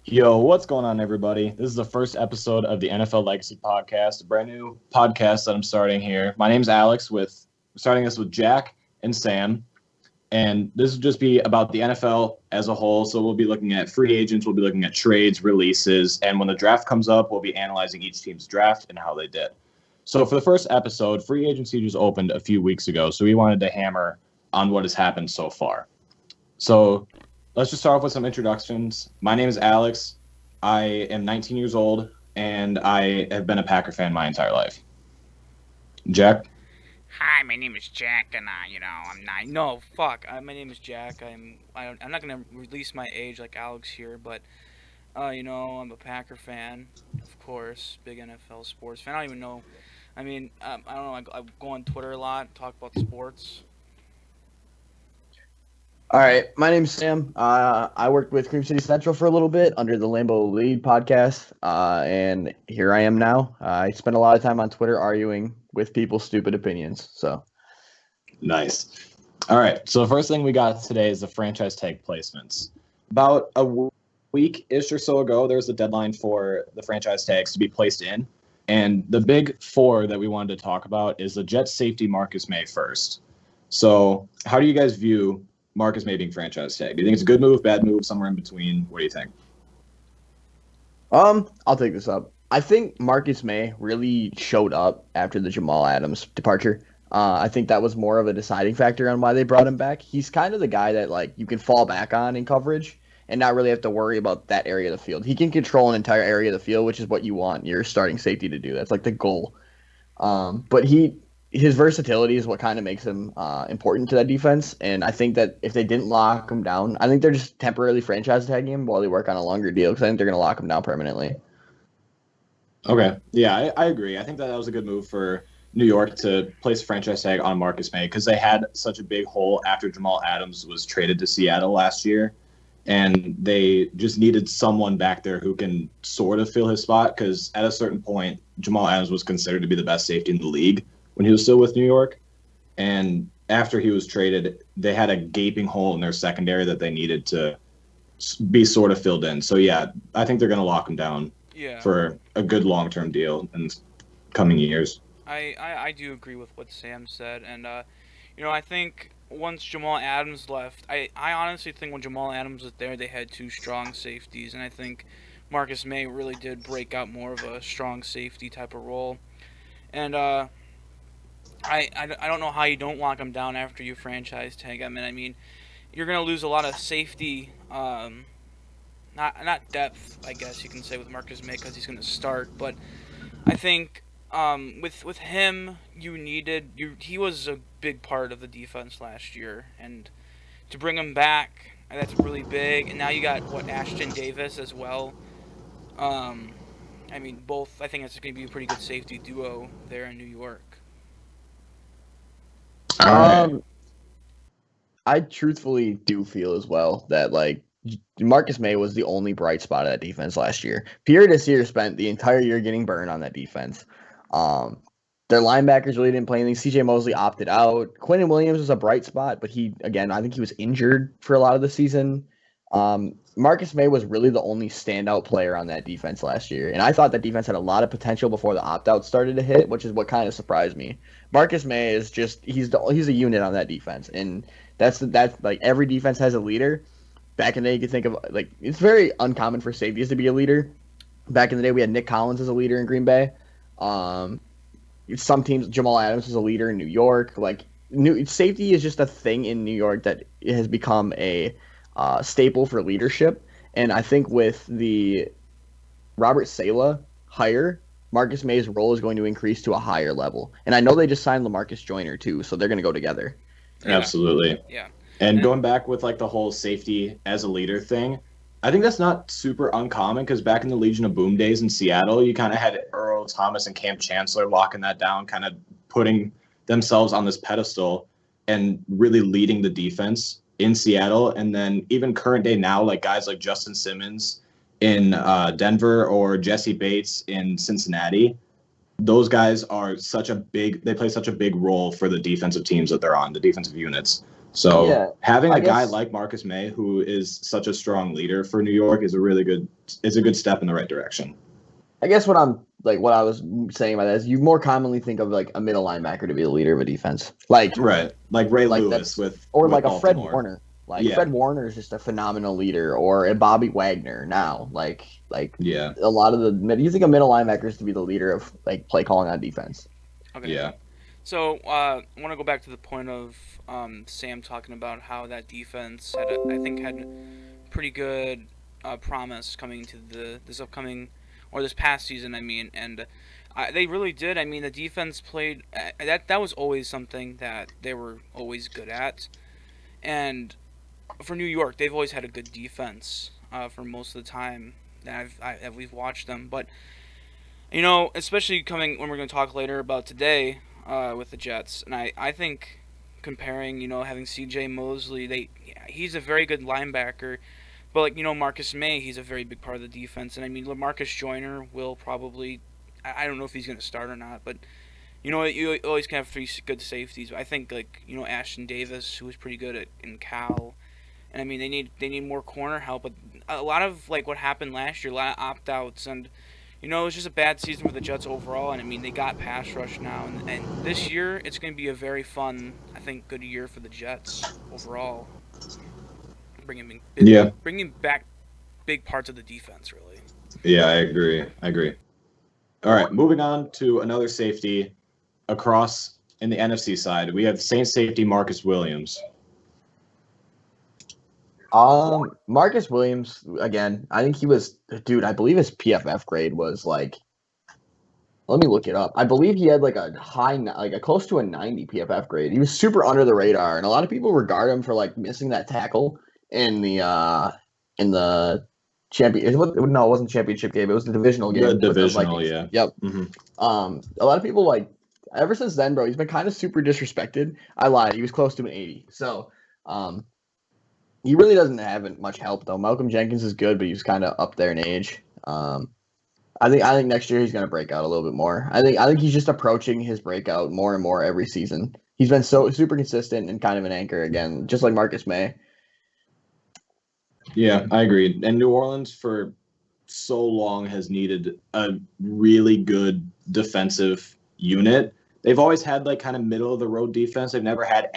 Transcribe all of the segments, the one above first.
Yo, what's going on, everybody? This is the first episode of the NFL Legacy podcast, a brand new podcast that I'm starting here. My name's Alex. Starting this with Jack and Sam, and this will just be about the NFL as a whole. So we'll be looking at free agents, we'll be looking at trades, releases, and when the draft comes up, we'll be analyzing each team's draft and how they did. So for the first episode, free agency just opened a few weeks ago, so we wanted to hammer on what has happened so far. So let's just start off with some introductions. My name is Alex. I am 19 years old, and I have been a Packer fan my entire life. Jack? Hi, my name is Jack, and I'm not. No, fuck. My name is Jack. I'm not gonna release my age like Alex here, but I'm a Packer fan, of course, big NFL sports fan. I don't even know. I don't know. I go on Twitter a lot, talk about sports. All right, my name's Sam. I worked with Cream City Central for a little bit under the Lambeau Lead podcast, and here I am now. I spend a lot of time on Twitter arguing with people's stupid opinions. So Nice. All right, so the first thing we got today is the franchise tag placements. About a week-ish or so ago, there was a deadline for the franchise tags to be placed in, and the big four that we wanted to talk about is the Jets safety Marcus May first. So how do you guys view Marcus May being franchise tag? Do you think it's a good move, bad move, somewhere in between? What do you think? I'll take this up. I think Marcus May really showed up after the Jamal Adams departure. I think that was more of a deciding factor on why they brought him back. He's kind of the guy that like you can fall back on in coverage and not really have to worry about that area of the field. He can control an entire area of the field, which is what you want your starting safety to do. That's like the goal. But his versatility is what kind of makes him important to that defense. And I think that if they didn't lock him down, I think they're just temporarily franchise tagging him while they work on a longer deal because I think they're going to lock him down permanently. Okay. Yeah, I agree. I think that was a good move for New York to place a franchise tag on Marcus May because they had such a big hole after Jamal Adams was traded to Seattle last year. And they just needed someone back there who can sort of fill his spot because at a certain point, Jamal Adams was considered to be the best safety in the league when he was still with New York. And after he was traded, they had a gaping hole in their secondary that they needed to be sort of filled in. So, yeah, I think they're going to lock him down for a good long-term deal in coming years. I do agree with what Sam said, and I think once Jamal Adams left, I honestly think when Jamal Adams was there, they had two strong safeties, and I think Marcus May really did break out more of a strong safety type of role, and I don't know how you don't lock him down after you franchise tag him, and I mean you're gonna lose a lot of safety, not depth, I guess you can say with Marcus May because he's gonna start, but I think with him, he was a big part of the defense last year, and to bring him back, that's really big. And now you got Ashton Davis as well. Both. I think it's going to be a pretty good safety duo there in New York. All right. I truthfully do feel as well that like Marcus May was the only bright spot of that defense last year. Pierre Desir spent the entire year getting burned on that defense. Their linebackers really didn't play anything. CJ Mosley opted out. Quentin Williams was a bright spot, but I think he was injured for a lot of the season. Marcus May was really the only standout player on that defense last year. And I thought that defense had a lot of potential before the opt-out started to hit, which is what kind of surprised me. Marcus May is just, he's a unit on that defense. And that's like every defense has a leader. Back in the day, you could think of like, it's very uncommon for safeties to be a leader. Back in the day, we had Nick Collins as a leader in Green Bay. Some teams, Jamal Adams is a leader in New York. Like, safety is just a thing in New York that has become a staple for leadership. And I think with the Robert Saleh hire, Marcus May's role is going to increase to a higher level. And I know they just signed LaMarcus Joyner too, so they're going to go together. Yeah. Absolutely. Yeah. And going back with like the whole safety as a leader thing, I think that's not super uncommon because back in the Legion of Boom days in Seattle, you kind of had Earl Thomas and Cam Chancellor locking that down, kind of putting themselves on this pedestal and really leading the defense in Seattle. And then even current day now, like guys like Justin Simmons in Denver or Jesse Bates in Cincinnati, those guys are they play such a big role for the defensive teams that they're on, the defensive units. So Yeah, having I a guy guess like Marcus May, who is such a strong leader for New York, is a good step in the right direction. I guess what I was saying by that is you more commonly think of like a middle linebacker to be the leader of a defense, like Right, like Ray like Lewis that's with or with like a Fred Baltimore. Warner. Like Yeah, Fred Warner is just a phenomenal leader, or a Bobby Wagner now. Like yeah, a lot of you think of middle linebackers to be the leader of like play calling on defense. Okay. yeah, So I want to go back to the point of Sam talking about how that defense had pretty good promise coming to this upcoming or this past season. I mean, and they really did. I mean, the defense played that was always something that they were always good at, and for New York, they've always had a good defense for most of the time that we've watched them. But especially coming when we're going to talk later about today with the Jets, and I think comparing, having C.J. Mosley, he's a very good linebacker, but Marcus May, he's a very big part of the defense, and I mean LaMarcus Joyner will probably, I don't know if he's going to start or not, but you always can have three good safeties. I think Ashton Davis, who was pretty good in Cal. And I mean, they need more corner help, but a lot of like what happened last year, a lot of opt outs, and it was just a bad season for the Jets overall. And I mean, they got pass rush now, and this year it's going to be a very fun, I think, good year for the Jets overall. yeah, Bringing back big parts of the defense, really. yeah. I agree. All right, moving on to another safety across in the NFC side. We have Saints safety Marcus Williams. Marcus Williams again. I think he was, dude. I believe his PFF grade was like. Let me look it up. I believe he had like a like a close to a 90 PFF grade. He was super under the radar, and a lot of people regard him for like missing that tackle in the champion. No, it wasn't championship game. It was the divisional game. The divisional, yeah. Yep. Mm-hmm. A lot of people like ever since then, bro. He's been kind of super disrespected. I lied. He was close to an 80. So, he really doesn't have much help though. Malcolm Jenkins is good, but he's kind of up there in age. I think next year he's going to break out a little bit more. I think he's just approaching his breakout more and more every season. He's been so super consistent and kind of an anchor again, just like Marcus May. Yeah, I agree. And New Orleans for so long has needed a really good defensive unit. They've always had like kind of middle of the road defense. They've never had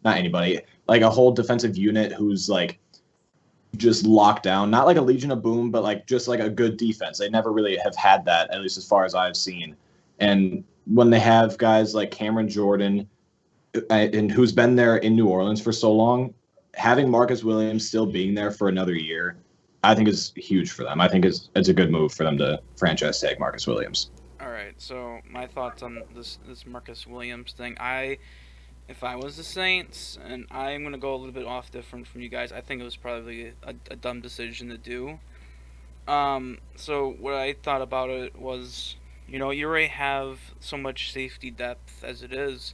not anybody, like a whole defensive unit who's like just locked down, not like a Legion of Boom, but like just like a good defense. They never really have had that, at least as far as I've seen. And when they have guys like Cameron Jordan, and who's been there in New Orleans for so long, having Marcus Williams still being there for another year, I think is huge for them. I think it's a good move for them to franchise tag Marcus Williams. All right, so my thoughts on this Marcus Williams thing. If I was the Saints, and I'm going to go a little bit off different from you guys, I think it was probably a dumb decision to do. So what I thought about it was, you already have so much safety depth as it is.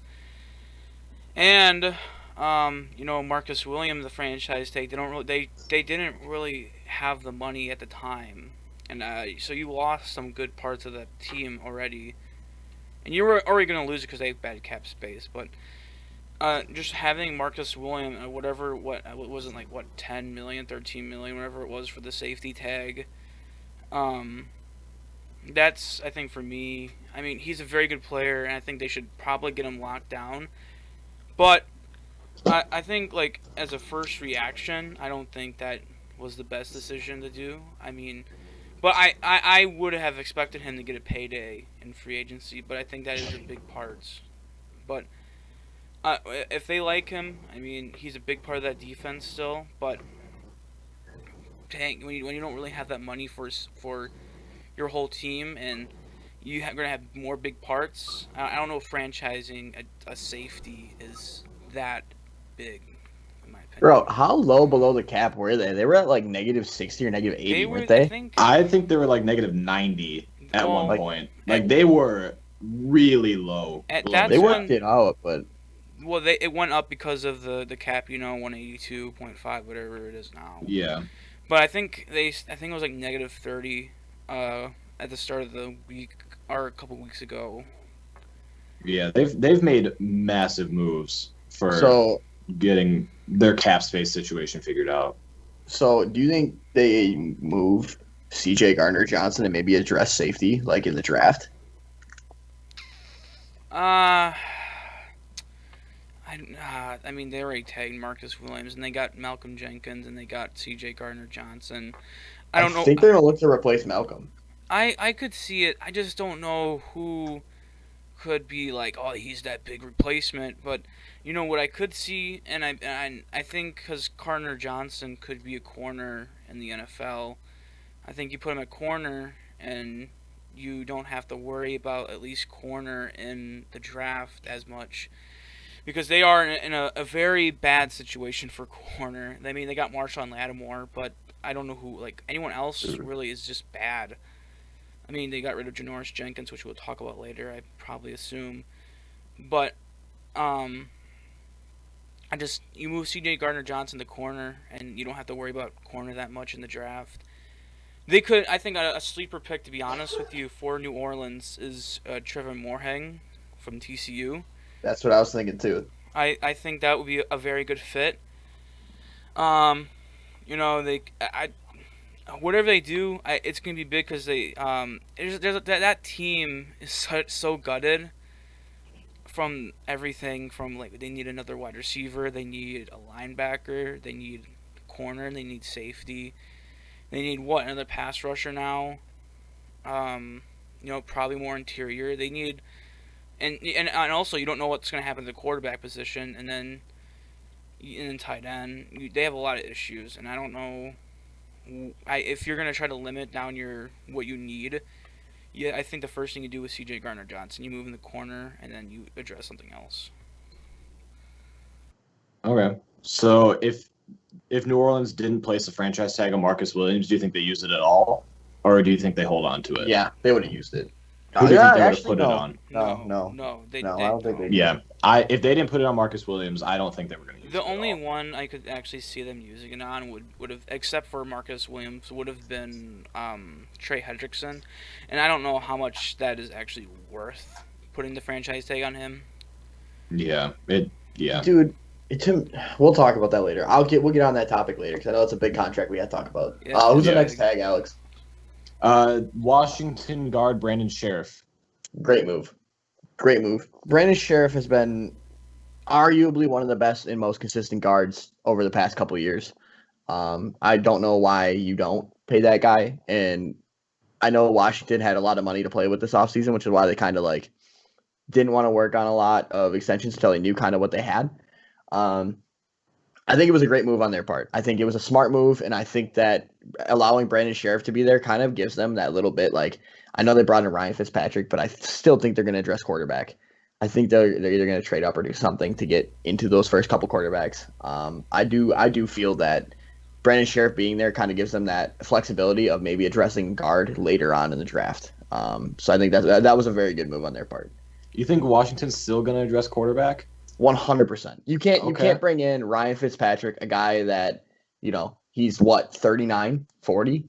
And, Marcus Williams, the franchise tag, they didn't really have the money at the time. And so you lost some good parts of that team already. And you were already going to lose it because they have bad cap space, but just having Marcus Williams, what wasn't like 10 million, 13 million, whatever it was for the safety tag. That's, I think, for me. I mean, he's a very good player, and I think they should probably get him locked down. But I think, like, as a first reaction, I don't think that was the best decision to do. I mean, but I would have expected him to get a payday in free agency, but I think that is a big part. But if they like him, I mean, he's a big part of that defense still. But dang, when you don't really have that money for your whole team, and you're gonna have more big parts, I don't know if franchising a safety is that big, in my opinion. Bro, how low below the cap were they? They were at like -60 or -80, weren't they? I think they were like -90 at one point. Like they were really low. They worked it out, but it went up because of the cap, 182.5, whatever it is now. Yeah. But I think it was like -30 at the start of the week or a couple weeks ago. Yeah, they've made massive moves for getting their cap space situation figured out. So, do you think they move C.J. Gardner-Johnson and maybe address safety like in the draft? Uh, I mean, they already tagged Marcus Williams, and they got Malcolm Jenkins, and they got C.J. Gardner-Johnson. I don't know. think they're gonna look to replace Malcolm. I could see it. I just don't know who could be like, oh, he's that big replacement. But you know what I could see, and I think because Gardner-Johnson could be a corner in the NFL. I think you put him at corner, and you don't have to worry about at least corner in the draft as much because they are in a very bad situation for corner. I mean, they got Marshawn Lattimore, but I don't know who, like, anyone else really is just bad. I mean, they got rid of Janoris Jenkins, which we'll talk about later, I probably assume. But, you move C.J. Gardner-Johnson to corner, and you don't have to worry about corner that much in the draft. They could, I think, a sleeper pick, to be honest with you, for New Orleans is Trevor Moorhang from TCU. That's what I was thinking too. I think that would be a very good fit. Whatever they do, it's gonna be big because that team is so gutted from everything. From like they need another wide receiver, they need a linebacker, they need corner, they need safety, they need another pass rusher now. Probably more interior. They need. And also, you don't know what's going to happen to the quarterback position, and then tight end. They have a lot of issues, and I don't know. If you're going to try to limit down what you need, I think the first thing you do with C.J. Gardner-Johnson, you move in the corner, and then you address something else. Okay, so if New Orleans didn't place a franchise tag on Marcus Williams, do you think they use it at all, or do you think they hold on to it? Yeah, they would have used it. Who do you think they would have put it on? No. I don't think they. Yeah, if they didn't put it on Marcus Williams, I don't think they were going to use it. The only one I could actually see them using it on would have, except for Marcus Williams, would have been Trey Hendrickson, and I don't know how much that is actually worth putting the franchise tag on him. Yeah, Dude, we'll talk about that later. We'll get on that topic later because I know it's a big contract we got to talk about. Yeah, who's the next tag, Alex? Washington guard Brandon Sheriff. Great move. Brandon Sheriff has been arguably one of the best and most consistent guards over the past couple of years. I don't know why you don't pay that guy. And I know Washington had a lot of money to play with this offseason, which is why they kind of like didn't want to work on a lot of extensions until they knew kind of what they had. I think it was a great move on their part. I think it was a smart move, and I think that allowing Brandon Sheriff to be there kind of gives them that little bit. Like, I know they brought in Ryan Fitzpatrick, but I still think they're going to address quarterback. I think they're either going to trade up or do something to get into those first couple quarterbacks. I do feel that Brandon Sheriff being there kind of gives them that flexibility of maybe addressing guard later on in the draft. So I think that was a very good move on their part. You think Washington's still going to address quarterback? 100%. You can't bring in Ryan Fitzpatrick, a guy that, he's what, 39, 40?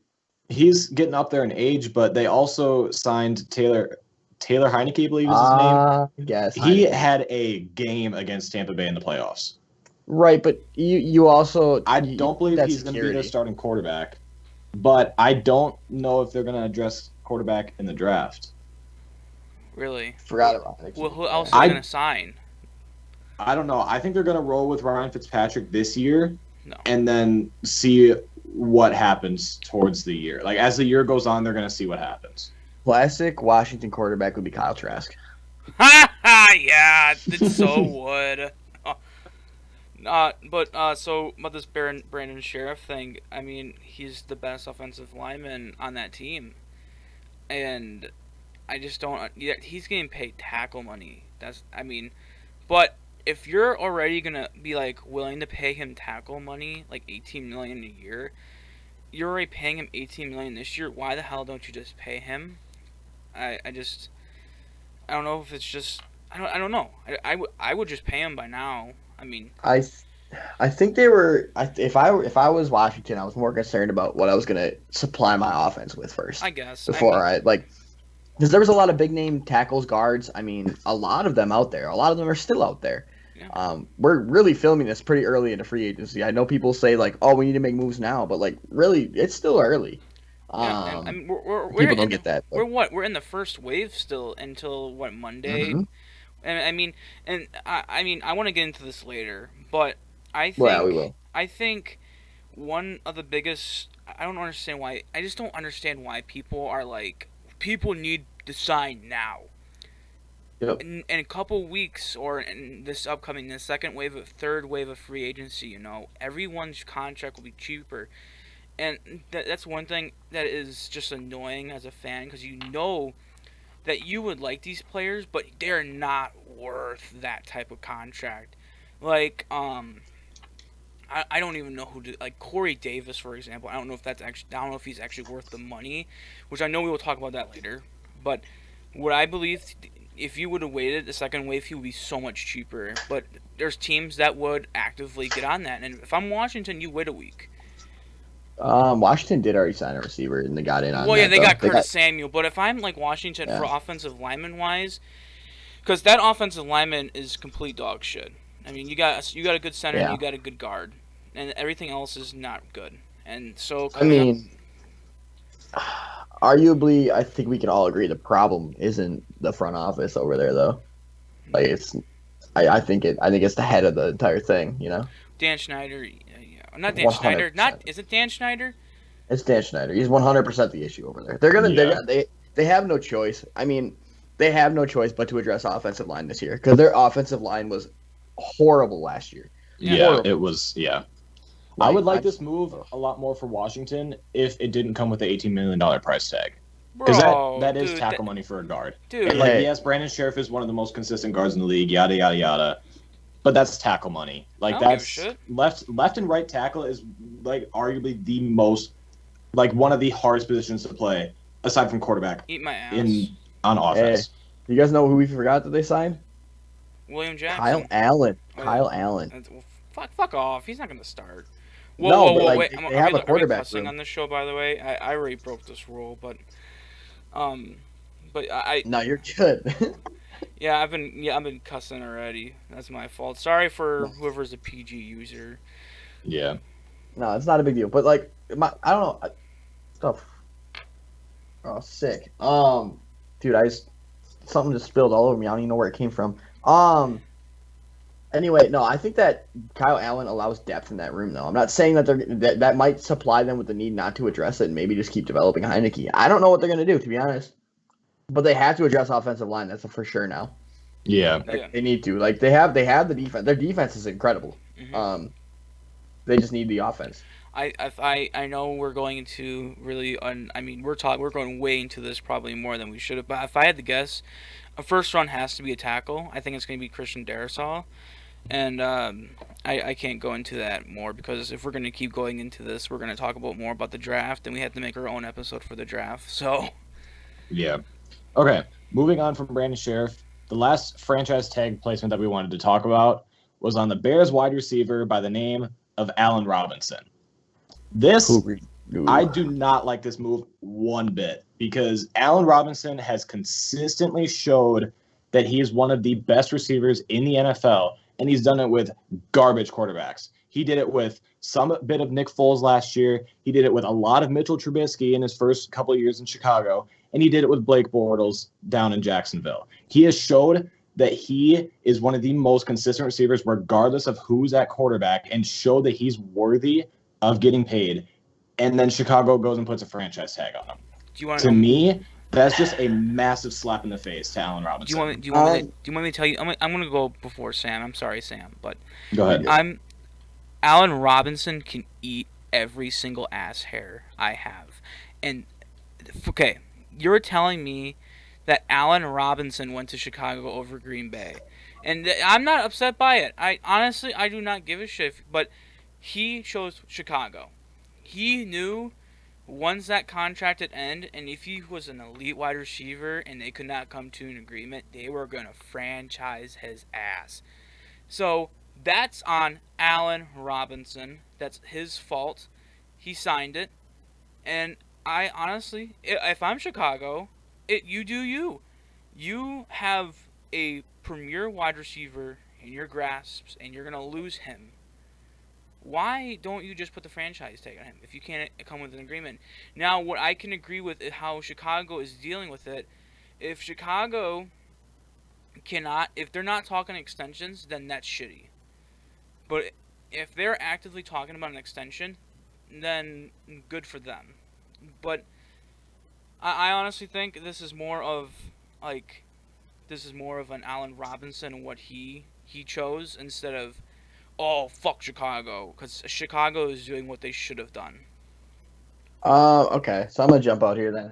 He's getting up there in age, but they also signed Taylor Heineke, I believe is his name. Yes. He had a game against Tampa Bay in the playoffs. Right, but you also... I don't believe he's going to be their starting quarterback, but I don't know if they're going to address quarterback in the draft. Really? Forgot about it. Well, who else are they going to sign? I don't know. I think they're going to roll with Ryan Fitzpatrick this year and then see what happens towards the year. Like, as the year goes on, they're going to see what happens. Classic Washington quarterback would be Kyle Trask. Yeah, it so would. So about this Brandon Sheriff thing, I mean, he's the best offensive lineman on that team. And I just don't... Yeah, he's getting paid tackle money. But... if you're already gonna be like willing to pay him tackle money, like $18 million a year, you're already paying him $18 million this year. Why the hell don't you just pay him? I don't know if it's just I don't know. I would just pay him by now. I mean, I think they were. If I was Washington, I was more concerned about what I was gonna supply my offense with first. I guess because there was a lot of big name tackles, guards. I mean, a lot of them out there. A lot of them are still out there. We're really filming this pretty early into free agency. I know people say like, "Oh, we need to make moves now," but like, really, it's still early. Yeah, and I mean People don't get that. But... we're in the first wave still until what, Monday, Mm-hmm. and I mean I want to get into this later, but Well, yeah, we will. I think one of the biggest, I don't understand why, I just don't understand why people are like, people need to sign now. Yep. In a couple weeks, or in the second wave of third wave of free agency, everyone's contract will be cheaper, and that's one thing that is just annoying as a fan, because that you would like these players, but they're not worth that type of contract. Like, I don't even know who to, like Corey Davis, for example. I don't know if he's actually worth the money, which I know we will talk about that later. But what I believe, if you would have waited the second wave, he would be so much cheaper. But there's teams that would actively get on that, and if I'm Washington, you wait a week. Washington did already sign a receiver, and they got in on that. Well, yeah, they though. got Curtis Samuel, but if I'm like Washington for offensive lineman wise, because that offensive lineman is complete dog shit. I mean, you got a good center, and you got a good guard, and everything else is not good. And so, arguably, I think we can all agree the problem isn't the front office over there, though. Like I think it's the head of the entire thing. Dan Schneider, not Dan 100%. Schneider, is it Dan Schneider? It's Dan Schneider. He's 100% the issue over there. They have no choice. I mean, they have no choice but to address offensive line this year, because their offensive line was horrible last year. It was. Yeah, I would like this move a lot more for Washington if it didn't come with the $18 million price tag, because that is tackle money for a guard. Dude, and yes, Brandon Sheriff is one of the most consistent guards in the league. Yada yada yada. But that's tackle money. Like, that's left and right tackle is like arguably the most, like, one of the hardest positions to play aside from quarterback. Eat my ass. On offense. Hey, you guys know who we forgot that they signed? William Jackson. Kyle Allen. Fuck off. He's not going to start. Wait. They have a quarterback cussing on this show, by the way. I already broke this rule, but I. No, you're good. Yeah, I've been cussing already. That's my fault. Sorry for whoever's a PG user. Yeah. No, it's not a big deal. But like, I don't know. Stuff. Oh, sick. Dude, something just spilled all over me. I don't even know where it came from. Anyway, no, I think that Kyle Allen allows depth in that room, though. I'm not saying that that might supply them with the need not to address it and maybe just keep developing Heineke. I don't know what they're gonna do, to be honest. But they have to address offensive line. That's for sure now. Yeah. They need to. Like, they have the defense. Their defense is incredible. Mm-hmm. They just need the offense. I know we're going into really we're going way into this probably more than we should have. But if I had to guess, a first run has to be a tackle. I think it's going to be Christian Darrisaw, and I can't go into that more, because if we're going to keep going into this, we're going to talk more about the draft, and we have to make our own episode for the draft. So. Yeah. Okay, moving on from Brandon Sheriff, the last franchise tag placement that we wanted to talk about was on the Bears wide receiver by the name of Allen Robinson. I do not like this move one bit, because Allen Robinson has consistently showed that he is one of the best receivers in the NFL, and he's done it with garbage quarterbacks. He did it with some bit of Nick Foles last year. He did it with a lot of Mitchell Trubisky in his first couple of years in Chicago. And he did it with Blake Bortles down in Jacksonville. He has showed that he is one of the most consistent receivers regardless of who's at quarterback, and showed that he's worthy of getting paid. And then Chicago goes and puts a franchise tag on him. To me, that's just a massive slap in the face to Allen Robinson. Do you want me to tell you? I'm going to go before Sam. I'm sorry, Sam, but go ahead. Allen Robinson can eat every single ass hair I have. And okay, you're telling me that Allen Robinson went to Chicago over Green Bay, and I'm not upset by it. I do not give a shit. But he chose Chicago. He knew once that contract would end, and if he was an elite wide receiver and they could not come to an agreement, they were gonna franchise his ass. So that's on Allen Robinson. That's his fault. He signed it, and I honestly, if I'm Chicago, you do you. You have a premier wide receiver in your grasp and you're going to lose him, why don't you just put the franchise tag on him if you can't come with an agreement? Now, what I can agree with is how Chicago is dealing with it. If Chicago cannot, if they're not talking extensions, then that's shitty. But if they're actively talking about an extension, then good for them. But I honestly think this is more of an Allen Robinson and what he chose instead of, oh, fuck Chicago, because Chicago is doing what they should have done. Okay, so I'm gonna jump out here then.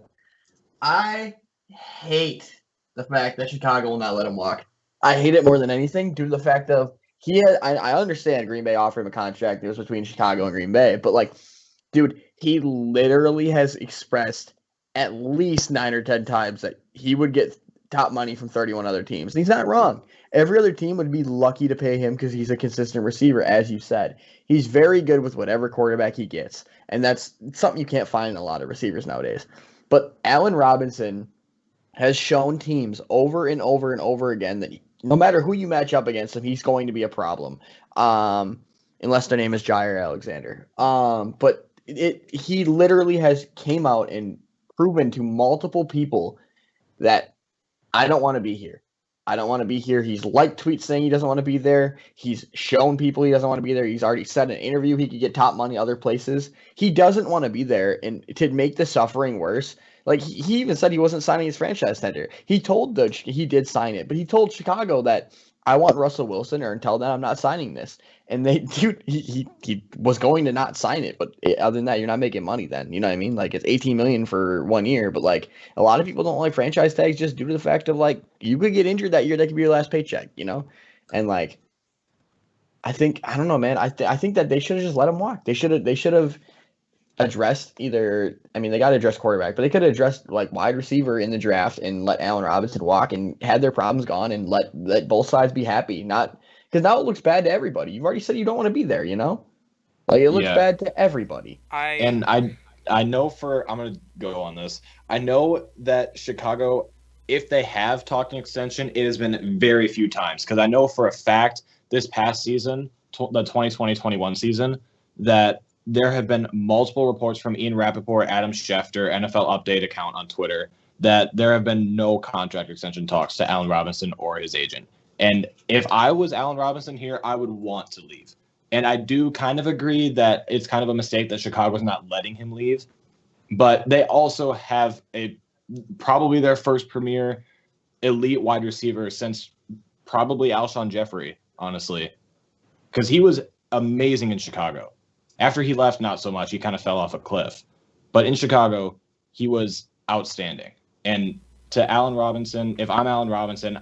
I hate the fact that Chicago will not let him walk. I hate it more than anything due to the fact of I understand Green Bay offered him a contract. It was between Chicago and Green Bay, but like, dude, he literally has expressed at least 9 or 10 times that he would get top money from 31 other teams. And he's not wrong. Every other team would be lucky to pay him because he's a consistent receiver, as you said. He's very good with whatever quarterback he gets, and that's something you can't find in a lot of receivers nowadays. But Allen Robinson has shown teams over and over and over again that no matter who you match up against him, he's going to be a problem. Unless their name is Jair Alexander. But he literally has came out and proven to multiple people that I don't want to be here. I don't want to be here. He's liked tweets saying he doesn't want to be there. He's shown people he doesn't want to be there. He's already said in an interview he could get top money other places. He doesn't want to be there. And to make the suffering worse, like he even said he wasn't signing his franchise tender. He did sign it, but he told Chicago that I want Russell Wilson, or until then I'm not signing this. And he was going to not sign it, but other than that, you're not making money then. You know what I mean? Like, it's $18 million for 1 year, but like a lot of people don't like franchise tags just due to the fact of like you could get injured that year, that could be your last paycheck, you know? And like I don't know, man. I think that they should have just let him walk. They should have addressed either. I mean, they got to address quarterback, but they could have addressed like wide receiver in the draft and let Allen Robinson walk and had their problems gone and let both sides be happy. Not because now it looks bad to everybody. You've already said you don't want to be there, you know? Like, it looks bad to everybody. I know I'm going to go on this. I know that Chicago, if they have talked an extension, it has been very few times. Because I know for a fact this past season, the 2020-21 season, that there have been multiple reports from Ian Rappaport, Adam Schefter, NFL Update account on Twitter, that there have been no contract extension talks to Allen Robinson or his agent. And if I was Allen Robinson here, I would want to leave. And I do kind of agree that it's kind of a mistake that Chicago's not letting him leave. But they also have probably their first premier elite wide receiver since probably Alshon Jeffrey, honestly. Because he was amazing in Chicago. After he left, not so much. He kind of fell off a cliff. But in Chicago, he was outstanding. And to Allen Robinson, if I'm Allen Robinson,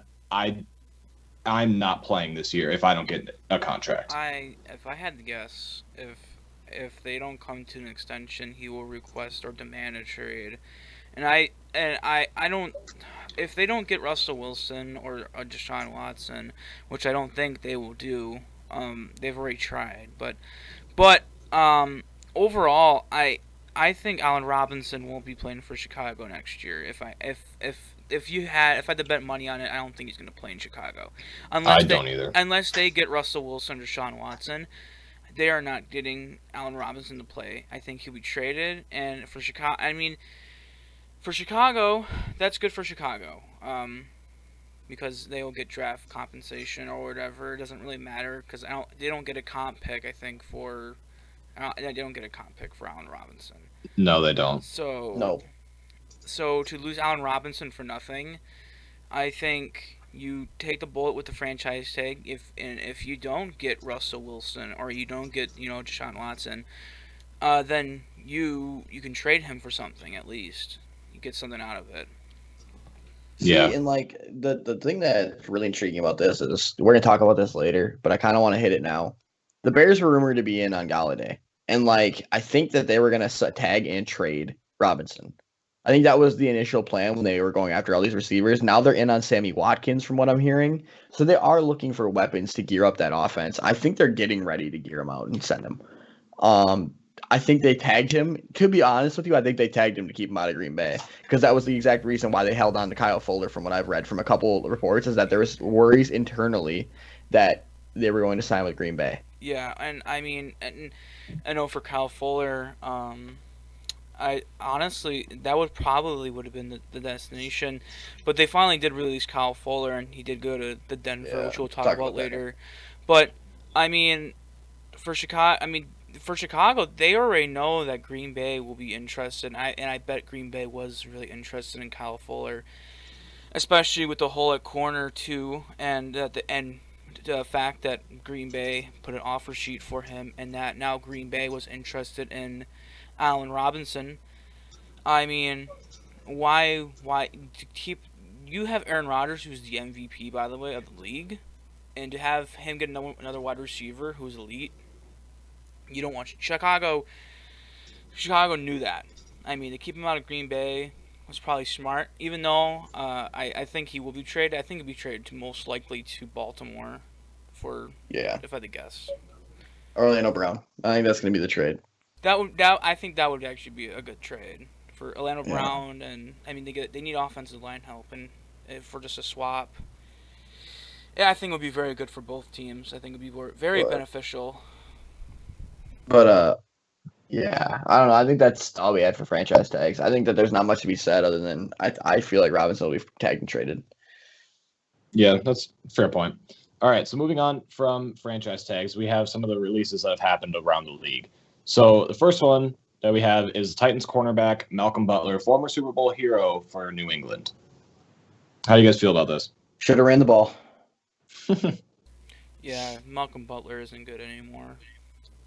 I'm not playing this year if I don't get a contract. If I had to guess, if they don't come to an extension, he will request or demand a trade. And I don't. If they don't get Russell Wilson or Deshaun Watson, which I don't think they will do, they've already tried. But overall, I think Allen Robinson won't be playing for Chicago next year. If I had to bet money on it, I don't think he's going to play in Chicago. Don't either. Unless they get Russell Wilson or Deshaun Watson, they are not getting Allen Robinson to play. I think he'll be traded. And for Chicago, that's good for Chicago. Because they will get draft compensation or whatever. It doesn't really matter because they don't get a comp pick. I think they don't get a comp pick for Allen Robinson. No, they don't. So to lose Allen Robinson for nothing, I think you take the bullet with the franchise tag. If you don't get Russell Wilson or you don't get Deshaun Watson, then you can trade him for something at least. You get something out of it. See, and like the thing that's really intriguing about this is we're gonna talk about this later, but I kind of want to hit it now. The Bears were rumored to be in on Galladay, and like I think that they were gonna tag and trade Robinson. I think that was the initial plan when they were going after all these receivers. Now they're in on Sammy Watkins, from what I'm hearing. So they are looking for weapons to gear up that offense. I think they're getting ready to gear him out and send him. I think they tagged him. To be honest with you, I think they tagged him to keep him out of Green Bay because that was the exact reason why they held on to Kyle Fuller. From what I've read from a couple reports, is that there was worries internally that they were going to sign with Green Bay. Yeah, and I mean, and I know for Kyle Fuller, I honestly that would have been the destination, but they finally did release Kyle Fuller, and he did go to the Denver, Yeah, which we'll talk talk about about that. later. But I mean, for Chicago, they already know that Green Bay will be interested. And I bet Green Bay was really interested in Kyle Fuller, especially with the hole at corner too, and the fact that Green Bay put an offer sheet for him, and that now Green Bay was interested in Allen Robinson. I mean, why to keep you have Aaron Rodgers, who's the MVP by the way of the league, and to have him get another wide receiver who's elite. You don't want Chicago. Chicago knew that. I mean, to keep him out of Green Bay was probably smart. Even though I think he will be traded. I think he'll be traded to most likely to Baltimore, for Yeah, if I had to guess. Orlando Brown. I think that's going to be the trade. I think that would actually be a good trade for Orlando Yeah. Brown, and I mean they need offensive line help, and for just a swap. Yeah, I think it would be very good for both teams. I think it would be very But, beneficial. but yeah, I don't know. I think that's all we had for franchise tags. I think that there's not much to be said other than I feel like Robinson will be tagged and traded. Yeah, that's a fair point. All right, so moving on from franchise tags, we have some of the releases that have happened around the league. So the first one that we have is Titans cornerback Malcolm Butler, former Super Bowl hero for New England. How do you guys feel about this? Should have ran the ball. Yeah, Malcolm Butler isn't good anymore.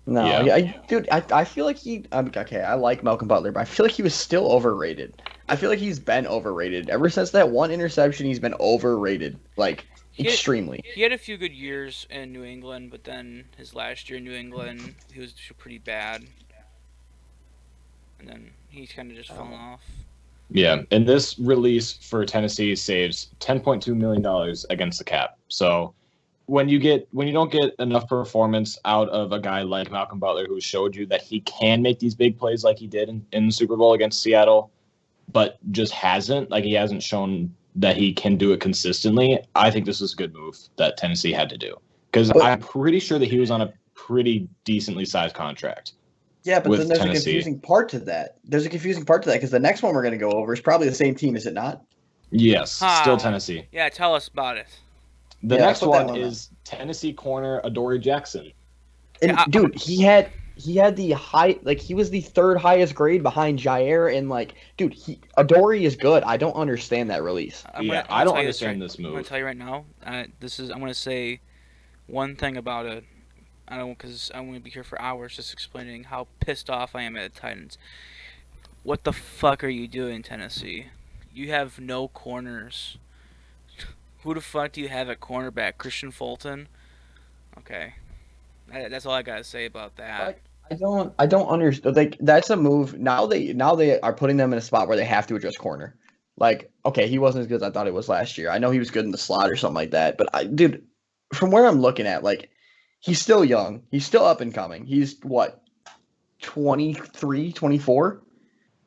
No, Yeah. dude, I feel like okay, I like Malcolm Butler, but I feel like he was still overrated. I feel like he's been overrated. Ever since that one interception, he's been overrated, like extremely. He had a few good years in New England, but then his last year in New England, he was pretty bad. And then he's kind of just fallen off. Yeah, and this release for Tennessee saves $10.2 million against the cap. So when you don't get enough performance out of a guy like Malcolm Butler, who showed you that he can make these big plays like he did in the Super Bowl against Seattle, but just he hasn't shown that he can do it consistently. I think this is a good move that Tennessee had to do, because I'm pretty sure that he was on a pretty decently sized contract. Yeah, but then there's Tennessee. a confusing part to that. There's a confusing part to that because the next one we're going to go over is probably the same team, is it not? Yes, still Tennessee. Yeah, tell us about it. The next one is Tennessee corner Adoree Jackson. And dude, he had the high, like he was the third highest grade behind Jair, and like, dude, Adoree is good. I don't understand that release. I don't understand this move. I'm gonna tell you right now. I'm gonna say one thing about it. I don't, because I'm gonna be here for hours just explaining how pissed off I am at the Titans. What the fuck are you doing, Tennessee? You have no corners. Who the fuck do you have at cornerback? Christian Fulton? Okay. That's all I gotta say about that. I don't understand. Like, that's a move. Now they are putting them in a spot where they have to address corner. Like, okay, he wasn't as good as I thought he was last year. I know he was good in the slot or something like that. But dude, from where I'm looking at, like, he's still young. He's still up and coming. He's what, 23, 24?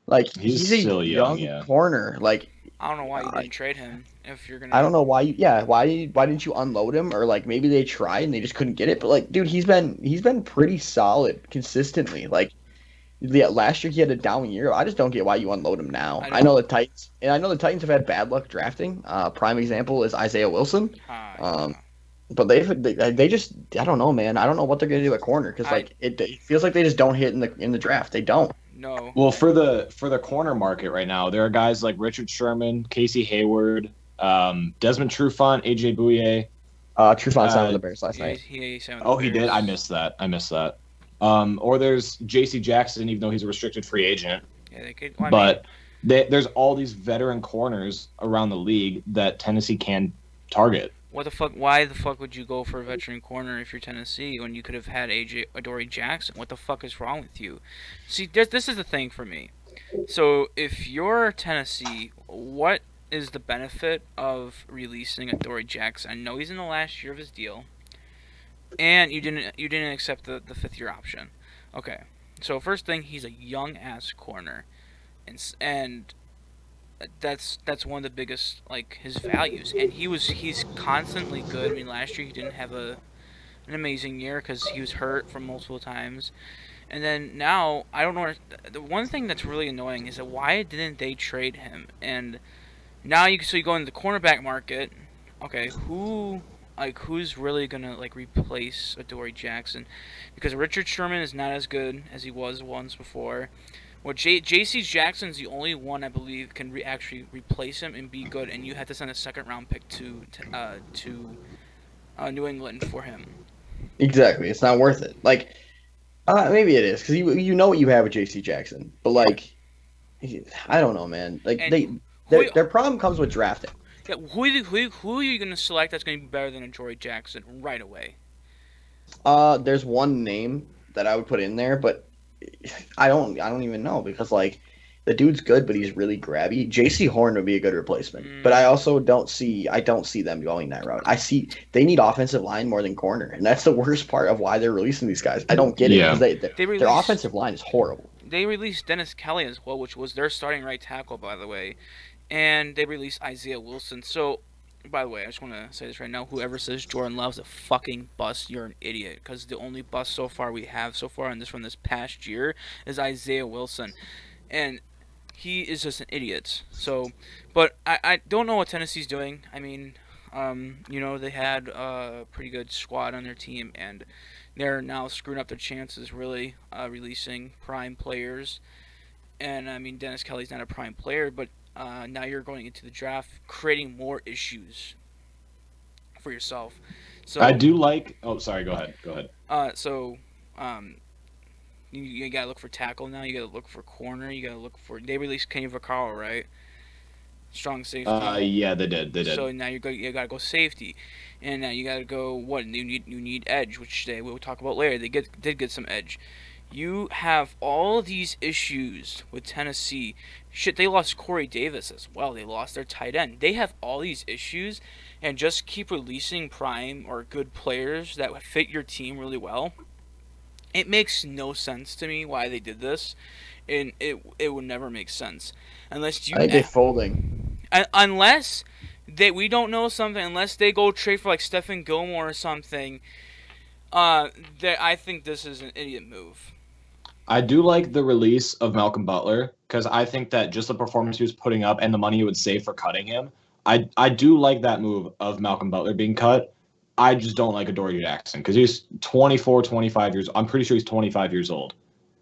Like, he's still a young corner. Like, I don't know why you didn't trade him. If you're gonna, I don't know why why didn't you unload him, or like maybe they tried and they just couldn't get it. But like, dude, he's been pretty solid consistently. Like, yeah, last year he had a down year. I just don't get why you unload him now. I know the Titans have had bad luck drafting. Prime example is Isaiah Wilson. But they just, I don't know, man. I don't know what they're gonna do at corner, because like it feels like they just don't hit in the draft. They don't. No. Well, for the corner market right now, there are guys like Richard Sherman, Casey Hayward, Desmond Trufant, AJ Bouye. Trufant signed with the Bears last night. He did. I missed that. Or there's J.C. Jackson, even though he's a restricted free agent. Yeah, they could. There's all these veteran corners around the league that Tennessee can target. What the fuck? Why the fuck would you go for a veteran corner if you're Tennessee when you could have had Adoree Jackson? What the fuck is wrong with you? See, this is the thing for me. So if you're Tennessee, what is the benefit of releasing Adoree Jackson? I know he's in the last year of his deal, and you didn't accept the 5th-year option. Okay, so first thing, he's a young ass corner, and that's one of the biggest his values, and he's constantly good. I mean, last year he didn't have an amazing year because he was hurt from multiple times, and then now I don't know. The one thing that's really annoying is that why didn't they trade him? And now you go into the cornerback market. Okay, who's really gonna replace Adoree Jackson? Because Richard Sherman is not as good as he was once before. Well, J.C. Jackson's the only one I believe can actually replace him and be good, and you have to send a second round pick to New England for him. Exactly, it's not worth it. Like, maybe it is because you know what you have with J.C. Jackson, but like, I don't know, man. Like their problem comes with drafting. Yeah, who are you going to select that's going to be better than Adoree Jackson right away? There's one name that I would put in there, but I don't even know because like the dude's good, but he's really grabby. J.C. Horn would be a good replacement, but I also don't see them going that route. I see they need offensive line more than corner, and that's the worst part of why they're releasing these guys. I don't get it because their offensive line is horrible. They released Dennis Kelly as well, which was their starting right tackle, by the way, and they released Isaiah Wilson. So, by the way, I just want to say this right now. Whoever says Jordan Love's a fucking bust, you're an idiot. Because the only bust we have so far in this past year is Isaiah Wilson. And he is just an idiot. So, but I don't know what Tennessee's doing. I mean, they had a pretty good squad on their team, and they're now screwing up their chances, really, releasing prime players. And, I mean, Dennis Kelly's not a prime player, but now you're going into the draft, creating more issues for yourself. So I do like. Oh, sorry. Go ahead. You gotta look for tackle now. You gotta look for corner. You gotta look for. They released Kenny Vaccaro, right? Strong safety. Yeah, they did. So now you gotta go safety, and now you gotta go what? You need edge, which we'll talk about later. They did get some edge. You have all these issues with Tennessee. Shit, they lost Corey Davis as well. They lost their tight end. They have all these issues, and just keep releasing prime or good players that would fit your team really well. It makes no sense to me why they did this, and it would never make sense unless you. I think they're folding. Unless we don't know something. Unless they go trade for Stephen Gilmore or something. I think this is an idiot move. I do like the release of Malcolm Butler because I think that just the performance he was putting up and the money he would save for cutting him, I do like that move of Malcolm Butler being cut. I just don't like Adoree Jackson because he's 24, 25 years. I'm pretty sure he's 25 years old,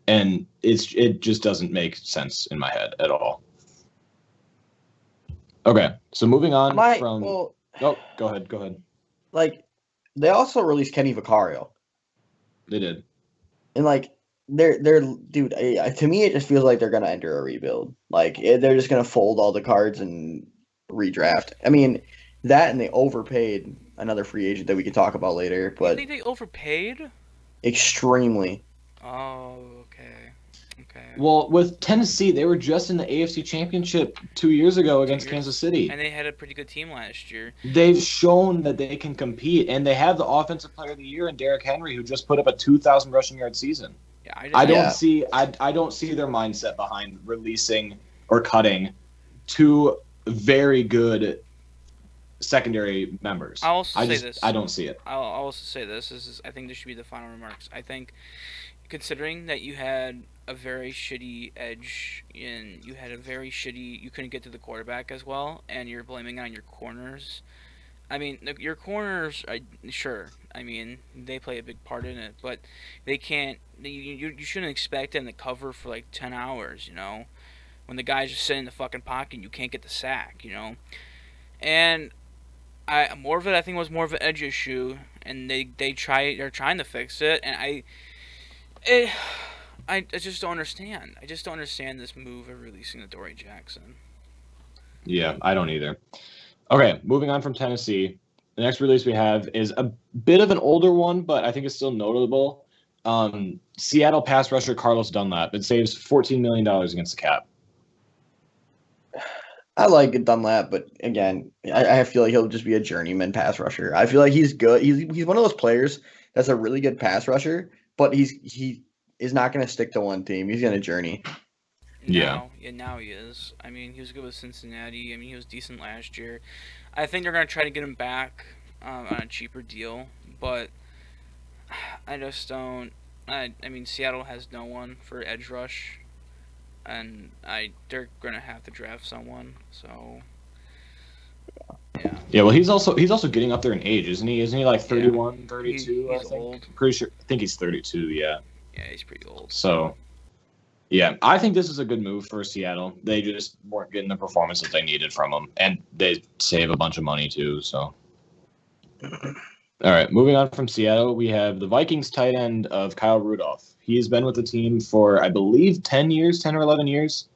and it just doesn't make sense in my head at all. Okay, so moving on go ahead. Like, they also released Kenny Vaccaro. They did, and they're dude. To me, it just feels like they're gonna enter a rebuild. Like they're just gonna fold all the cards and redraft. I mean, that and they overpaid another free agent that we could talk about later. But you think they overpaid? Extremely. Oh, okay. Well, with Tennessee, they were just in the AFC Championship 2 years ago against Kansas City. And they had a pretty good team last year. They've shown that they can compete, and they have the Offensive Player of the Year in Derrick Henry, who just put up a 2,000 rushing yard season. Yeah, I don't see their mindset behind releasing or cutting two very good secondary members. I'll also say this. I don't see it. I'll also say this. I think this should be the final remarks. I think, considering that you had a very shitty edge and you couldn't get to the quarterback as well, and you're blaming it on your corners. I mean, your corners, sure. I mean, they play a big part in it, but they can't. You shouldn't expect them to cover for 10 hours. When the guy's just sitting in the fucking pocket, and you can't get the sack. And I think was more of an edge issue, and they're trying to fix it, and I just don't understand. I just don't understand this move of releasing Adoree Jackson. Yeah, I don't either. Okay, moving on from Tennessee. The next release we have is a bit of an older one, but I think it's still notable. Seattle pass rusher Carlos Dunlap. It saves $14 million against the cap. I like Dunlap, but again, I feel like he'll just be a journeyman pass rusher. I feel like he's good. He's one of those players that's a really good pass rusher, but he is not going to stick to one team. He's going to journey. Yeah. Now he is. I mean, he was good with Cincinnati. I mean, he was decent last year. I think they're gonna try to get him back on a cheaper deal, but I just don't. I mean, Seattle has no one for edge rush, and they're gonna have to draft someone. So yeah, Yeah, well, he's also getting up there in age, isn't he? Isn't he like yeah, 31, 32, I he's think? old. I'm pretty sure. I think he's 32, yeah. Yeah, he's pretty old. So, yeah, I think this is a good move for Seattle. They just weren't getting the performance that they needed from him, and they save a bunch of money too, so. All right, moving on from Seattle, we have the Vikings tight end of Kyle Rudolph. He's been with the team for, I believe, 10 years, 10 or 11 years.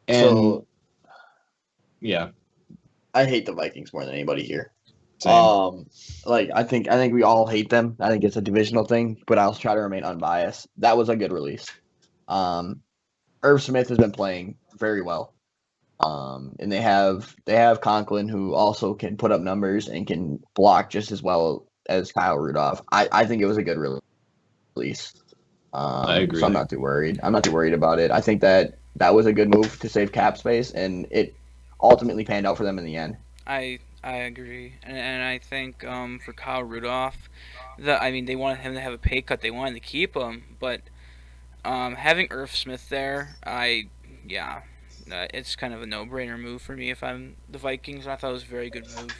And, So yeah, I hate the Vikings more than anybody here. same. I think we all hate them. I think it's a divisional thing, but I'll try to remain unbiased. That was a good release. Irv Smith has been playing very well. And they have Conklin, who also can put up numbers and can block just as well as Kyle Rudolph. I think it was a good release. I agree. So I'm not too worried. I'm not too worried about it. I think that was a good move to save cap space, and it ultimately panned out for them in the end. I agree, and I think for Kyle Rudolph, I mean they wanted him to have a pay cut. They wanted to keep him, but having Irv Smith there, it's kind of a no-brainer move for me if I'm the Vikings. I thought it was a very good move.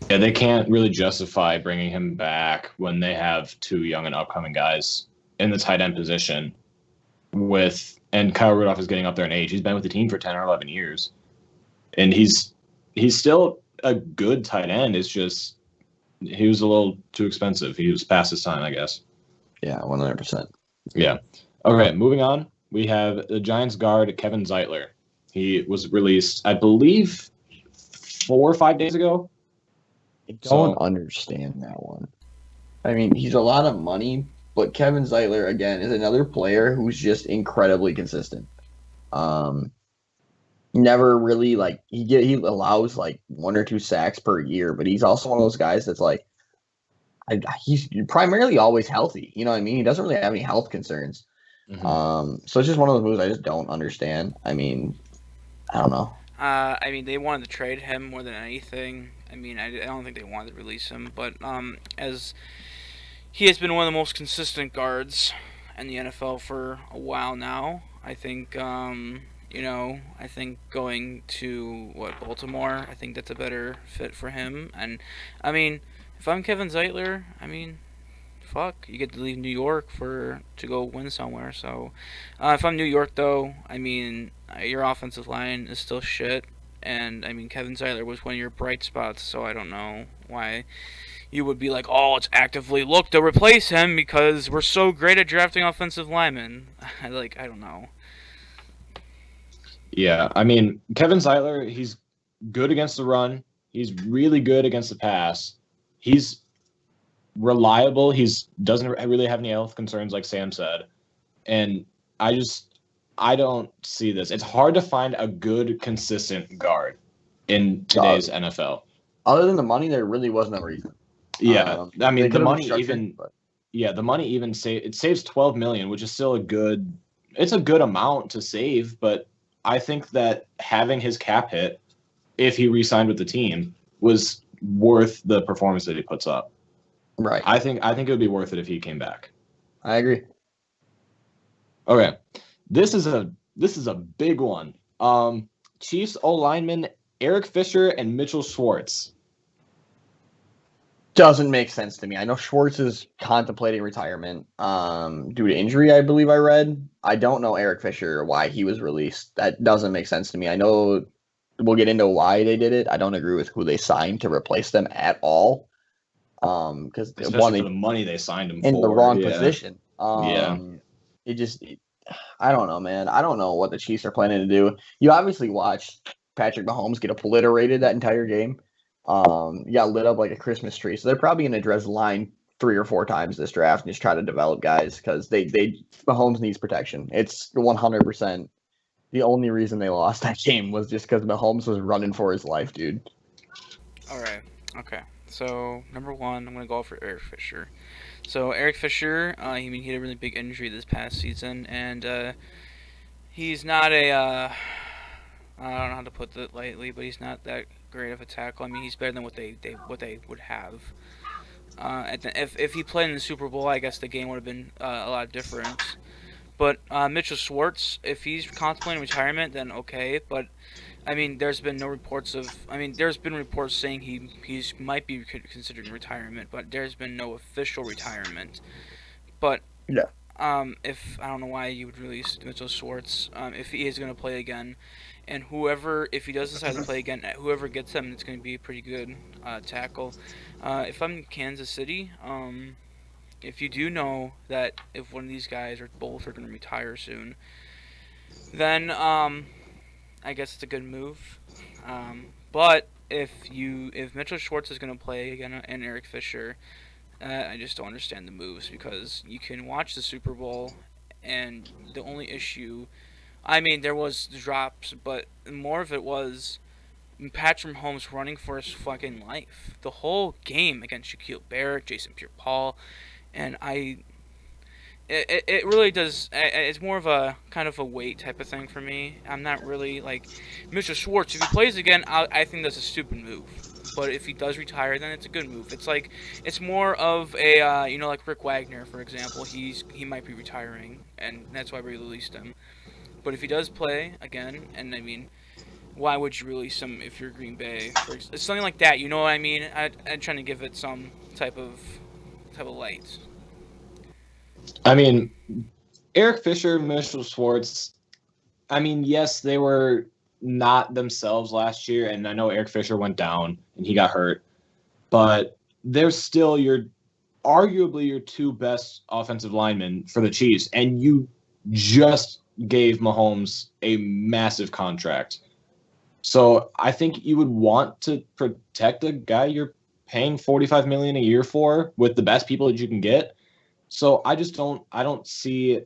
Yeah, they can't really justify bringing him back when they have two young and upcoming guys in the tight end position. And Kyle Rudolph is getting up there in age. He's been with the team for 10 or 11 years, and he's still a good tight end. It's just he was a little too expensive. He was past his time, I guess. Yeah, 100%. Yeah. Okay, moving on. We have the Giants guard Kevin Zeitler. He was released, I believe, 4 or 5 days ago. I don't understand that one. I mean, he's a lot of money, but Kevin Zeitler, again, is another player who's just incredibly consistent. Never really, like, he allows, like, 1 or 2 sacks per year, but he's also one of those guys that's, like, he's primarily always healthy. You know what I mean? He doesn't really have any health concerns. Mm-hmm. So it's just one of those moves I just don't understand. I mean, I don't know. I mean, they wanted to trade him more than anything. I mean, I don't think they wanted to release him, but as he has been one of the most consistent guards in the NFL for a while now, I think I think going to Baltimore, I think that's a better fit for him. And I mean, if I'm Kevin Zeitler, I mean, fuck, you get to leave New York to go win somewhere. So, if I'm New York though, I mean, your offensive line is still shit, and I mean Kevin Zeitler was one of your bright spots. So I don't know why you would be like, oh, let's actively look to replace him because we're so great at drafting offensive linemen. I don't know. Yeah, I mean, Kevin Zeitler, he's good against the run. He's really good against the pass. He's reliable. He's doesn't really have any health concerns, like Sam said. And I don't see this. It's hard to find a good, consistent guard in today's NFL. Other than the money, there really wasn't a reason. Yeah, I mean, the money it saves $12 million, which is still it's a good amount to save, but I think that having his cap hit, if he re-signed with the team, was worth the performance that he puts up. Right. I think it would be worth it if he came back. I agree. Okay. This is a big one. Chiefs O-lineman Eric Fisher and Mitchell Schwartz. Doesn't make sense to me. I know Schwartz is contemplating retirement due to injury, I believe I read. I don't know Eric Fisher, why he was released. That doesn't make sense to me. I know we'll get into why they did it. I don't agree with who they signed to replace them at all. Because especially for the money they signed him in for. the wrong position. Yeah. I don't know, man. I don't know what the Chiefs are planning to do. You obviously watched Patrick Mahomes get obliterated that entire game. He got lit up like a Christmas tree. So they're probably going to address the line 3 or 4 times this draft and just try to develop guys because Mahomes needs protection. It's 100%. The only reason they lost that game was just because Mahomes was running for his life, dude. All right. Okay. So number 1, I'm gonna go for Eric Fisher. So Eric Fisher, he had a really big injury this past season, and He's not a. I don't know how to put that lightly, but he's not that great of a tackle. I mean, he's better than what they would have. If he played in the Super Bowl, I guess the game would have been a lot different. But Mitchell Schwartz, if he's contemplating retirement, then okay. But I mean, there's been no reports of. I mean, there's been reports saying he's might be considering retirement, but there's been no official retirement. But Yeah. if I don't know why you would release Mitchell Schwartz, if he is going to play again, and if he does decide to play again, whoever gets him, it's going to be a pretty good tackle. If I'm in Kansas City, if you do know that if one of these guys or both are going to retire soon, then I guess it's a good move. But if Mitchell Schwartz is going to play again and Eric Fisher, I just don't understand the moves because you can watch the Super Bowl, and the only issue, I mean, there was the drops, but more of it was Patrick Mahomes running for his fucking life the whole game against Shaquille Barrett, Jason Pierre-Paul, and it really does. It's more of a kind of a weight type of thing for me. I'm not really like Mr. Schwartz. If he plays again, I think that's a stupid move. But if he does retire, then it's a good move. It's more of a like Rick Wagner, for example. He might be retiring, and that's why we released him. But if he does play again, and I mean, why would you release him if you're Green Bay? It's something like that. You know what I mean? I'm trying to give it some type of light. I mean, Eric Fisher, Mitchell Schwartz, I mean, yes, they were not themselves last year, and I know Eric Fisher went down and he got hurt, but they're still arguably your two best offensive linemen for the Chiefs, and you just gave Mahomes a massive contract. So I think you would want to protect a guy you're paying $45 million a year for with the best people that you can get. So I don't see,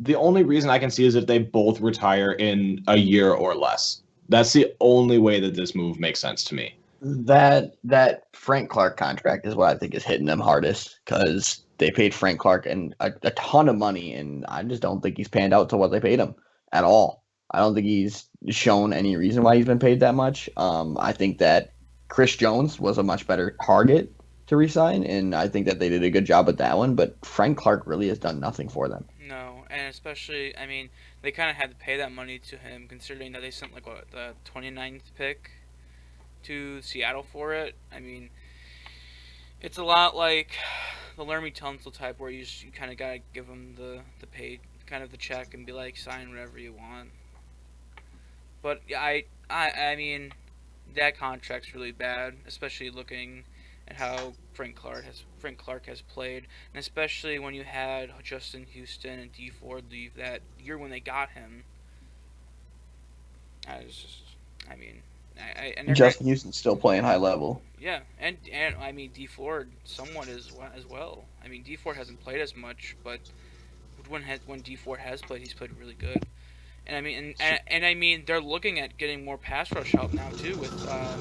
the only reason I can see is if they both retire in a year or less. That's the only way that this move makes sense to me. That Frank Clark contract is what I think is hitting them hardest because they paid Frank Clark a ton of money, and I just don't think he's panned out to what they paid him at all. I don't think he's shown any reason why he's been paid that much. I think that Chris Jones was a much better target to resign, and I think that they did a good job with that one, but Frank Clark really has done nothing for them. No, and especially, I mean, they kind of had to pay that money to him, considering that they sent, like, what, the 29th pick to Seattle for it. I mean, it's a lot like the Laramie Tunsil type, where you kind of gotta give them the paid, kind of the check, and be like, sign whatever you want. But I mean, that contract's really bad, especially looking and how Frank Clark has played, and especially when you had Justin Houston and Dee Ford leave that year when they got him. Justin Houston's still playing high level. Yeah, and I mean Dee Ford somewhat as well. I mean Dee Ford hasn't played as much, but when Dee Ford has played, he's played really good. And I mean, and I mean, they're looking at getting more pass rush help now too with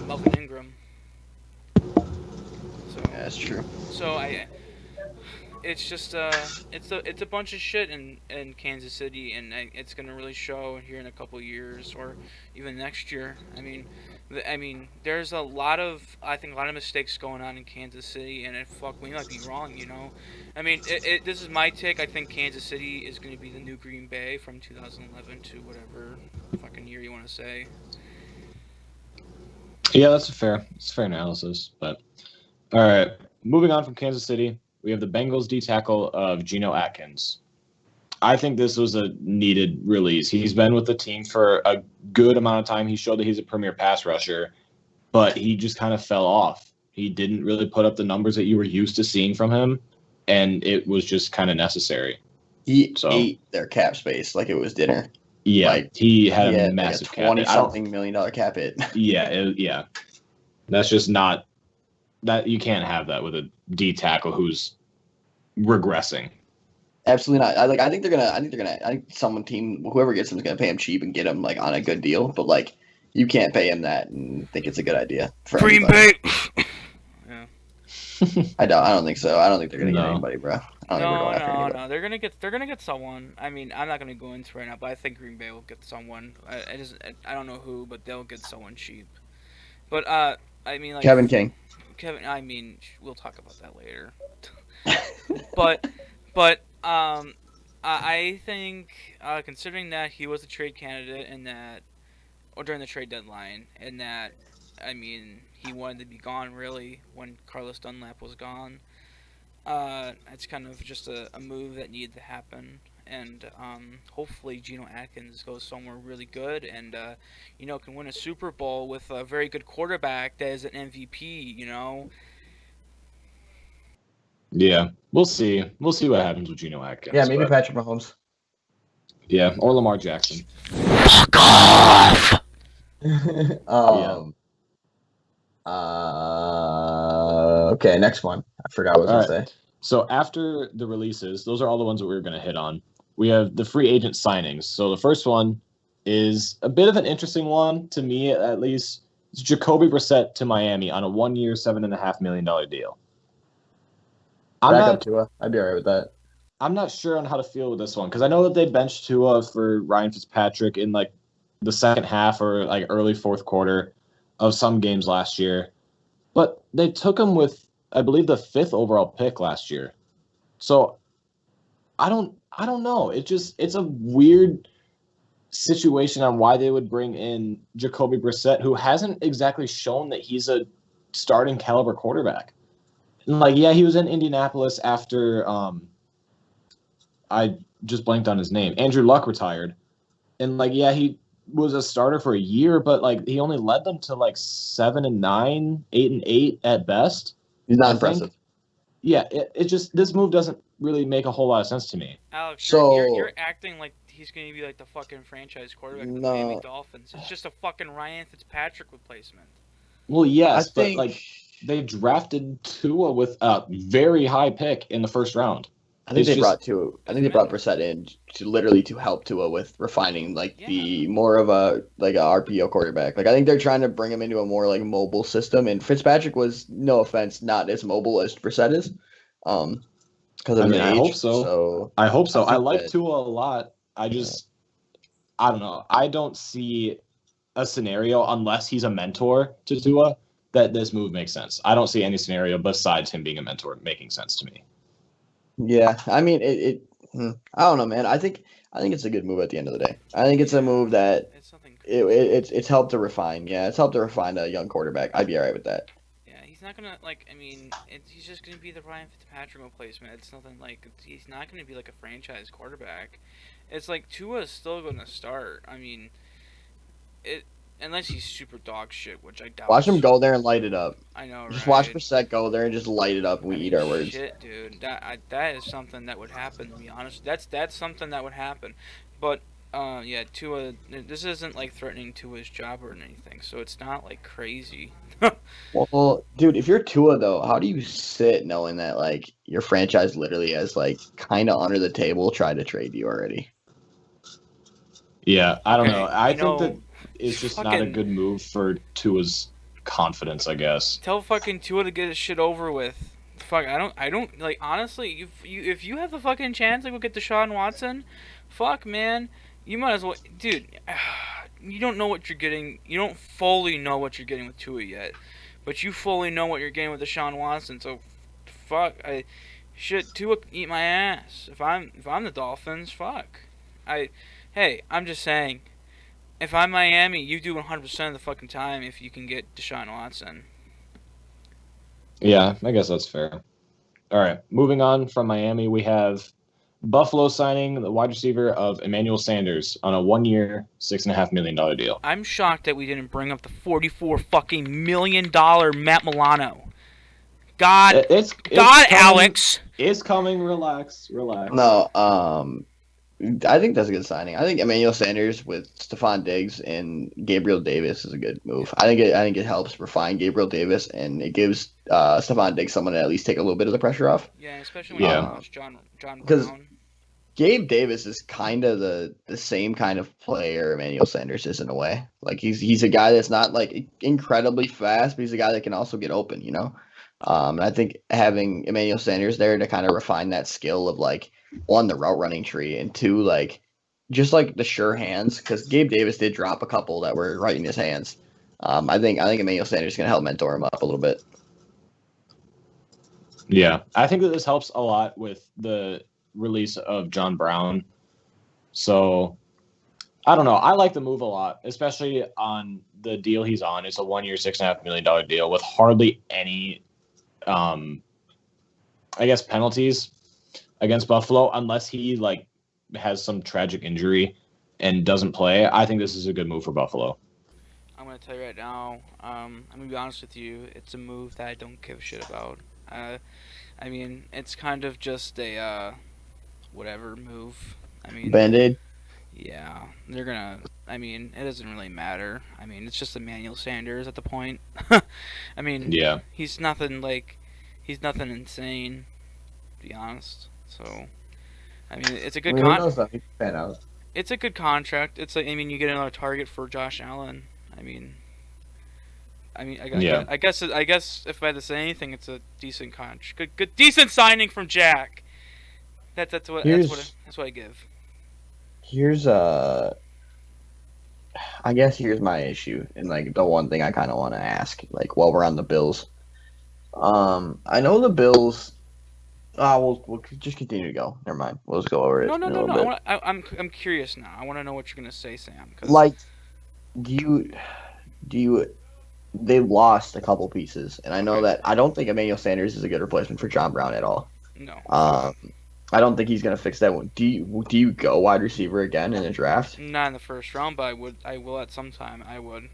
Melvin Ingram. So, yeah, that's true. So it's just it's a bunch of shit in Kansas City, and it's gonna really show here in a couple years or even next year. I mean, there's a lot of mistakes going on in Kansas City, and we might be wrong, you know. I mean, this is my take. I think Kansas City is gonna be the new Green Bay from 2011 to whatever fucking year you want to say. Yeah, that's a fair analysis. But all right, moving on from Kansas City, we have the Bengals D tackle of Geno Atkins. I think this was a needed release. He's been with the team for a good amount of time. He showed that he's a premier pass rusher, but he just kind of fell off. He didn't really put up the numbers that you were used to seeing from him, and it was just kind of necessary. He ate their cap space like it was dinner. Yeah, like, he had a massive like a $20-something million cap hit. Yeah. That's just not that you can't have that with a D tackle who's regressing. Absolutely not. I think whoever gets him is gonna pay him cheap and get him like on a good deal. But like, you can't pay him that and think it's a good idea for Green Bay. Yeah. I don't think so. I don't think they're gonna get No. anybody, bro. I don't think we're going after anybody. No. They're gonna get someone. I mean, I'm not gonna go into it right now, but I think Green Bay will get someone. I don't know who, but they'll get someone cheap. But I mean, like Kevin King. Kevin. I mean, we'll talk about that later. but I think considering that he was a trade candidate and that, or during the trade deadline, and that, I mean, he wanted to be gone really when Carlos Dunlap was gone. It's kind of just a move that needed to happen, and hopefully Geno Atkins goes somewhere really good and can win a Super Bowl with a very good quarterback that is an MVP. Yeah, we'll see. We'll see what happens with Geno Atkins. Yeah, maybe but, Patrick Mahomes. Yeah, or Lamar Jackson. Fuck off! Okay, next one. I forgot what I was going to say. So after the releases, those are all the ones that we were going to hit on. We have the free agent signings. So the first one is a bit of an interesting one, to me at least. It's Jacoby Brissett to Miami on a 1-year, $7.5 million deal. Up Tua. I'd be all right with that. I'm not sure on how to feel with this one because I know that they benched Tua for Ryan Fitzpatrick in like the second half or like early fourth quarter of some games last year. But they took him with, I believe, the 5th overall pick last year. So I don't know. It's a weird situation on why they would bring in Jacoby Brissett, who hasn't exactly shown that he's a starting caliber quarterback. And like, yeah, he was in Indianapolis after I just blanked on his name. Andrew Luck retired. And like, yeah, he was a starter for a year, but like he only led them to like 7-9, 8-8 at best. He's not impressive. Yeah, it just, this move doesn't really make a whole lot of sense to me. Alex, you're acting like he's going to be like the fucking franchise quarterback of the Miami Dolphins. It's just a fucking Ryan Fitzpatrick replacement. Well, yes, but like they drafted Tua with a very high pick in the first round. I think they brought Brissett in to help Tua with refining the more of a RPO quarterback. Like I think they're trying to bring him into a more like mobile system. And Fitzpatrick was, no offense, not as mobile as Brissett is. Because of his age. I hope so. I hope so. I like Tua a lot. I don't know. I don't see a scenario unless he's a mentor to Tua that this move makes sense. I don't see any scenario besides him being a mentor making sense to me. Yeah, I mean, I don't know, man. I think it's a good move at the end of the day. I think it's a move that it's helped to refine. Yeah, it's helped to refine a young quarterback. I'd be all right with that. Yeah, he's not gonna he's just gonna be the Ryan Fitzpatrick replacement. It's nothing like he's not gonna be like a franchise quarterback. It's like Tua's still gonna start. I mean, unless he's super dog shit, which I doubt. Watch him go there and light it up. I know, right? Just watch Brissett go there and just light it up, and we eat our words. Shit, dude. That is something that would happen. To be honest, that's something that would happen. But yeah, Tua. This isn't like threatening Tua's job or anything, so it's not like crazy. Well, dude, if you're Tua though, how do you sit knowing that like your franchise literally has like kind of under the table tried to trade you already? Yeah, I don't know. I think that it's just not a good move for Tua's confidence, I guess. Tell fucking Tua to get his shit over with. Fuck, I don't like honestly. If you have the fucking chance to go get Deshaun Watson, fuck man, you might as well, dude. You don't know what you're getting. You don't fully know what you're getting with Tua yet, but you fully know what you're getting with Deshaun Watson. So, fuck, Tua eat my ass. If I'm the Dolphins, fuck. Hey, I'm just saying. If I'm Miami, you do 100% of the fucking time if you can get Deshaun Watson. Yeah, I guess that's fair. All right, moving on from Miami, we have Buffalo signing the wide receiver of Emmanuel Sanders on a 1-year, $6.5 million deal. I'm shocked that we didn't bring up the $44 million Matt Milano. God, Alex. It's coming. Relax. No, I think that's a good signing. I think Emmanuel Sanders with Stephon Diggs and Gabriel Davis is a good move. I think it helps refine Gabriel Davis and it gives Stephon Diggs someone to at least take a little bit of the pressure off. Yeah, especially when you lost John because Brown. Gabe Davis is kind of the same kind of player Emmanuel Sanders is in a way. Like he's a guy that's not like incredibly fast, but he's a guy that can also get open, you know. And I think having Emmanuel Sanders there to kind of refine that skill of like one, the route running tree, and two, like just like the sure hands, because Gabe Davis did drop a couple that were right in his hands. I think Emmanuel Sanders is going to help mentor him up a little bit. Yeah, I think that this helps a lot with the release of John Brown. So I don't know. I like the move a lot, especially on the deal he's on. It's a 1 year, $6.5 million deal with hardly any, I guess, penalties against Buffalo, unless he like has some tragic injury and doesn't play. I think this is a good move for Buffalo. I'm gonna tell you right now. I'm gonna be honest with you. It's a move that I don't give a shit about. I mean, it's kind of just a whatever move. I mean, Band-Aid. yeah, they're gonna. I mean, it doesn't really matter. I mean, it's just Emmanuel Sanders at the point. I mean, Yeah. he's nothing like, he's nothing insane, to be honest. So, I mean, it's a good Who knows though? He could pan out. it's a good contract. It's like, I mean, you get another target for Josh Allen. I mean, Yeah. I guess if I had to say anything, it's a decent contract. Good, decent signing from Jack. That's what I give. Here's I guess here's my issue, and like the one thing I kind of want to ask, like while we're on the Bills. I know the Bills. We'll just continue to go. Never mind. We'll just go over it No, in no, a no, little no. bit. I'm curious now. I want to know what you're gonna say, Sam. Like, do you? They lost a couple pieces, and I know Okay. that I don't think Emmanuel Sanders is a good replacement for John Brown at all. No, Um, I don't think he's gonna fix that one. Do you go wide receiver again in the draft? not in the first round, but I will at some time. I would, Like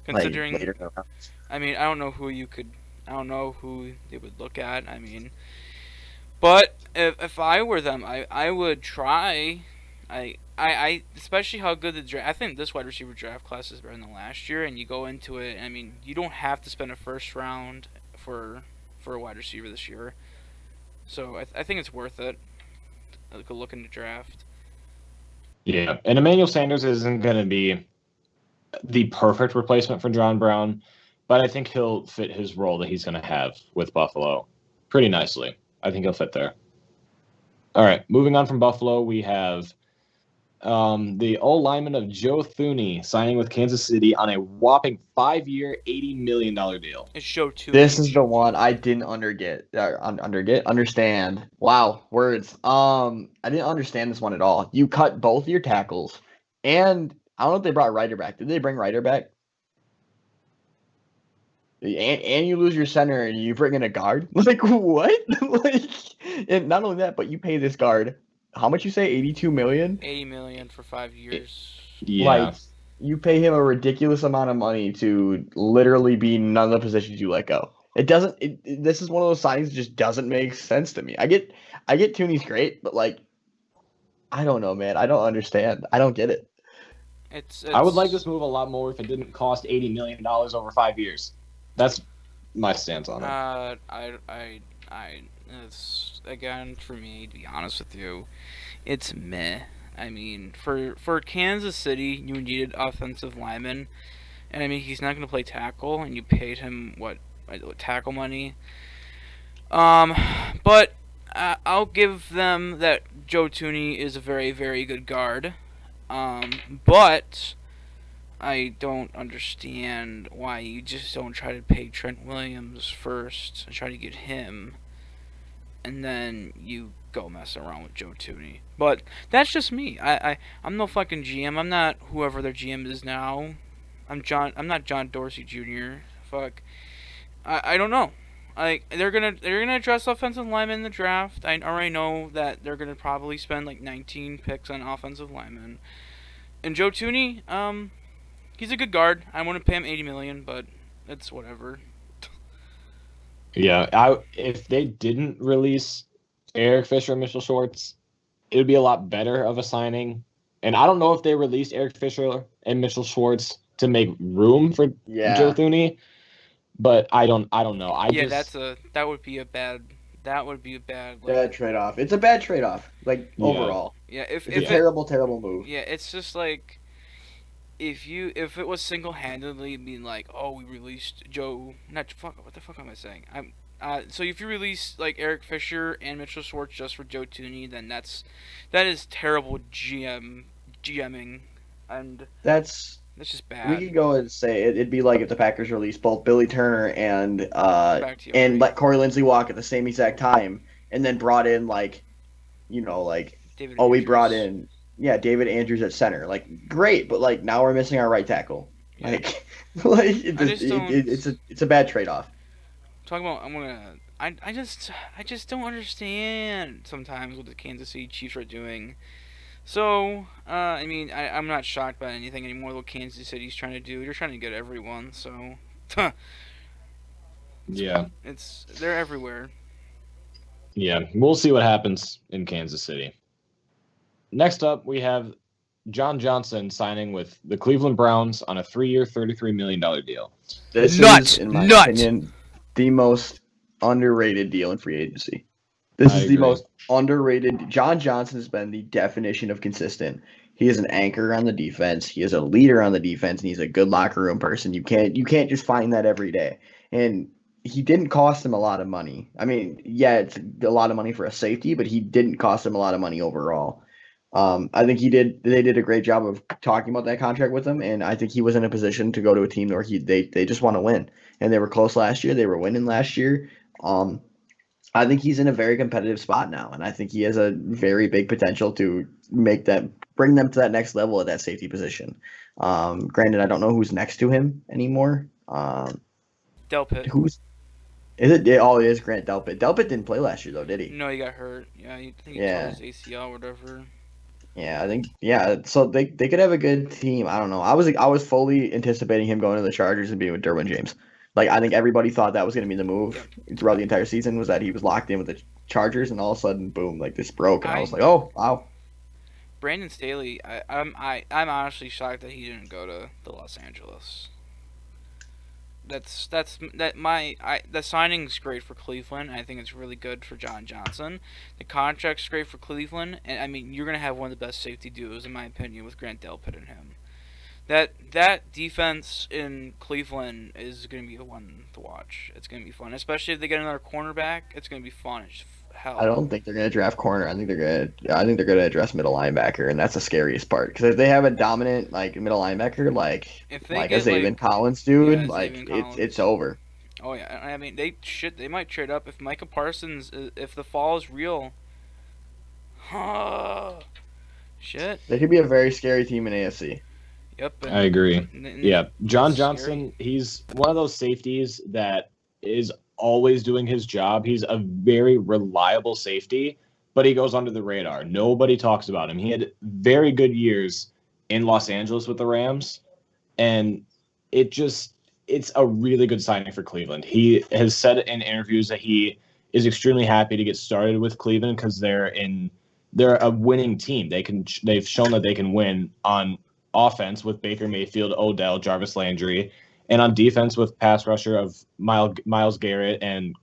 considering. later in the rounds? I mean, I don't know who they would look at. I mean, but if I were them, I would try. Especially how good the draft. I think this wide receiver draft class is better than last year, and you go into it. I mean, you don't have to spend a first round for a wide receiver this year. So I think it's worth it. Like a look in the draft. Yeah. And Emmanuel Sanders isn't going to be the perfect replacement for John Brown, but I think he'll fit his role that he's going to have with Buffalo pretty nicely. I think he'll fit there. All right. Moving on from Buffalo, we have the old lineman of Joe Thuney signing with Kansas City on a whopping 5 year, $80 million deal. It's show two. This is the one I didn't understand. Wow, words. I didn't understand this one at all. You cut both your tackles, and I don't know if they brought Ryder back. Did they bring Ryder back? And you lose your center, and you bring in a guard. Like what? Like, and not only that, but you pay this guard how much you say? 82 million. 80 million for 5 years. Yeah. Like you pay him a ridiculous amount of money to literally be none of the positions you let go. It doesn't. This is one of those signings that just doesn't make sense to me. I get Tooney's great, but like, I don't know, man. I don't understand. I don't get it. I would like this move a lot more if it didn't cost $80 million over 5 years. That's my stance on it. It's again for me to be honest with you, it's meh. I mean, for Kansas City, you needed offensive linemen, and I mean he's not going to play tackle, and you paid him what tackle money. But I'll give them that Joe Tooney is a very very good guard. But I don't understand why you just don't try to pay Trent Williams first and try to get him, and then you go mess around with Joe Tooney. But that's just me. I'm no fucking GM. I'm not whoever their GM is now. I'm not John Dorsey Jr. Fuck. I don't know. Like they're gonna address offensive linemen in the draft. I already know that they're gonna probably spend like 19 picks on offensive linemen. And Joe Tooney, he's a good guard. I want to pay him 80 million, but it's whatever. Yeah, if they didn't release Eric Fisher and Mitchell Schwartz, it would be a lot better of a signing. And I don't know if they released Eric Fisher and Mitchell Schwartz to make room for Joe Thuney, but I don't know. That would be a bad bad trade off. It's a bad trade off. Like overall. Yeah, it's a terrible move. Yeah, it's just like if it was single handedly being like, oh, we released Joe. Not fuck. What the fuck am I saying? So if you release like Eric Fisher and Mitchell Schwartz just for Joe Tooney, then that is terrible GMing, and That's that's just we bad. could go and say it'd be like if the Packers released both Billy Turner and Bakhtiari, let Corey Linsley walk at the same exact time, and then brought in like David oh we brought Andrews. in David Andrews at center, like great, but like now we're missing our right tackle, Yeah, like like I just don't it's a bad trade off. talking about. I just don't understand sometimes what the Kansas City Chiefs are doing. So, I mean, I'm not shocked by anything anymore. What Kansas City's trying to do, they're trying to get everyone. So, it's Yeah, they're everywhere. yeah. We'll see what happens in Kansas City. Next up, we have John Johnson signing with the Cleveland Browns on a 3-year, $33 million deal. This Nuts, is, in my nuts. opinion, the most underrated deal in free agency. This I is the agree. most underrated. John Johnson has been the definition of consistent. He is an anchor on the defense. He is a leader on the defense, and he's a good locker room person. You can't just find that every day. And he didn't cost him a lot of money. I mean, yeah, it's a lot of money for a safety, but he didn't cost him a lot of money overall. I think they did a great job of talking about that contract with him, and I think he was in a position to go to a team where they just want to win, and they were close last year. They were winning last year. Um, I think he's in a very competitive spot now, and I think he has a very big potential to bring them to that next level at that safety position. Granted, I don't know who's next to him anymore. Delpit. Who's is it? Oh, it is Grant Delpit. Delpit didn't play last year though, did he? No, he got hurt. Yeah, I think he tore Yeah. his ACL or whatever. Yeah, I think so they could have a good team. I don't know. I was fully anticipating him going to the Chargers and being with Derwin James. Like I think everybody thought that was going to be the move throughout the entire season was that he was locked in with the Chargers and all of a sudden boom, like this broke and I was I like, "Oh, wow." Brandon Staley. I'm honestly shocked that he didn't go to the Los Angeles. The signing's great for Cleveland. I think it's really good for John Johnson. The contract's great for Cleveland, and I mean you're gonna have one of the best safety duos in my opinion with Grant Delpit and him. That defense in Cleveland is gonna be a one to watch. It's gonna be fun, especially if they get another cornerback. It's gonna be fun as I hell. don't think they're going to draft corner. I think they're going to address middle linebacker and that's the scariest part because if they have a dominant like middle linebacker If they like a get Zayvon Collins yeah, dude, like Xavier it's Collins. over. Oh yeah, I mean they might trade up if Micah Parsons if the fall is real. Shit. They could be a very scary team in AFC. Yep, I agree. Yeah, that's John Johnson, scary. he's one of those safeties that is always doing his job. He's a very reliable safety, but he goes under the radar. Nobody talks about him. He had very good years in Los Angeles with the Rams, and it's a really good signing for Cleveland. He has said in interviews that he is extremely happy to get started with Cleveland because they're a winning team. They've shown that they can win on offense with Baker Mayfield, Odell, Jarvis Landry, and on defense with pass rusher of Myles Garrett and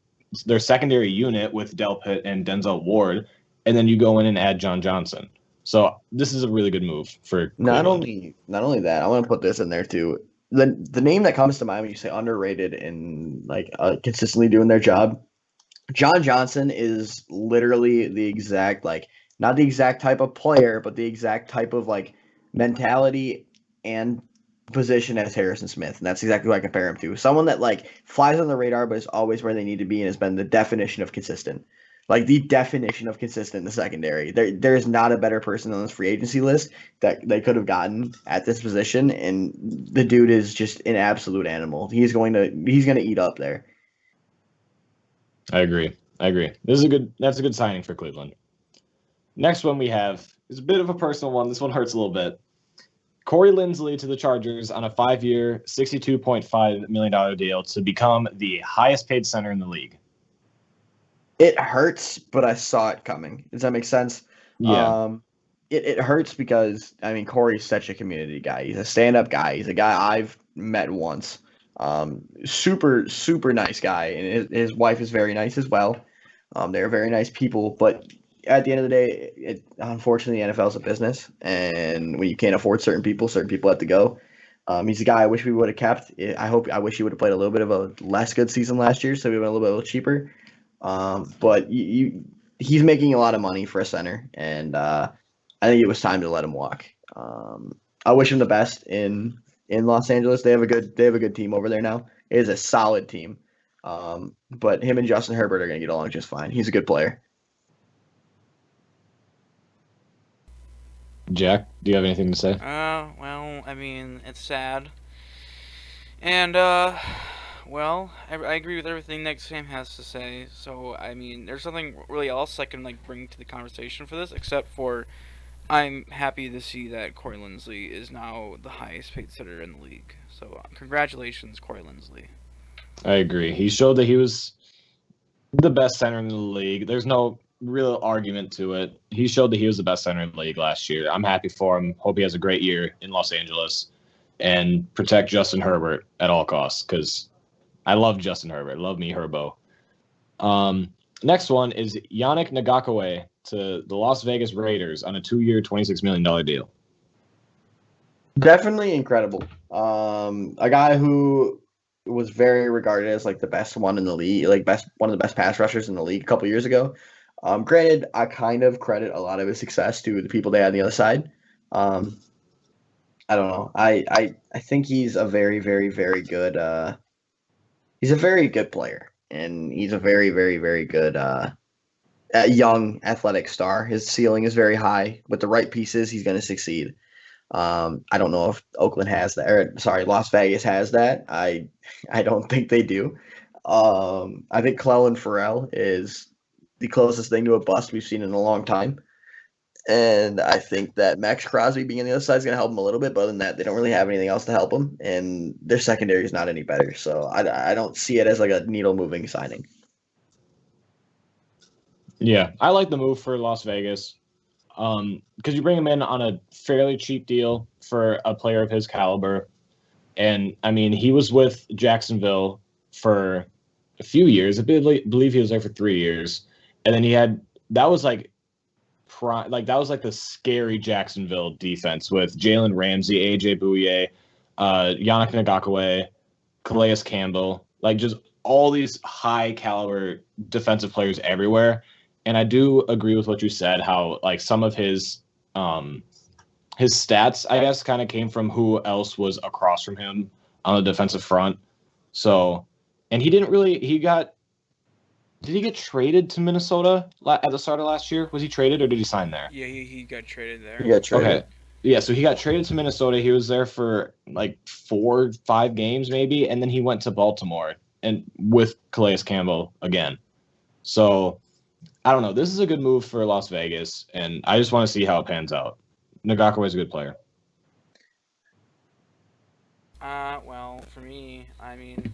their secondary unit with Delpit and Denzel Ward, and then you go in and add John Johnson. So this is a really good move for Cleveland. Not only that, I want to put this in there too. The name that comes to mind when you say underrated and like consistently doing their job, John Johnson is literally the exact like not the exact type of player, but the exact type of like mentality and position as Harrison Smith, and that's exactly what I compare him to. Someone that like flies on the radar, but is always where they need to be, and has been the definition of consistent. Like the definition of consistent in the secondary. There is not a better person on this free agency list that they could have gotten at this position, and the dude is just an absolute animal. He's gonna eat up there. I agree. That's a good signing for Cleveland. Next one we have is a bit of a personal one. This one hurts a little bit. Corey Linsley to the Chargers on a 5-year, $62.5 million deal to become the highest paid center in the league. It hurts, but I saw it coming. Does that make sense? Yeah. It hurts because I mean Corey's such a community guy. He's a stand-up guy. He's a guy I've met once. Super super nice guy, and his wife is very nice as well. They're very nice people, but at the end of the day, unfortunately, the NFL is a business, and when you can't afford certain people have to go. He's a guy I wish we would have kept. I wish he would have played a little bit of a less good season last year, so we went a little bit cheaper. But he's making a lot of money for a center, and I think it was time to let him walk. I wish him the best in Los Angeles. They have a good team over there now. It is a solid team. But him and Justin Herbert are going to get along just fine. He's a good player. Jack, do you have anything to say? Well, I mean, it's sad. And, well, I agree with everything that Sam has to say. So, I mean, there's nothing really else I can, like, bring to the conversation for this, except for I'm happy to see that Corey Linsley is now the highest paid center in the league. So, congratulations, Corey Linsley. I agree. He showed that he was the best center in the league. There's no real argument to it. He showed that he was the best center in the league last year. I'm happy for him. Hope he has a great year in Los Angeles and protect Justin Herbert at all costs because I love Justin Herbert. Love me, Herbo. Next one is Yannick Ngakoue to the Las Vegas Raiders on a 2-year, $26 million deal. Definitely incredible. A guy who was very regarded as like the best one in the league, like one of the best pass rushers in the league a couple years ago. Granted, I kind of credit a lot of his success to the people they had on the other side. I don't know. I think he's a very, very, very good. He's a very good player, and he's a very, very, very good young athletic star. His ceiling is very high. With the right pieces, he's going to succeed. I don't know if Oakland has that, or sorry, Las Vegas has that. I don't think they do. I think Clelin Ferrell is the closest thing to a bust we've seen in a long time. And I think that Max Crosby being on the other side is going to help him a little bit, but other than that, they don't really have anything else to help him, and their secondary is not any better. So I don't see it as like a needle-moving signing. Yeah, I like the move for Las Vegas because you bring him in on a fairly cheap deal for a player of his caliber. And, I mean, he was with Jacksonville for a few years. I believe he was there for 3 years. And then that was like the scary Jacksonville defense with Jalen Ramsey, AJ Bouye, Yannick Ngakoue, Calais Campbell, like just all these high caliber defensive players everywhere. And I do agree with what you said, how like some of his stats, I guess, kind of came from who else was across from him on the defensive front. So, and did he get traded to Minnesota at the start of last year? Was he traded or did he sign there? Yeah, he got traded there. He got traded. Okay. Yeah, so he got traded to Minnesota. He was there for like 4 5 games maybe, and then he went to Baltimore and with Calais Campbell again. So I don't know. This is a good move for Las Vegas, and I just want to see how it pans out. Ngakoue is a good player. Well, for me, I mean,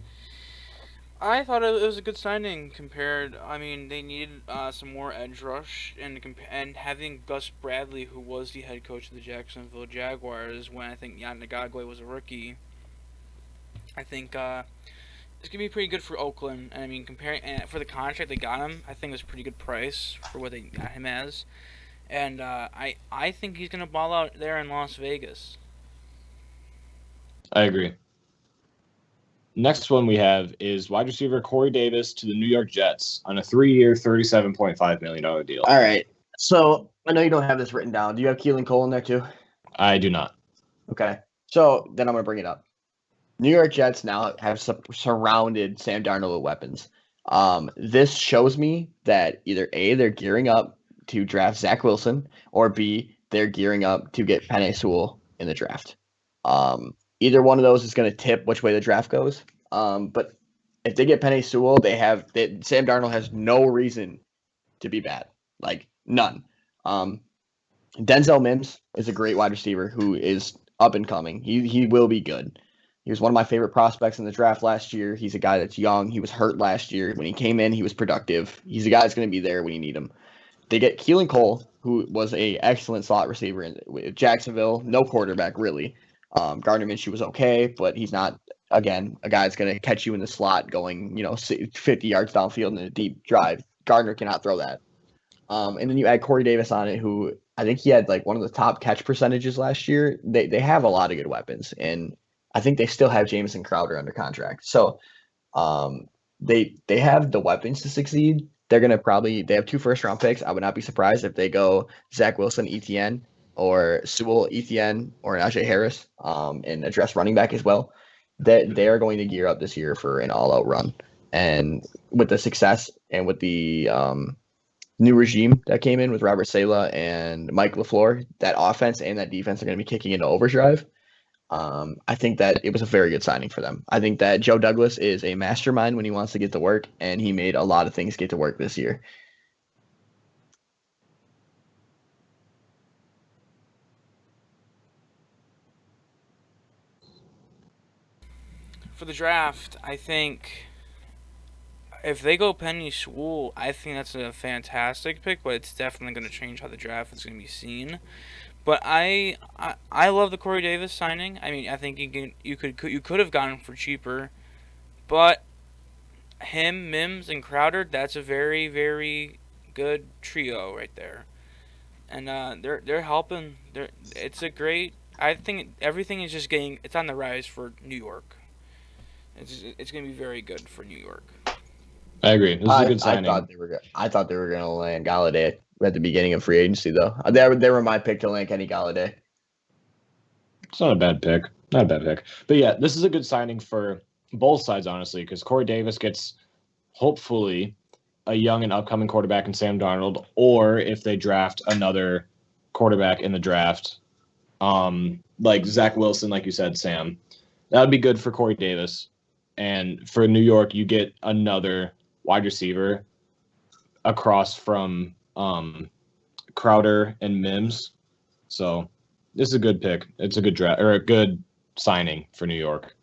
I thought it was a good signing compared. I mean, they needed some more edge rush, and having Gus Bradley, who was the head coach of the Jacksonville Jaguars when I think Yannick Ngakoue was a rookie, I think it's gonna be pretty good for Oakland. And I mean, comparing and for the contract they got him, I think it was a pretty good price for what they got him as. And I think he's gonna ball out there in Las Vegas. I agree. Next one we have is wide receiver Corey Davis to the New York Jets on a 3-year, $37.5 million deal. All right. So I know you don't have this written down. Do you have Keelan Cole in there too? I do not. Okay. So then I'm going to bring it up. New York Jets now have surrounded Sam Darnold with weapons. This shows me that either A, they're gearing up to draft Zach Wilson, or B, they're gearing up to get Penei Sewell in the draft. Either one of those is going to tip which way the draft goes. But if they get Penei Sewell, Sam Darnold has no reason to be bad. Like, none. Denzel Mims is a great wide receiver who is up and coming. He will be good. He was one of my favorite prospects in the draft last year. He's a guy that's young. He was hurt last year. When he came in, he was productive. He's a guy that's going to be there when you need him. They get Keelan Cole, who was a excellent slot receiver in Jacksonville. No quarterback, really. Gardner Minshew was okay, but he's not, again, a guy that's going to catch you in the slot going, 50 yards downfield in a deep drive. Gardner cannot throw that. And then you add Corey Davis on it, who I think he had like one of the top catch percentages last year. They have a lot of good weapons, and I think they still have Jamison Crowder under contract. So they have the weapons to succeed. They're gonna they have 2 first-round picks. I would not be surprised if they go Zach Wilson, ETN, or Sewell, ETN, or Najee Harris, and address running back as well. That they are going to gear up this year for an all-out run. And with the success and with the new regime that came in with Robert Saleh and Mike LaFleur, that offense and that defense are going to be kicking into overdrive. I think that it was a very good signing for them. I think that Joe Douglas is a mastermind when he wants to get to work, and he made a lot of things get to work this year. For the draft, I think if they go Penny Sewell, I think that's a fantastic pick, but it's definitely going to change how the draft is going to be seen. But I love the Corey Davis signing. I mean, I think you could have gone for cheaper, but him, Mims, and Crowder, that's a very, very good trio right there. And they're helping. It's a great. I think everything is just getting. It's on the rise for New York. It's going to be very good for New York. I agree. This is a good signing. I thought they were going to land Galladay at the beginning of free agency, though. They were my pick to land Kenny Galladay. It's not a bad pick. Not a bad pick. But yeah, this is a good signing for both sides, honestly, because Corey Davis gets hopefully a young and upcoming quarterback in Sam Darnold, or if they draft another quarterback in the draft, like Zach Wilson, like you said, Sam, that would be good for Corey Davis. And for New York, you get another wide receiver across from Crowder and Mims. So this is a good pick. It's a good draft or a good signing for New York.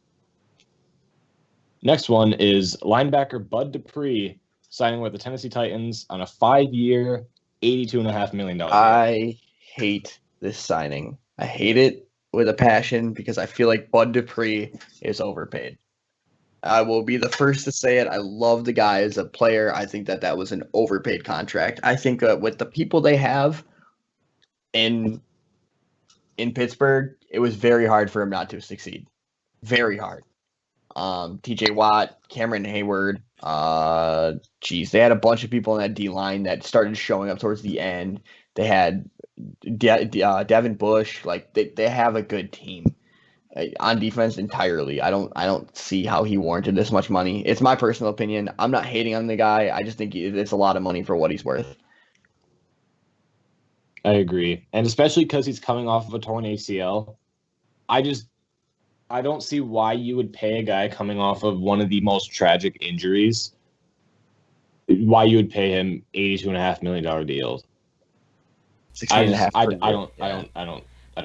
Next one is linebacker Bud Dupree signing with the Tennessee Titans on a 5-year, $82.5 million deal. I hate this signing. I hate it with a passion because I feel like Bud Dupree is overpaid. I will be the first to say it. I love the guy as a player. I think that was an overpaid contract. I think with the people they have in Pittsburgh, it was very hard for him not to succeed. Very hard. TJ Watt, Cameron Hayward, they had a bunch of people in that D line that started showing up towards the end. They had Devin Bush. Like they have a good team on defense entirely. I don't see how he warranted this much money. It's my personal opinion. I'm not hating on the guy. I just think it's a lot of money for what he's worth. I agree. And especially because he's coming off of a torn ACL. I don't see why you would pay a guy coming off of one of the most tragic injuries, why you would pay him $82.5 million deal. I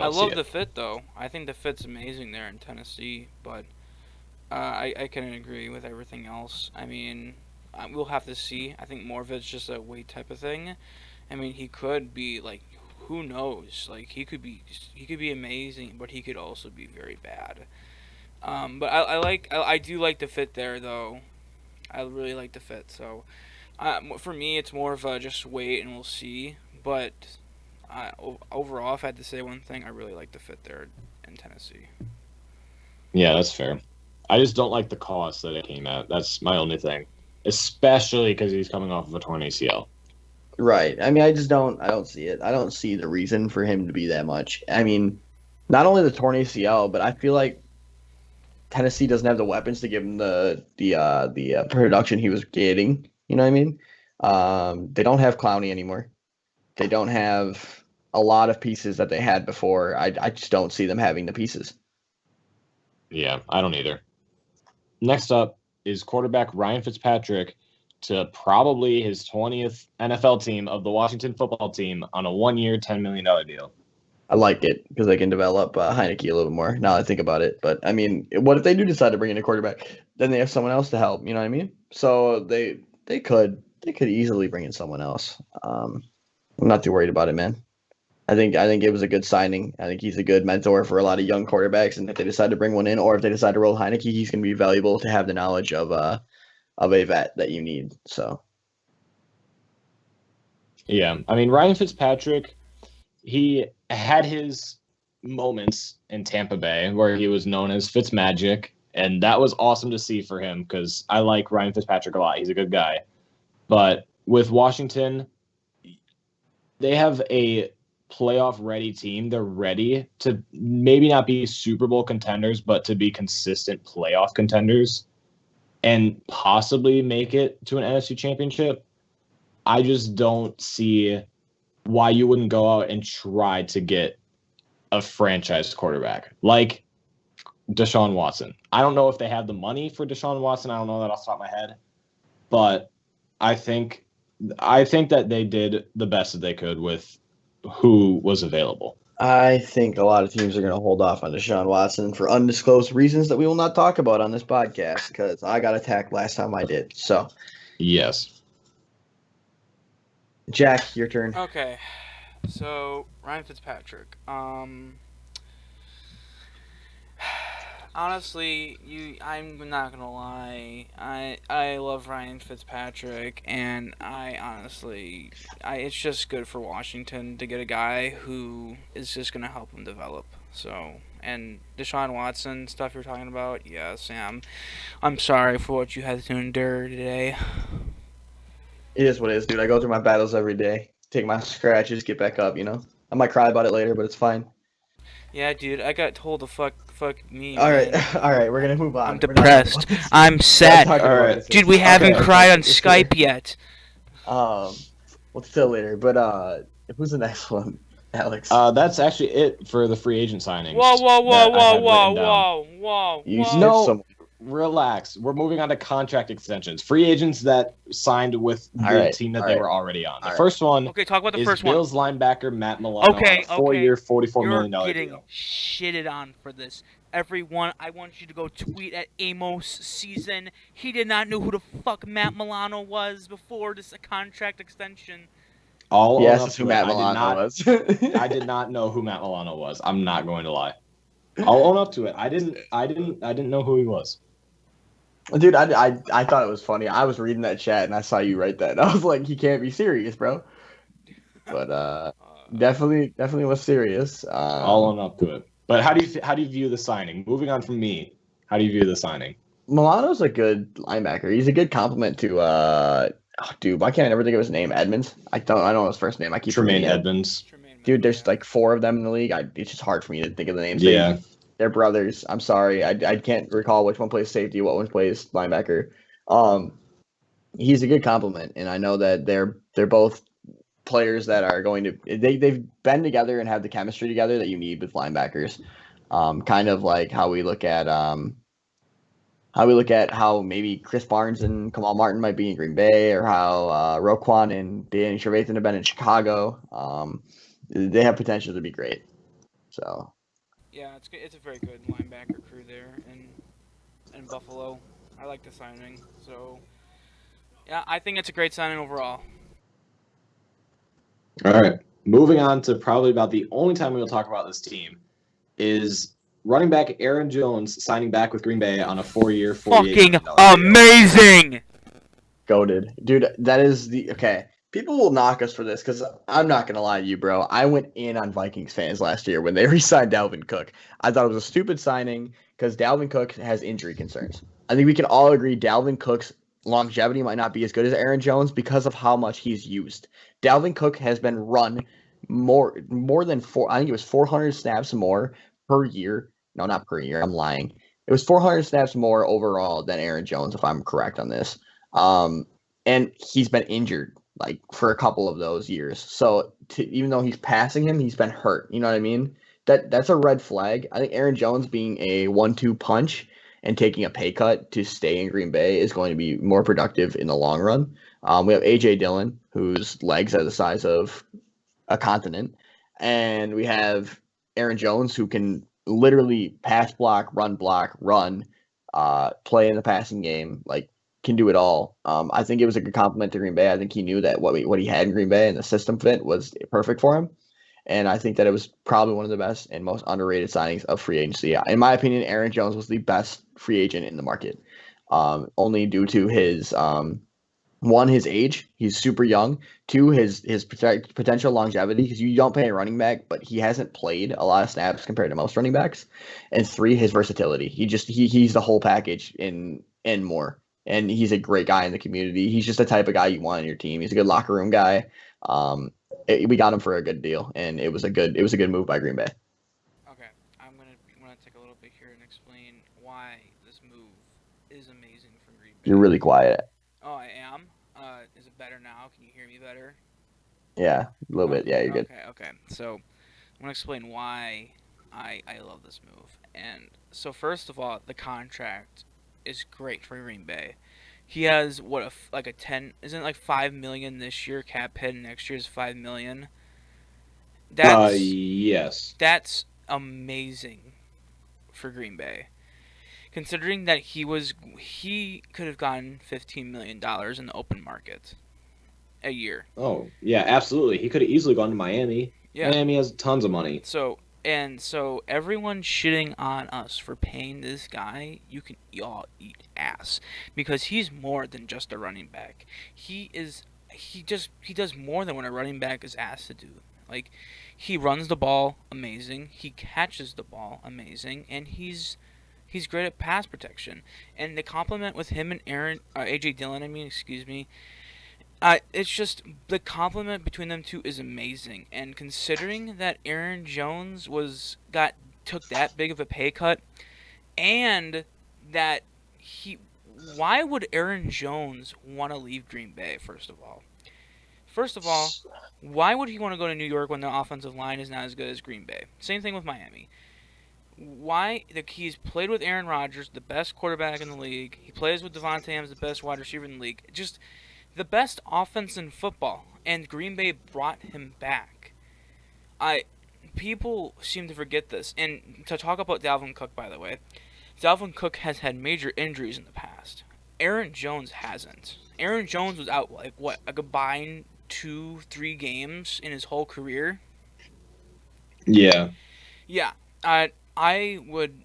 love the fit though. I think the fit's amazing there in Tennessee, but I can agree with everything else. I mean, we'll have to see. I think more of it's just a weight type of thing. I mean, he could be like, who knows? Like he could be amazing, but he could also be very bad. But I do like the fit there though. I really like the fit. So for me, it's more of a just wait and we'll see. But overall, if I had to say one thing, I really like the fit there in Tennessee. Yeah, that's fair. I just don't like the cost that it came at. That's my only thing, especially because he's coming off of a torn ACL. Right. I mean, I don't see it. I don't see the reason for him to be that much. I mean, not only the torn ACL, but I feel like Tennessee doesn't have the weapons to give him the production he was getting. You know what I mean? They don't have Clowney anymore. They don't have a lot of pieces that they had before. I just don't see them having the pieces. Yeah, I don't either. Next up is quarterback Ryan Fitzpatrick to probably his 20th NFL team of the Washington football team on a 1-year, $10 million deal. I like it because they can develop Heineke a little more now that I think about it. But, I mean, what if they do decide to bring in a quarterback? Then they have someone else to help, you know what I mean? So they could easily bring in someone else. I'm not too worried about it, man. I think it was a good signing. I think he's a good mentor for a lot of young quarterbacks, and if they decide to bring one in, or if they decide to roll Heineke, he's going to be valuable to have the knowledge of a vet that you need. So, yeah, I mean Ryan Fitzpatrick, he had his moments in Tampa Bay where he was known as Fitzmagic, and that was awesome to see for him because I like Ryan Fitzpatrick a lot. He's a good guy. But with Washington, they have a playoff-ready team. They're ready to maybe not be Super Bowl contenders, but to be consistent playoff contenders and possibly make it to an NFC championship. I just don't see why you wouldn't go out and try to get a franchise quarterback like Deshaun Watson. I don't know if they have the money for Deshaun Watson. I don't know that off the top of my head, but I think that they did the best that they could with who was available. I think a lot of teams are going to hold off on Deshaun Watson for undisclosed reasons that we will not talk about on this podcast because I got attacked last time I did. So, yes. Jack, your turn. Okay, so Ryan Fitzpatrick. Honestly, I'm not gonna lie. I love Ryan Fitzpatrick, and it's just good for Washington to get a guy who is just gonna help him develop. So, and Deshaun Watson stuff you're talking about, yeah, Sam. I'm sorry for what you had to endure today. It is what it is, dude. I go through my battles every day. Take my scratches, get back up. I might cry about it later, but it's fine. Yeah, dude, I got told to fuck me. All right, man. all right, we're gonna move on. I'm depressed. I'm sad. All right. Dude, we haven't cried on Skype yet. We'll still later. But who's the next one, Alex? That's actually it for the free agent signings. Whoa. You skipped No. someone. Relax. We're moving on to contract extensions. Free agents that signed with the team that they were already on. The first one Okay, talk about the is first one. Bills linebacker Matt Milano on a 4-year, $44 million You're getting deal. shitted on for this. Everyone, I want you to go tweet at Amos Season. He did not know who the fuck Matt Milano was before this contract extension. Yes, that's who Matt Milano was. I did not know who Matt Milano was. I'm not going to lie. I'll own up to it. I didn't know who he was. Dude, I thought it was funny. I was reading that chat and I saw you write that. And I was like, he can't be serious, bro. But definitely was serious. I'll own up to it. But how do you view the signing? Moving on from me, how do you view the signing? Milano's a good linebacker. He's a good compliment to dude, why can't I never think of his name? Edmonds? I don't know his first name. I keep Tremaine forgetting it. Edmonds. Dude, there's like 4 of them in the league. It's just hard for me to think of the names. Yeah. They're brothers. I'm sorry. I can't recall which one plays safety, what one plays linebacker. He's a good compliment, and I know that they're both players that are going to they've been together and have the chemistry together that you need with linebackers. Kind of like how we look at how maybe Chris Barnes and Kamal Martin might be in Green Bay, or how Roquan and Danny Trevathan have been in Chicago. They have potential to be great. So. Yeah, it's a very good linebacker crew there in Buffalo. I like the signing. So, yeah, I think it's a great signing overall. All right. Moving on to probably about the only time we will talk about this team is running back Aaron Jones signing back with Green Bay on a 4-year, $48 Fucking amazing! Goated. Dude, that is okay. People will knock us for this because I'm not going to lie to you, bro. I went in on Vikings fans last year when they re-signed Dalvin Cook. I thought it was a stupid signing because Dalvin Cook has injury concerns. I think we can all agree Dalvin Cook's longevity might not be as good as Aaron Jones because of how much he's used. Dalvin Cook has been run more than 400 snaps more per year. No, not per year. I'm lying. It was 400 snaps more overall than Aaron Jones, if I'm correct on this. And he's been injured for a couple of those years. So even though he's passing him, he's been hurt. You know what I mean? That's a red flag. I think Aaron Jones being a 1-2 punch and taking a pay cut to stay in Green Bay is going to be more productive in the long run. We have A.J. Dillon, whose legs are the size of a continent. And we have Aaron Jones, who can literally pass block, run, play in the passing game, can do it all. I think it was a good compliment to Green Bay. I think he knew that what he had in Green Bay and the system fit was perfect for him. And I think that it was probably one of the best and most underrated signings of free agency. In my opinion, Aaron Jones was the best free agent in the market, only due to his One, his age, he's super young. Two, his potential longevity, because you don't pay a running back, but he hasn't played a lot of snaps compared to most running backs. And three, his versatility. He's the whole package and more. And he's a great guy in the community. He's just the type of guy you want on your team. He's a good locker room guy. We got him for a good deal, and it was a good move by Green Bay. Okay, I'm gonna take a little bit here and explain why this move is amazing for Green You're Bay. really quiet. Oh, I am. Is it better now? Can you hear me better? Yeah, a little bit. Okay, Yeah, you're good. okay. So I'm gonna explain why I love this move. And so first of all, the contract is great for Green Bay. He has what like a 10, isn't it like 5 million this year cap hit, and next year's 5 million. That's Yes. that's amazing for Green Bay. Considering that he could have gotten $15 million in the open market a year. Oh, yeah, absolutely. He could have easily gone to Miami. Yeah. Miami has tons of money. So everyone shitting on us for paying this guy, you can y'all eat ass, because he's more than just a running back. He does more than what a running back is asked to do. Like, he runs the ball amazing, he catches the ball amazing, and he's great at pass protection. And the compliment with him and AJ Dillon, excuse me, it's just the compliment between them two is amazing, and considering that Aaron Jones took that big of a pay cut, and that he, why would Aaron Jones want to leave Green Bay? First of all, why would he want to go to New York when the offensive line is not as good as Green Bay? Same thing with Miami. Why? He's played with Aaron Rodgers, the best quarterback in the league. He plays with Devontae Adams, the best wide receiver in the league. Just the best offense in football, and Green Bay brought him back. I People seem to forget this. And to talk about Dalvin Cook, by the way, Dalvin Cook has had major injuries in the past. Aaron Jones hasn't. Aaron Jones was out like what, a combined 2-3 games in his whole career. Yeah. Yeah, I would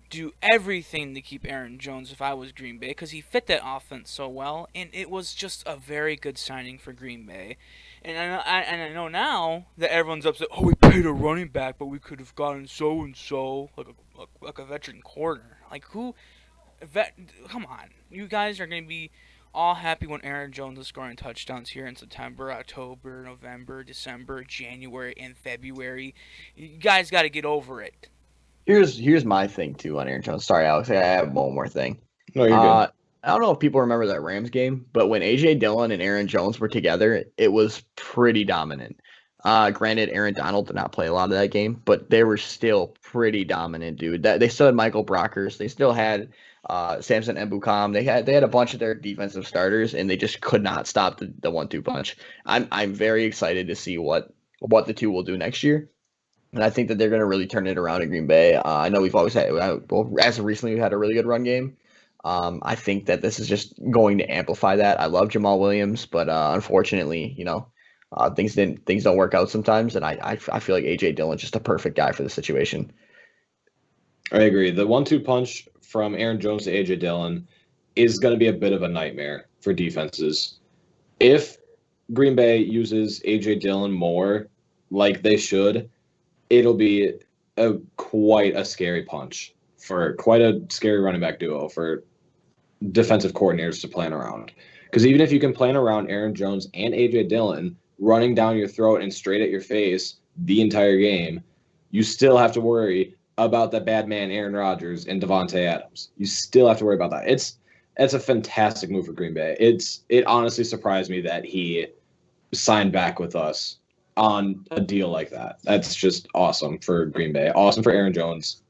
do everything to keep Aaron Jones if I was Green Bay, because he fit that offense so well, and it was just a very good signing for Green Bay. And I know now that everyone's upset. Oh, we paid a running back, but we could have gotten so and so, like a veteran corner. Like, come on, you guys are gonna be all happy when Aaron Jones is scoring touchdowns here in September, October, November, December, January, and February. You guys got to get over it. Here's my thing too on Aaron Jones. Sorry, Alex. I have one more thing. No, you're good. I don't know if people remember that Rams game, but when AJ Dillon and Aaron Jones were together, it was pretty dominant. Granted, Aaron Donald did not play a lot of that game, but they were still pretty dominant, dude. They still had Michael Brockers. They still had Samson Ebukam. They had a bunch of their defensive starters, and they just could not stop the 1-2 punch. I'm very excited to see what the two will do next year. And I think that they're going to really turn it around in Green Bay. I know we've always had, well, as of recently, we've had a really good run game. I think that this is just going to amplify that. I love Jamal Williams, but unfortunately, things don't work out sometimes, and I feel like AJ Dillon's just a perfect guy for the situation. I agree. The 1-2 punch from Aaron Jones to AJ Dillon is going to be a bit of a nightmare for defenses. If Green Bay uses AJ Dillon more, like they should, it'll be quite a scary punch for quite a scary running back duo for defensive coordinators to plan around. Because even if you can plan around Aaron Jones and AJ Dillon running down your throat and straight at your face the entire game, you still have to worry about the bad man Aaron Rodgers and Devontae Adams. You still have to worry about that. It's a fantastic move for Green Bay. It honestly surprised me that he signed back with us on a deal like that. That's just awesome for Green Bay. Awesome for Aaron Jones.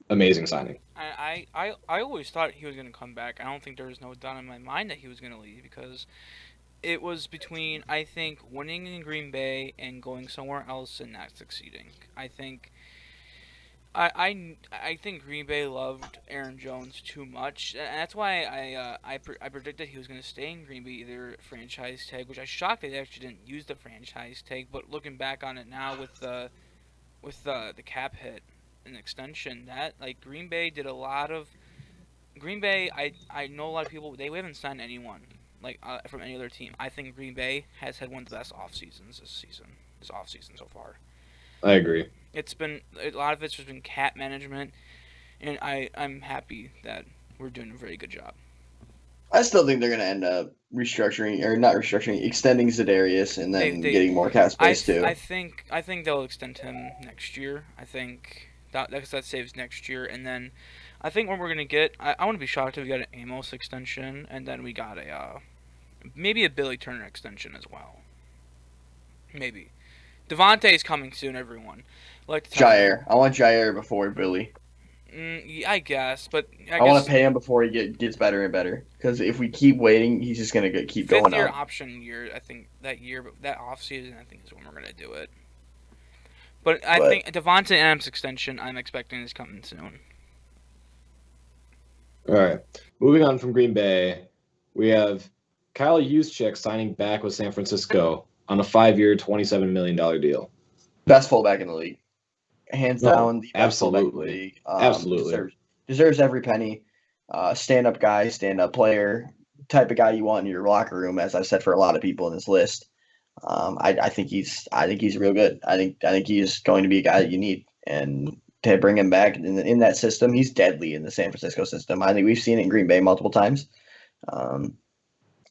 Amazing signing. I always thought he was going to come back. I don't think there was no doubt in my mind that he was going to leave, because it was between, I think, winning in Green Bay and going somewhere else and not succeeding. I think Green Bay loved Aaron Jones too much, and that's why I predicted he was going to stay in Green Bay, either franchise tag, which I was shocked they actually didn't use the franchise tag. But looking back on it now with the cap hit and extension, that like Green Bay, I know a lot of people, they haven't signed anyone from any other team. I think Green Bay has had one of the best off seasons this off season so far. I agree. It's been a lot of it's just been cap management, and I'm happy that we're doing a very good job. I still think they're going to end up restructuring, or not restructuring, extending Zedarius and then getting more cap space too. I think they'll extend him next year. I think that saves next year, and then I think what we're gonna get. I wouldn't be shocked if we got an Amos extension, and then we got a maybe a Billy Turner extension as well. Maybe Devontae's coming soon. Everyone like to tell Jair. I want Jair before Billy. Yeah, I guess, but I want guess to pay him before he gets better and better. Because if we keep waiting, he's just going to keep going fifth-year up. option year. I think that year, but that off season, I think is when we're gonna do it. But I think Devontae Adams extension, I'm expecting is coming soon. All right. Moving on from Green Bay, we have Kyle Juszczyk signing back with San Francisco on a 5-year, $27 million deal. Best fullback in the league. Hands down, the best fullback in the Absolutely. league. Absolutely. Deserves every penny. Stand-up guy, stand-up player, type of guy you want in your locker room, as I've said for a lot of people in this list. I think he's real good. I think he's going to be a guy that you need, and to bring him back in that system, he's deadly in the San Francisco system. I think we've seen it in Green Bay multiple times. I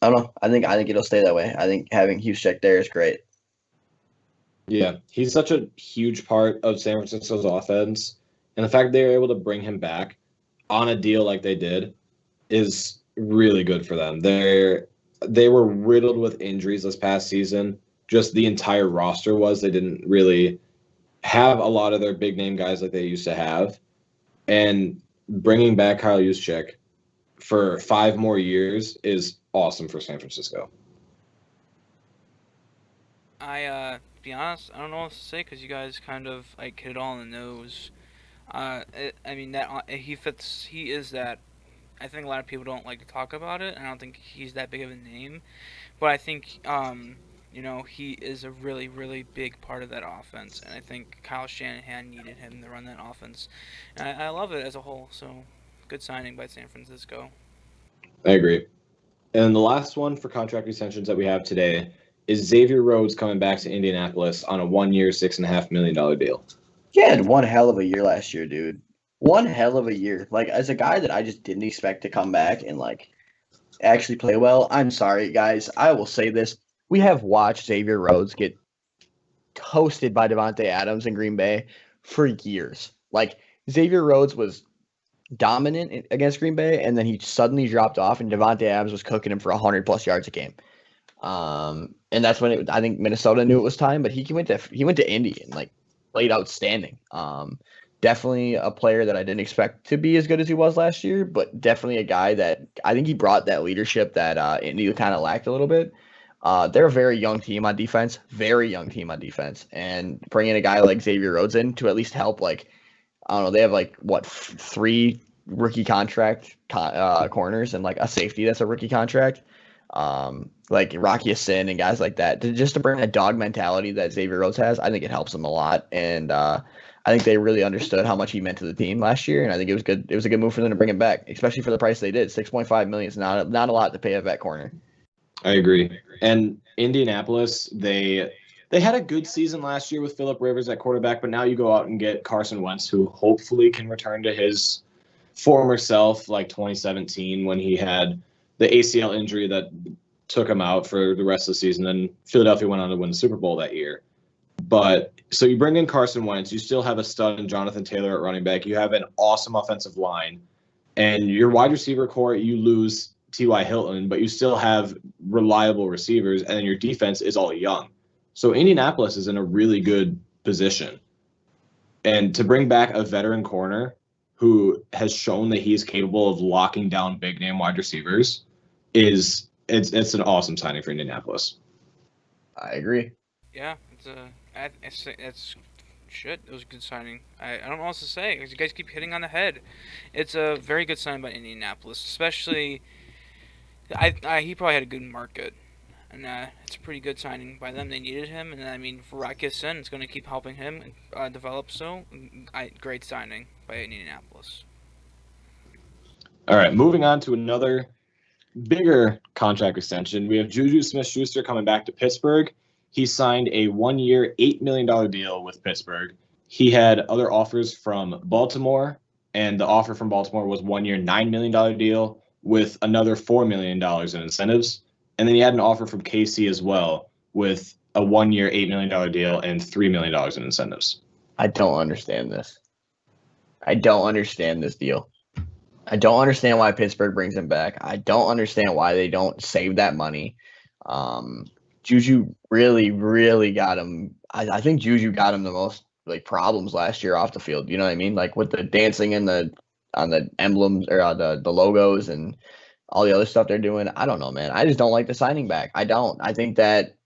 don't know. I think it'll stay that way. I think having Juszczyk there is great. Yeah, he's such a huge part of San Francisco's offense, and the fact they were able to bring him back on a deal like they did is really good for them. They were riddled with injuries this past season. Just the entire roster was. They didn't really have a lot of their big name guys like they used to have. And bringing back Kyle Juszczyk for 5 more years is awesome for San Francisco. To be honest, I don't know what to say because you guys kind of like hit it all on the nose. I mean that he fits. He is that. I think a lot of people don't like to talk about it. I don't think he's that big of a name, but I think he is a really, really big part of that offense, and I think Kyle Shanahan needed him to run that offense, and I love it as a whole. So, good signing by San Francisco. I agree. And the last one for contract extensions that we have today is Xavier Rhodes coming back to Indianapolis on a 1-year, $6.5 million deal. He had one hell of a year last year, dude. One hell of a year. Like, as a guy that I just didn't expect to come back and, like, actually play well, I'm sorry, guys. I will say this. We have watched Xavier Rhodes get toasted by Davante Adams in Green Bay for years. Like, Xavier Rhodes was dominant against Green Bay, and then he suddenly dropped off, and Davante Adams was cooking him for 100-plus yards a game. And that's when I think Minnesota knew it was time, but he went to Indy and, like, played outstanding. Definitely a player that I didn't expect to be as good as he was last year, but definitely a guy that I think he brought that leadership that Indy kind of lacked a little bit. They're a very young team on defense, and bringing a guy like Xavier Rhodes in to at least help, like, I don't know, they have like 3 rookie contract corners and like a safety that's a rookie contract, like Rocky Sin and guys like that, just to bring that dog mentality that Xavier Rhodes has. I think it helps them a lot, and I think they really understood how much he meant to the team last year, and I think it was good. It was a good move for them to bring him back, especially for the price they did. $6.5 million is not a lot to pay at that corner. I agree. And Indianapolis, they had a good season last year with Phillip Rivers at quarterback, but now you go out and get Carson Wentz, who hopefully can return to his former self, like 2017 when he had the ACL injury that took him out for the rest of the season. And Philadelphia went on to win the Super Bowl that year. But so you bring in Carson Wentz, you still have a stud in Jonathan Taylor at running back. You have an awesome offensive line, and your wide receiver core, you lose T.Y. Hilton, but you still have reliable receivers, and your defense is all young. So Indianapolis is in a really good position. And to bring back a veteran corner who has shown that he's capable of locking down big name wide receivers it's an awesome signing for Indianapolis. I agree. Yeah, it's shit. It was a good signing. I don't know what else to say because you guys keep hitting on the head. It's a very good sign by Indianapolis, especially. He probably had a good market, and it's a pretty good signing by them. They needed him, and I mean, for Rocky Sin, it's going to keep helping him develop. So, great signing by Indianapolis. All right, moving on to another bigger contract extension, we have Juju Smith-Schuster coming back to Pittsburgh. He signed a 1-year, $8 million deal with Pittsburgh. He had other offers from Baltimore, and the offer from Baltimore was 1-year, $9 million deal with another $4 million in incentives. And then he had an offer from KC as well with a 1-year, $8 million deal and $3 million in incentives. I don't understand this. I don't understand this deal. I don't understand why Pittsburgh brings him back. I don't understand why they don't save that money. Juju really got him. I think Juju got him the most like problems last year off the field. You know what I mean? Like with the dancing and on the emblems or the logos and all the other stuff they're doing. I don't know, man. I just don't like the signing back. I don't. I think that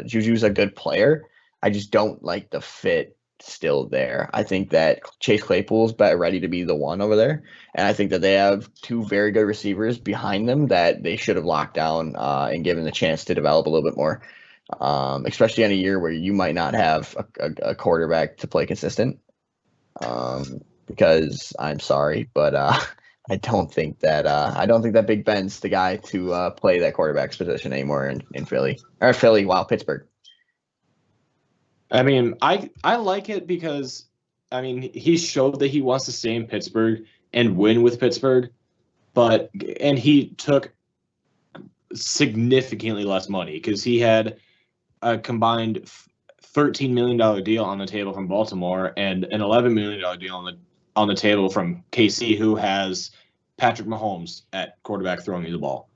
Juju's a good player. I just don't like the fit still there. I think that Chase Claypool's ready to be the one over there. And I think that they have two very good receivers behind them that they should have locked down and given the chance to develop a little bit more, especially in a year where you might not have a quarterback to play consistent. Because I'm sorry, but I don't think that Big Ben's the guy to play that quarterback's position anymore in Pittsburgh. I mean, I like it because, I mean, he showed that he wants to stay in Pittsburgh and win with Pittsburgh, and he took significantly less money because he had a combined $13 million deal on the table from Baltimore and an $11 million deal on the table from KC, who has Patrick Mahomes at quarterback throwing you the ball.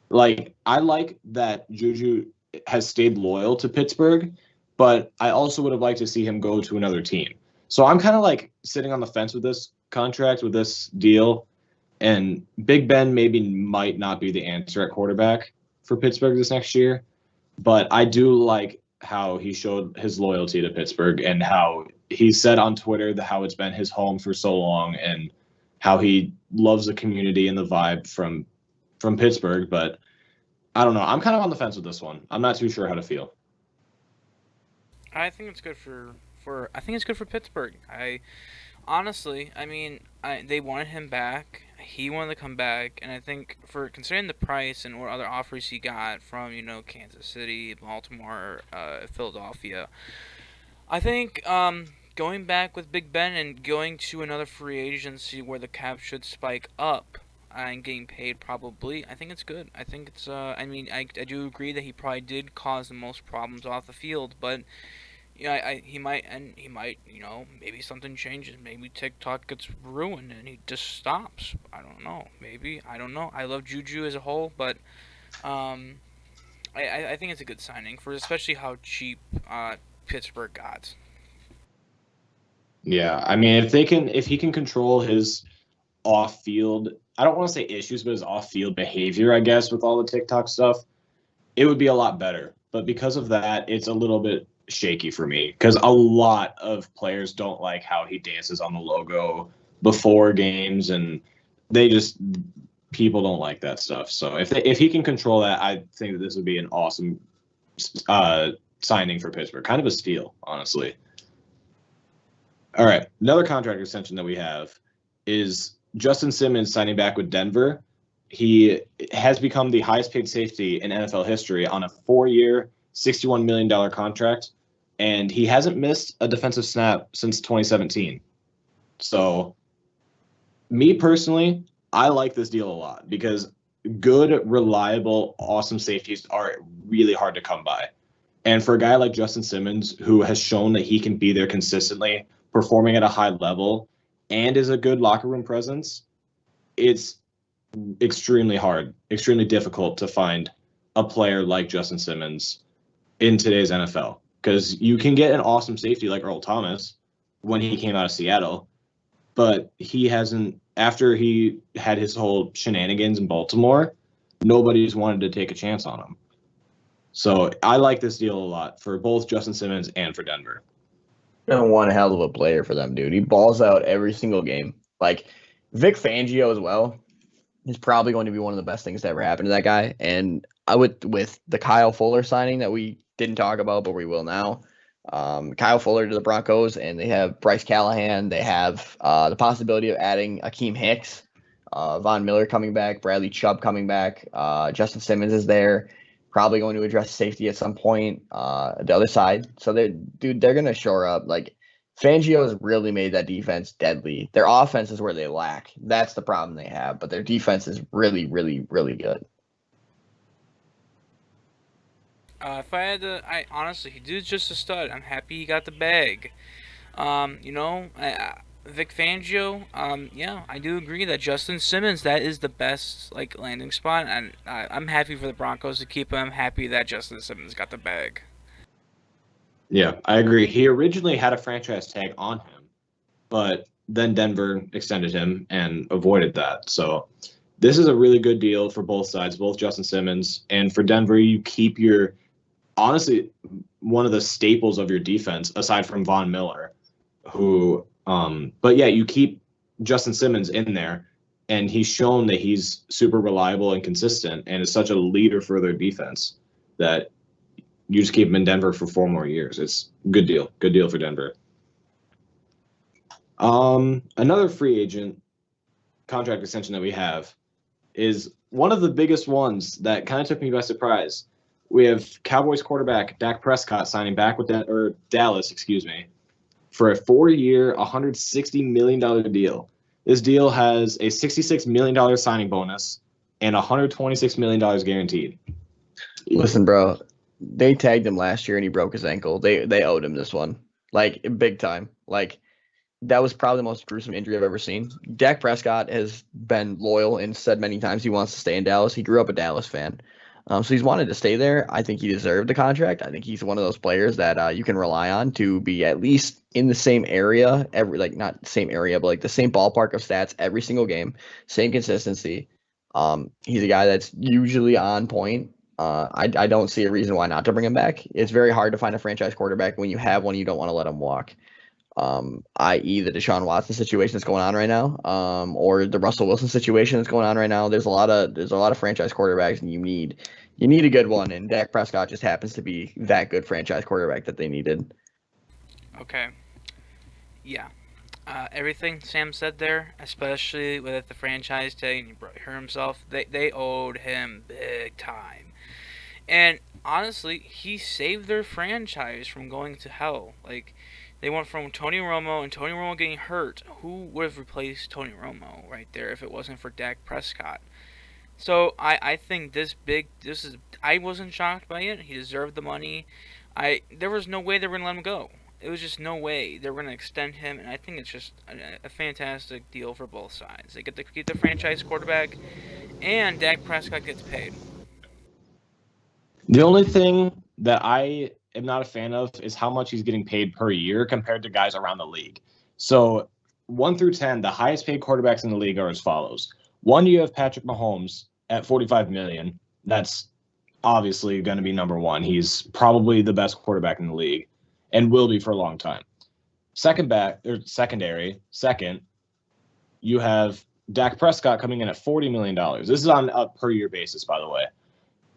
Like, I like that Juju has stayed loyal to Pittsburgh, but I also would have liked to see him go to another team. So I'm kind of like sitting on the fence with this contract, with this deal, and Big Ben might not be the answer at quarterback for Pittsburgh this next year, but I do like how he showed his loyalty to Pittsburgh and how he said on Twitter how it's been his home for so long and how he loves the community and the vibe from Pittsburgh. But I don't know. I'm kind of on the fence with this one. I'm not too sure how to feel. I think it's good I think it's good for Pittsburgh. Honestly, I mean, they wanted him back. He wanted to come back, and I think for considering the price and what other offers he got from Kansas City, Baltimore, Philadelphia, I think going back with Big Ben and going to another free agency where the cap should spike up and getting paid probably, I think it's good. I think it's I mean, I do agree that he probably did cause the most problems off the field, but he might, maybe something changes. Maybe TikTok gets ruined and he just stops. I don't know. Maybe, I don't know. I love Juju as a whole, but I think it's a good signing for especially how cheap Pittsburgh got. Yeah, I mean, if he can control his off-field, I don't want to say issues, but his off-field behavior, I guess, with all the TikTok stuff, it would be a lot better. But because of that, it's a little bit shaky for me because a lot of players don't like how he dances on the logo before games, and people don't like that stuff. So if he can control that, I think that this would be an awesome signing for Pittsburgh. Kind of a steal, honestly. All right, another contract extension that we have is Justin Simmons signing back with Denver. He has become the highest paid safety in NFL history on a 4-year, $61 million contract, and he hasn't missed a defensive snap since 2017. So, me personally, I like this deal a lot because good, reliable, awesome safeties are really hard to come by. And for a guy like Justin Simmons, who has shown that he can be there consistently, performing at a high level, and is a good locker room presence, it's extremely difficult to find a player like Justin Simmons in today's NFL, because you can get an awesome safety like Earl Thomas when he came out of Seattle, but he hasn't, after he had his whole shenanigans in Baltimore, nobody's wanted to take a chance on him. So I like this deal a lot for both Justin Simmons and for Denver. One hell of a player for them, dude. He balls out every single game. Like Vic Fangio as well is probably going to be one of the best things to ever happen to that guy. And I would, with the Kyle Fuller signing that we didn't talk about, but we will now. Kyle Fuller to the Broncos, and they have Bryce Callahan. They have the possibility of adding Akeem Hicks Von Miller coming back, Bradley Chubb coming back, Justin Simmons is there, probably going to address safety at some point. The other side, so they're gonna shore up. Like Fangio has really made that defense deadly. Their offense is where they lack. That's the problem they have, but their defense is really, really, really good. If I had to, I honestly, he dude's just a stud. I'm happy he got the bag. Vic Fangio, yeah, I do agree that Justin Simmons, that is the best like landing spot, and I'm happy for the Broncos to keep him. I'm happy that Justin Simmons got the bag. Yeah, I agree. He originally had a franchise tag on him, but then Denver extended him and avoided that. So this is a really good deal for both sides, both Justin Simmons and for Denver. You keep your honestly one of the staples of your defense aside from Von Miller, who but yeah, you keep Justin Simmons in there, and he's shown that he's super reliable and consistent and is such a leader for their defense that you just keep him in Denver for 4 more years. It's a good deal. Good deal for Denver. Another free agent contract extension that we have is one of the biggest ones that kind of took me by surprise. We have Cowboys quarterback Dak Prescott signing back with Dallas, for a 4-year, $160 million deal. This deal has a $66 million signing bonus and $126 million guaranteed. Listen, bro, they tagged him last year and he broke his ankle. They owed him this one, like big time. Like that was probably the most gruesome injury I've ever seen. Dak Prescott has been loyal and said many times he wants to stay in Dallas. He grew up a Dallas fan. So he's wanted to stay there. I think he deserved the contract. I think he's one of those players that you can rely on to be at least in the same area, not the same area, but like the same ballpark of stats every single game, same consistency. He's a guy that's usually on point. I don't see a reason why not to bring him back. It's very hard to find a franchise quarterback. When you have one, you don't want to let him walk. I.e. the Deshaun Watson situation that's going on right now, or the Russell Wilson situation that's going on right now. There's a lot of franchise quarterbacks, and you need a good one, and Dak Prescott just happens to be that good franchise quarterback that they needed. Okay. Yeah. Everything Sam said there, especially with the franchise tag, and he heard himself, they owed him big time. And honestly, he saved their franchise from going to hell. Like, they went from Tony Romo and Tony Romo getting hurt. Who would have replaced Tony Romo right there if it wasn't for Dak Prescott? So I think I wasn't shocked by it. He deserved the money. There was no way they were gonna let him go. It was just no way they were gonna extend him, and I think it's just a fantastic deal for both sides. They get to keep the franchise quarterback, and Dak Prescott gets paid. The only thing that I am not a fan of is how much he's getting paid per year compared to guys around the league. So 1 through 10, the highest paid quarterbacks in the league are as follows. 1, you have Patrick Mahomes at $45 million. That's obviously going to be number 1. He's probably the best quarterback in the league and will be for a long time. Second, you have Dak Prescott coming in at $40 million. This is on a per year basis, by the way.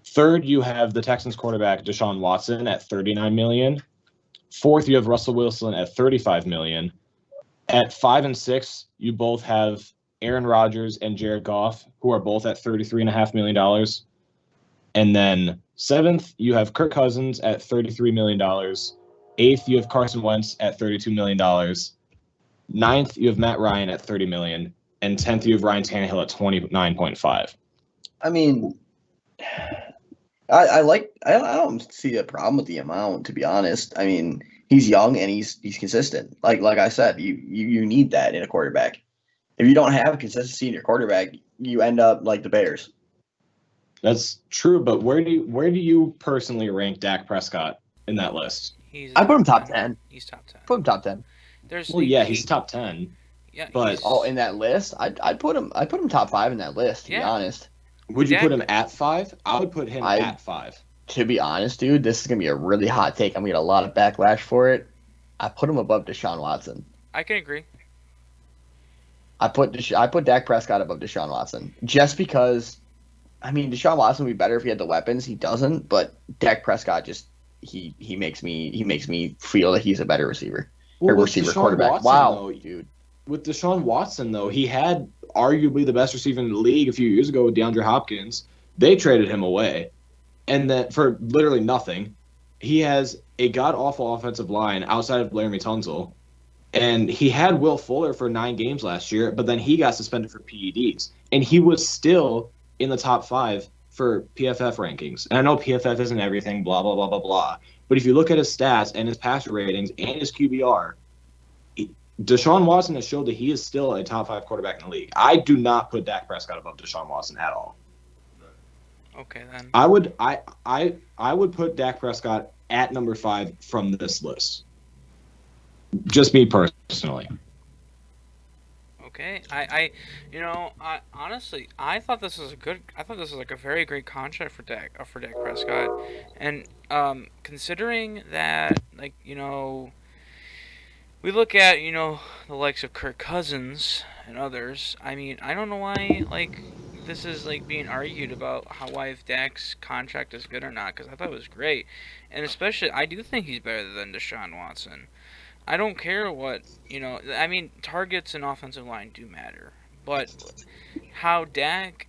Third, you have the Texans quarterback Deshaun Watson at $39 million. Fourth, you have Russell Wilson at $35 million. At 5 and 6, you both have Aaron Rodgers and Jared Goff, who are both at $33.5 million. And then 7th, you have Kirk Cousins at $33 million. 8th, you have Carson Wentz at $32 million. 9th, you have Matt Ryan at $30 million. And 10th, you have Ryan Tannehill at $29.5. I mean, I don't see a problem with the amount, to be honest. I mean, he's young and he's consistent. Like I said, you need that in a quarterback. If you don't have consistency in your quarterback, you end up like the Bears. That's true, but where do you personally rank Dak Prescott in that list? I put him top 10. He's top 10. Put him top 10. He's top 10. Yeah, but in that list, I'd put him top 5 in that list. To be honest. Would you put him at 5? I would put him at 5. To be honest, dude, this is gonna be a really hot take. I'm gonna get a lot of backlash for it. I put him above Deshaun Watson. I can agree. I put Dak Prescott above Deshaun Watson just because. I mean, Deshaun Watson would be better if he had the weapons. He doesn't, but Dak Prescott just he makes me feel that he's a better receiver. Well, quarterback. Watson, wow, though, dude. with Deshaun Watson, though, he had arguably the best receiver in the league a few years ago with DeAndre Hopkins. They traded him away, and then for literally nothing, he has a god awful offensive line outside of Laremy Tunsil, and he had Will Fuller for 9 games last year, but then he got suspended for PEDs, and he was still in the top 5 for PFF rankings. And I know PFF isn't everything, blah blah blah blah blah, but if you look at his stats and his passer ratings and his QBR, Deshaun Watson has showed that he is still a top 5 quarterback in the league. I do not put Dak Prescott above Deshaun Watson at all. Okay, then. I would put Dak Prescott at number 5 from this list. Just me personally. Okay, I honestly, I thought this was like a very great contract for Dak Prescott, and considering that, like, we look at, the likes of Kirk Cousins and others. I mean, I don't know why, like, this is, like, being argued about why if Dak's contract is good or not, because I thought it was great, and especially I do think he's better than Deshaun Watson. I don't care what, I mean, targets and offensive line do matter. But how Dak,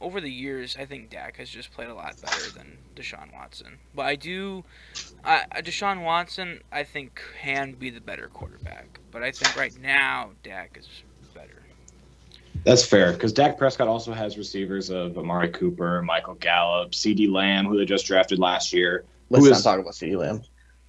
over the years, I think Dak has just played a lot better than Deshaun Watson. But Deshaun Watson, I think, can be the better quarterback. But I think right now, Dak is better. That's fair, because Dak Prescott also has receivers of Amari Cooper, Michael Gallup, CeeDee Lamb, who they just drafted last year. Let's not talk about CeeDee Lamb.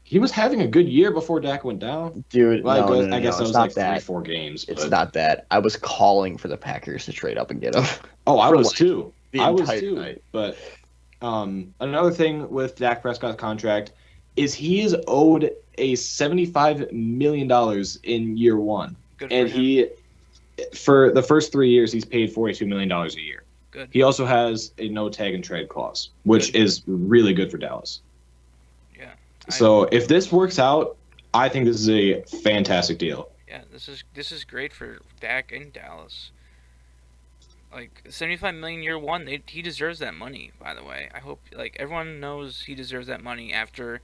He was having a good year before Dak went down. Dude, well, no, I guess that was like 3-4 games. It's not that. I was calling for the Packers to trade up and get him. Oh, I was too. Night. But another thing with Dak Prescott's contract is he is owed a $75 million in year one. Good for and him. For the first 3 years, he's paid $42 million a year. Good. He also has a no tag and trade clause, which is really good for Dallas. So if this works out, I think this is a fantastic deal. Yeah, this is great for Dak and Dallas. Like, $75 million year one, he deserves that money. By the way, I hope, like, everyone knows he deserves that money after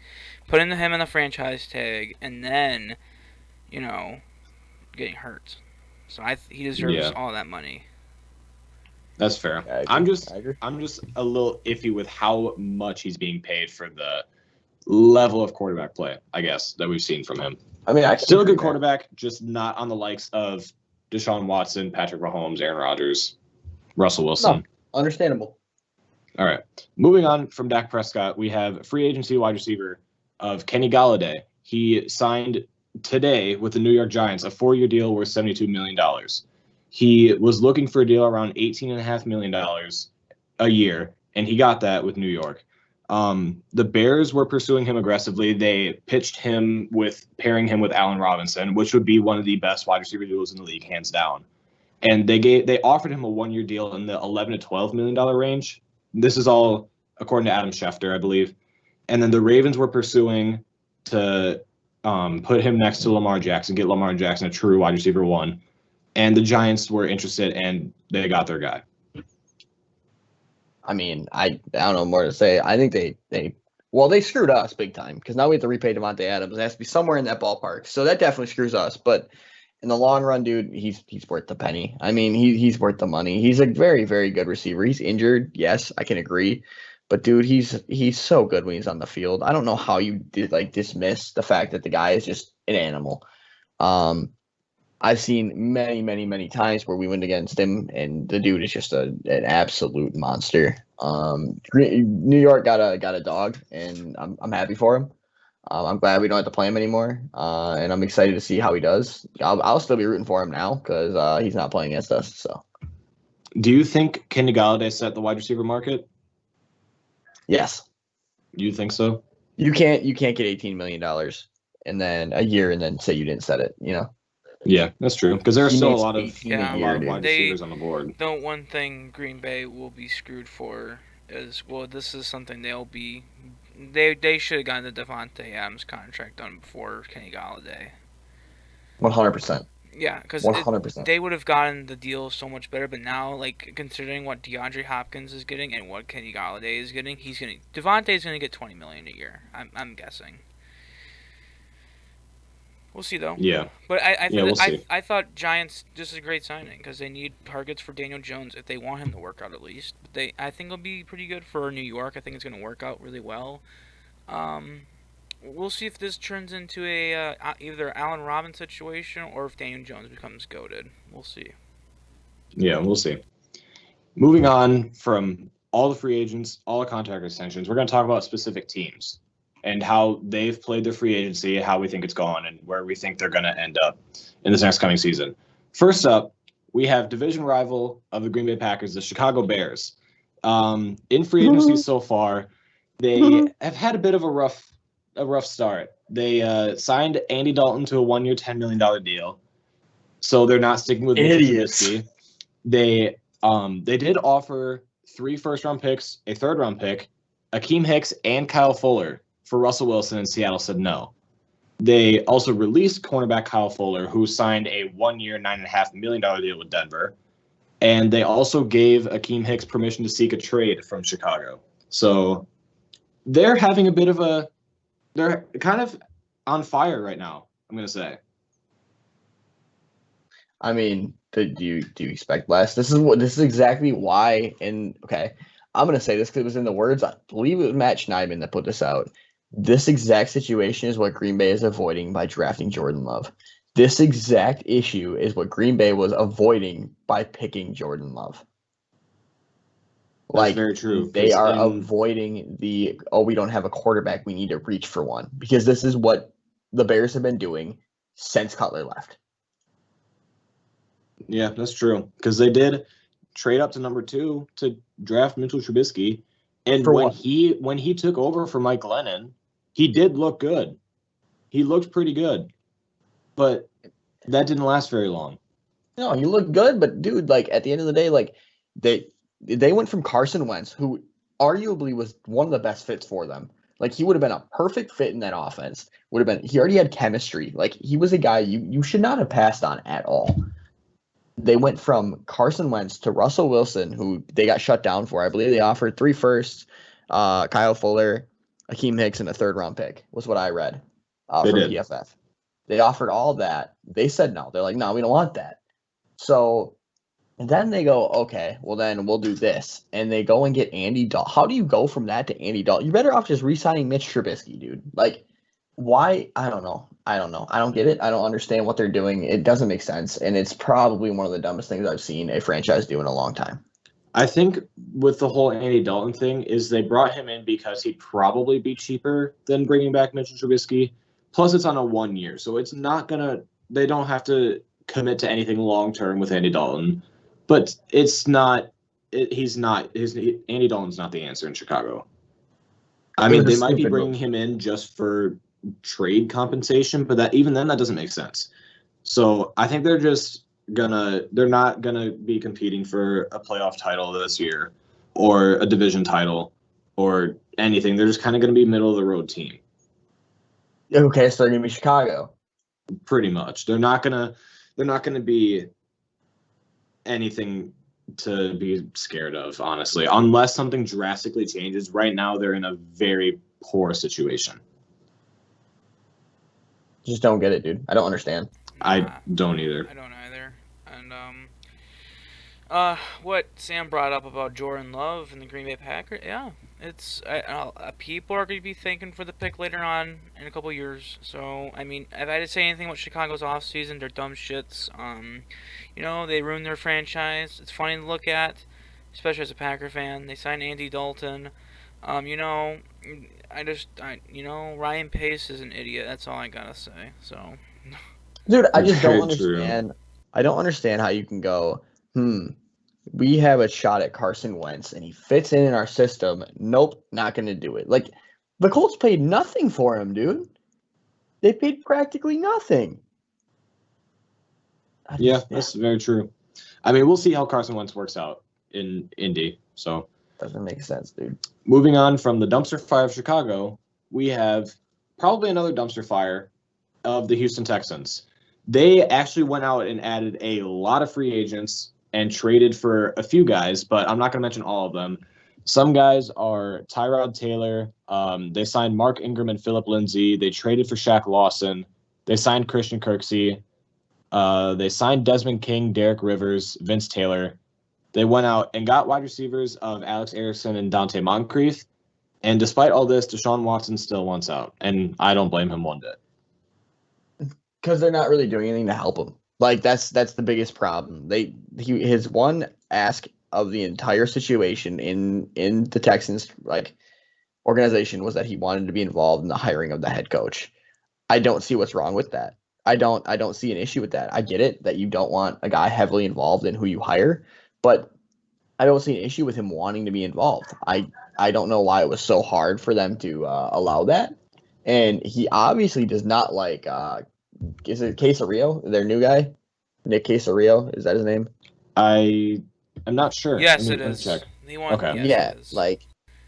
putting him on the franchise tag and then, getting hurt. So he deserves all that money. That's fair. Yeah, I'm just a little iffy with how much he's being paid for the level of quarterback play, I guess, that we've seen from him. I mean, still a good quarterback, just not on the likes of Deshaun Watson, Patrick Mahomes, Aaron Rodgers, Russell Wilson. No, understandable. All right. Moving on from Dak Prescott, we have free agency wide receiver of Kenny Golladay. He signed today with the New York Giants a 4-year deal worth $72 million. He was looking for a deal around $18.5 million a year, and he got that with New York. The Bears were pursuing him aggressively. They pitched him with pairing him with Allen Robinson, which would be one of the best wide receiver deals in the league, hands down. And they offered him a 1-year deal in the $11 to $12 million range. This is all according to Adam Schefter, I believe. And then the Ravens were pursuing to put him next to Lamar Jackson, get Lamar Jackson a true wide receiver 1. And the Giants were interested, and they got their guy. I mean, I don't know more to say. I think they screwed us big time because now we have to repay Devontae Adams. It has to be somewhere in that ballpark. So that definitely screws us. But in the long run, dude, he's worth the penny. I mean, he's worth the money. He's a very, very good receiver. He's injured. Yes, I can agree. But dude, he's so good when he's on the field. I don't know how you dismiss the fact that the guy is just an animal. I've seen many, many, many times where we went against him, and the dude is just an absolute monster. New York got a dog, and I'm happy for him. I'm glad we don't have to play him anymore, and I'm excited to see how he does. I'll still be rooting for him now because he's not playing against us. So, do you think Kenny Golladay set the wide receiver market? Yes. You think so? You can't get $18 million and then a year and then say you didn't set it. Yeah, that's true. Because there are still a lot of wide receivers on the board. The one thing Green Bay will be screwed for is, this is something they should have gotten the Devontae Adams contract done before Kenny Golladay. 100%. Yeah, because 100%. They would have gotten the deal so much better. But now, like, considering what DeAndre Hopkins is getting and what Kenny Golladay is getting, Devontae's going to get $20 million a year. I'm guessing. We'll see though. Yeah. But Yeah, we'll see. I thought Giants this is a great signing because they need targets for Daniel Jones if they want him to work out at least. But I think it'll be pretty good for New York. I think it's going to work out really well. Um, we'll see if this turns into a either Allen Robinson situation or if Daniel Jones becomes goaded. We'll see. Yeah, we'll see. Moving on from all the free agents, all the contract extensions, we're going to talk about specific teams and how they've played their free agency, how we think it's gone, and where we think they're going to end up in this next coming season. First up, we have division rival of the Green Bay Packers, the Chicago Bears. In free agency so far, they have had a bit of a rough start. They signed Andy Dalton to a 1-year, $10 million deal, so they're not sticking with Mitchell Trubisky. They did offer 3 first-round picks, a third-round pick, Akeem Hicks, and Kyle Fuller for Russell Wilson, and Seattle said no. They also released cornerback Kyle Fuller, who signed a 1-year, $9.5 million deal with Denver. And they also gave Akeem Hicks permission to seek a trade from Chicago. So they're having a bit of they're kind of on fire right now, I'm going to say. I mean, do you expect less? This is exactly why. And okay, I'm gonna say this because it was in the words. I believe it was Matt Schneidman that put this out. This exact situation is what Green Bay is avoiding by drafting Jordan Love. This exact issue is what Green Bay was avoiding by picking Jordan Love. That's very true. They are avoiding we don't have a quarterback, we need to reach for one, because this is what the Bears have been doing since Cutler left. Yeah, that's true. Because they did trade up to number 2 to draft Mitchell Trubisky. And when he took over for Mike Glennon, he did look good. He looked pretty good. But that didn't last very long. No, he looked good, but dude, at the end of the day, they went from Carson Wentz, who arguably was one of the best fits for them. He would have been a perfect fit in that offense. He already had chemistry. He was a guy you should not have passed on at all. They went from Carson Wentz to Russell Wilson, who they got shut down for. I believe they offered 3 firsts, Kyle Fuller, Akeem Hicks, and a third-round pick, was what I read from PFF. They offered all that. They said no. They're like, no, we don't want that. So then they go, okay, well then we'll do this. And they go and get Andy Dalton. How do you go from that to Andy Dalton? You're better off just re-signing Mitch Trubisky, dude. Why? I don't know. I don't get it. I don't understand what they're doing. It doesn't make sense. And it's probably one of the dumbest things I've seen a franchise do in a long time. I think with the whole Andy Dalton thing is they brought him in because he'd probably be cheaper than bringing back Mitchell Trubisky. Plus, it's on a 1 year. So it's not going to – they don't have to commit to anything long-term with Andy Dalton. But it's not – he's not – Andy Dalton's not the answer in Chicago. I mean, they might be bringing him in just for – trade compensation, but that doesn't make sense. So I think they're not gonna be competing for a playoff title this year or a division title or anything. They're just kind of gonna be middle of the road team. Okay, so they're gonna be Chicago. Pretty much. They're not gonna be anything to be scared of, honestly, unless something drastically changes. Right now they're in a very poor situation. Just don't get it, dude. I don't understand. I don't either. I don't either. And what Sam brought up about Jordan Love and the Green Bay Packers, yeah, it's people are going to be thinking for the pick later on in a couple years. So I mean, if I had to say anything about Chicago's offseason, they're dumb shits. They ruined their franchise. It's funny to look at, especially as a Packer fan. They signed Andy Dalton. Ryan Pace is an idiot. That's all I gotta say. So, dude, I just don't understand. I don't understand how you can go, we have a shot at Carson Wentz and he fits in our system. Nope, not gonna do it. The Colts paid nothing for him, dude. They paid practically nothing. That's very true. I mean, we'll see how Carson Wentz works out in Indy. So. Doesn't make sense, dude. Moving on from the dumpster fire of Chicago, we have probably another dumpster fire of the Houston Texans. They actually went out and added a lot of free agents and traded for a few guys, but I'm not going to mention all of them. Some guys are Tyrod Taylor. They signed Mark Ingram and Phillip Lindsay. They traded for Shaq Lawson. They signed Christian Kirksey. They signed Desmond King, Derek Rivers, Vince Taylor. They went out and got wide receivers of Alex Erickson and Dante Moncrief. And despite all this, Deshaun Watson still wants out. And I don't blame him one bit. Because they're not really doing anything to help him. Like, that's the biggest problem. His one ask of the entire situation in the Texans organization was that he wanted to be involved in the hiring of the head coach. I don't see what's wrong with that. I don't see an issue with that. I get it that you don't want a guy heavily involved in who you hire, but I don't see an issue with him wanting to be involved. I don't know why it was so hard for them to allow that. And he obviously does not like is it Casario, their new guy? Nick Casario, is that his name? I'm not sure. Yes, it is. Check. Okay. Yes,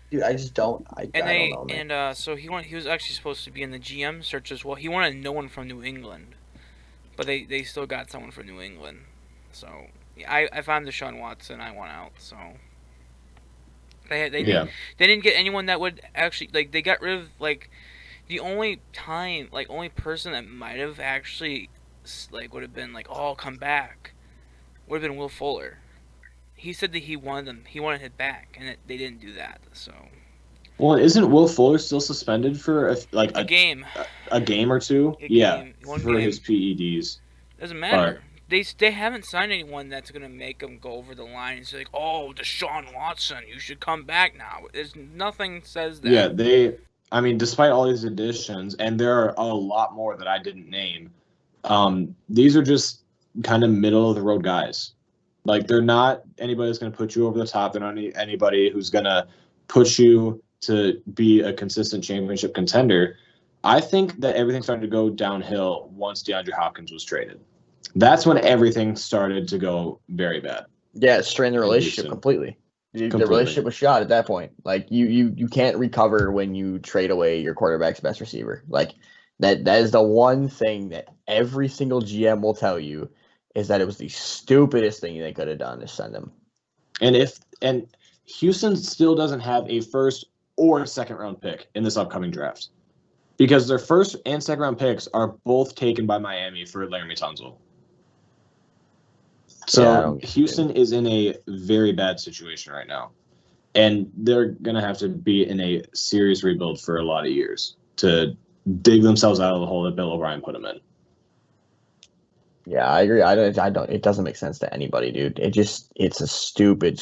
dude, I just don't. I don't know, man. And so he was actually supposed to be in the GM search as well. He wanted no one from New England, but they still got someone from New England. So yeah, if I'm Deshaun Watson, I want out. So they didn't get anyone that would actually they got rid of the only person that might have actually would have been come back would have been Will Fuller. He said that he wanted it back, and they didn't do that. So, well, isn't Will Fuller still suspended for a game, a game or two? For his PEDs. Doesn't matter. They haven't signed anyone that's gonna make him go over the line and say "Oh, Deshaun Watson, you should come back now." There's nothing says that. Yeah, despite all these additions, and there are a lot more that I didn't name. These are just kind of middle of the road guys. They're not anybody that's going to put you over the top. They're not anybody who's going to push you to be a consistent championship contender. I think that everything started to go downhill once DeAndre Hopkins was traded. That's when everything started to go very bad. Yeah, it strained the relationship completely. The relationship was shot at that point. You can't recover when you trade away your quarterback's best receiver. That is the one thing that every single GM will tell you is that it was the stupidest thing they could have done to send him. And Houston still doesn't have a first or second round pick in this upcoming draft because their first and second round picks are both taken by Miami for Laramie Tunsil. So Houston is in a very bad situation right now, and they're going to have to be in a serious rebuild for a lot of years to dig themselves out of the hole that Bill O'Brien put them in. Yeah, I agree. I don't. It doesn't make sense to anybody, dude. It's a stupid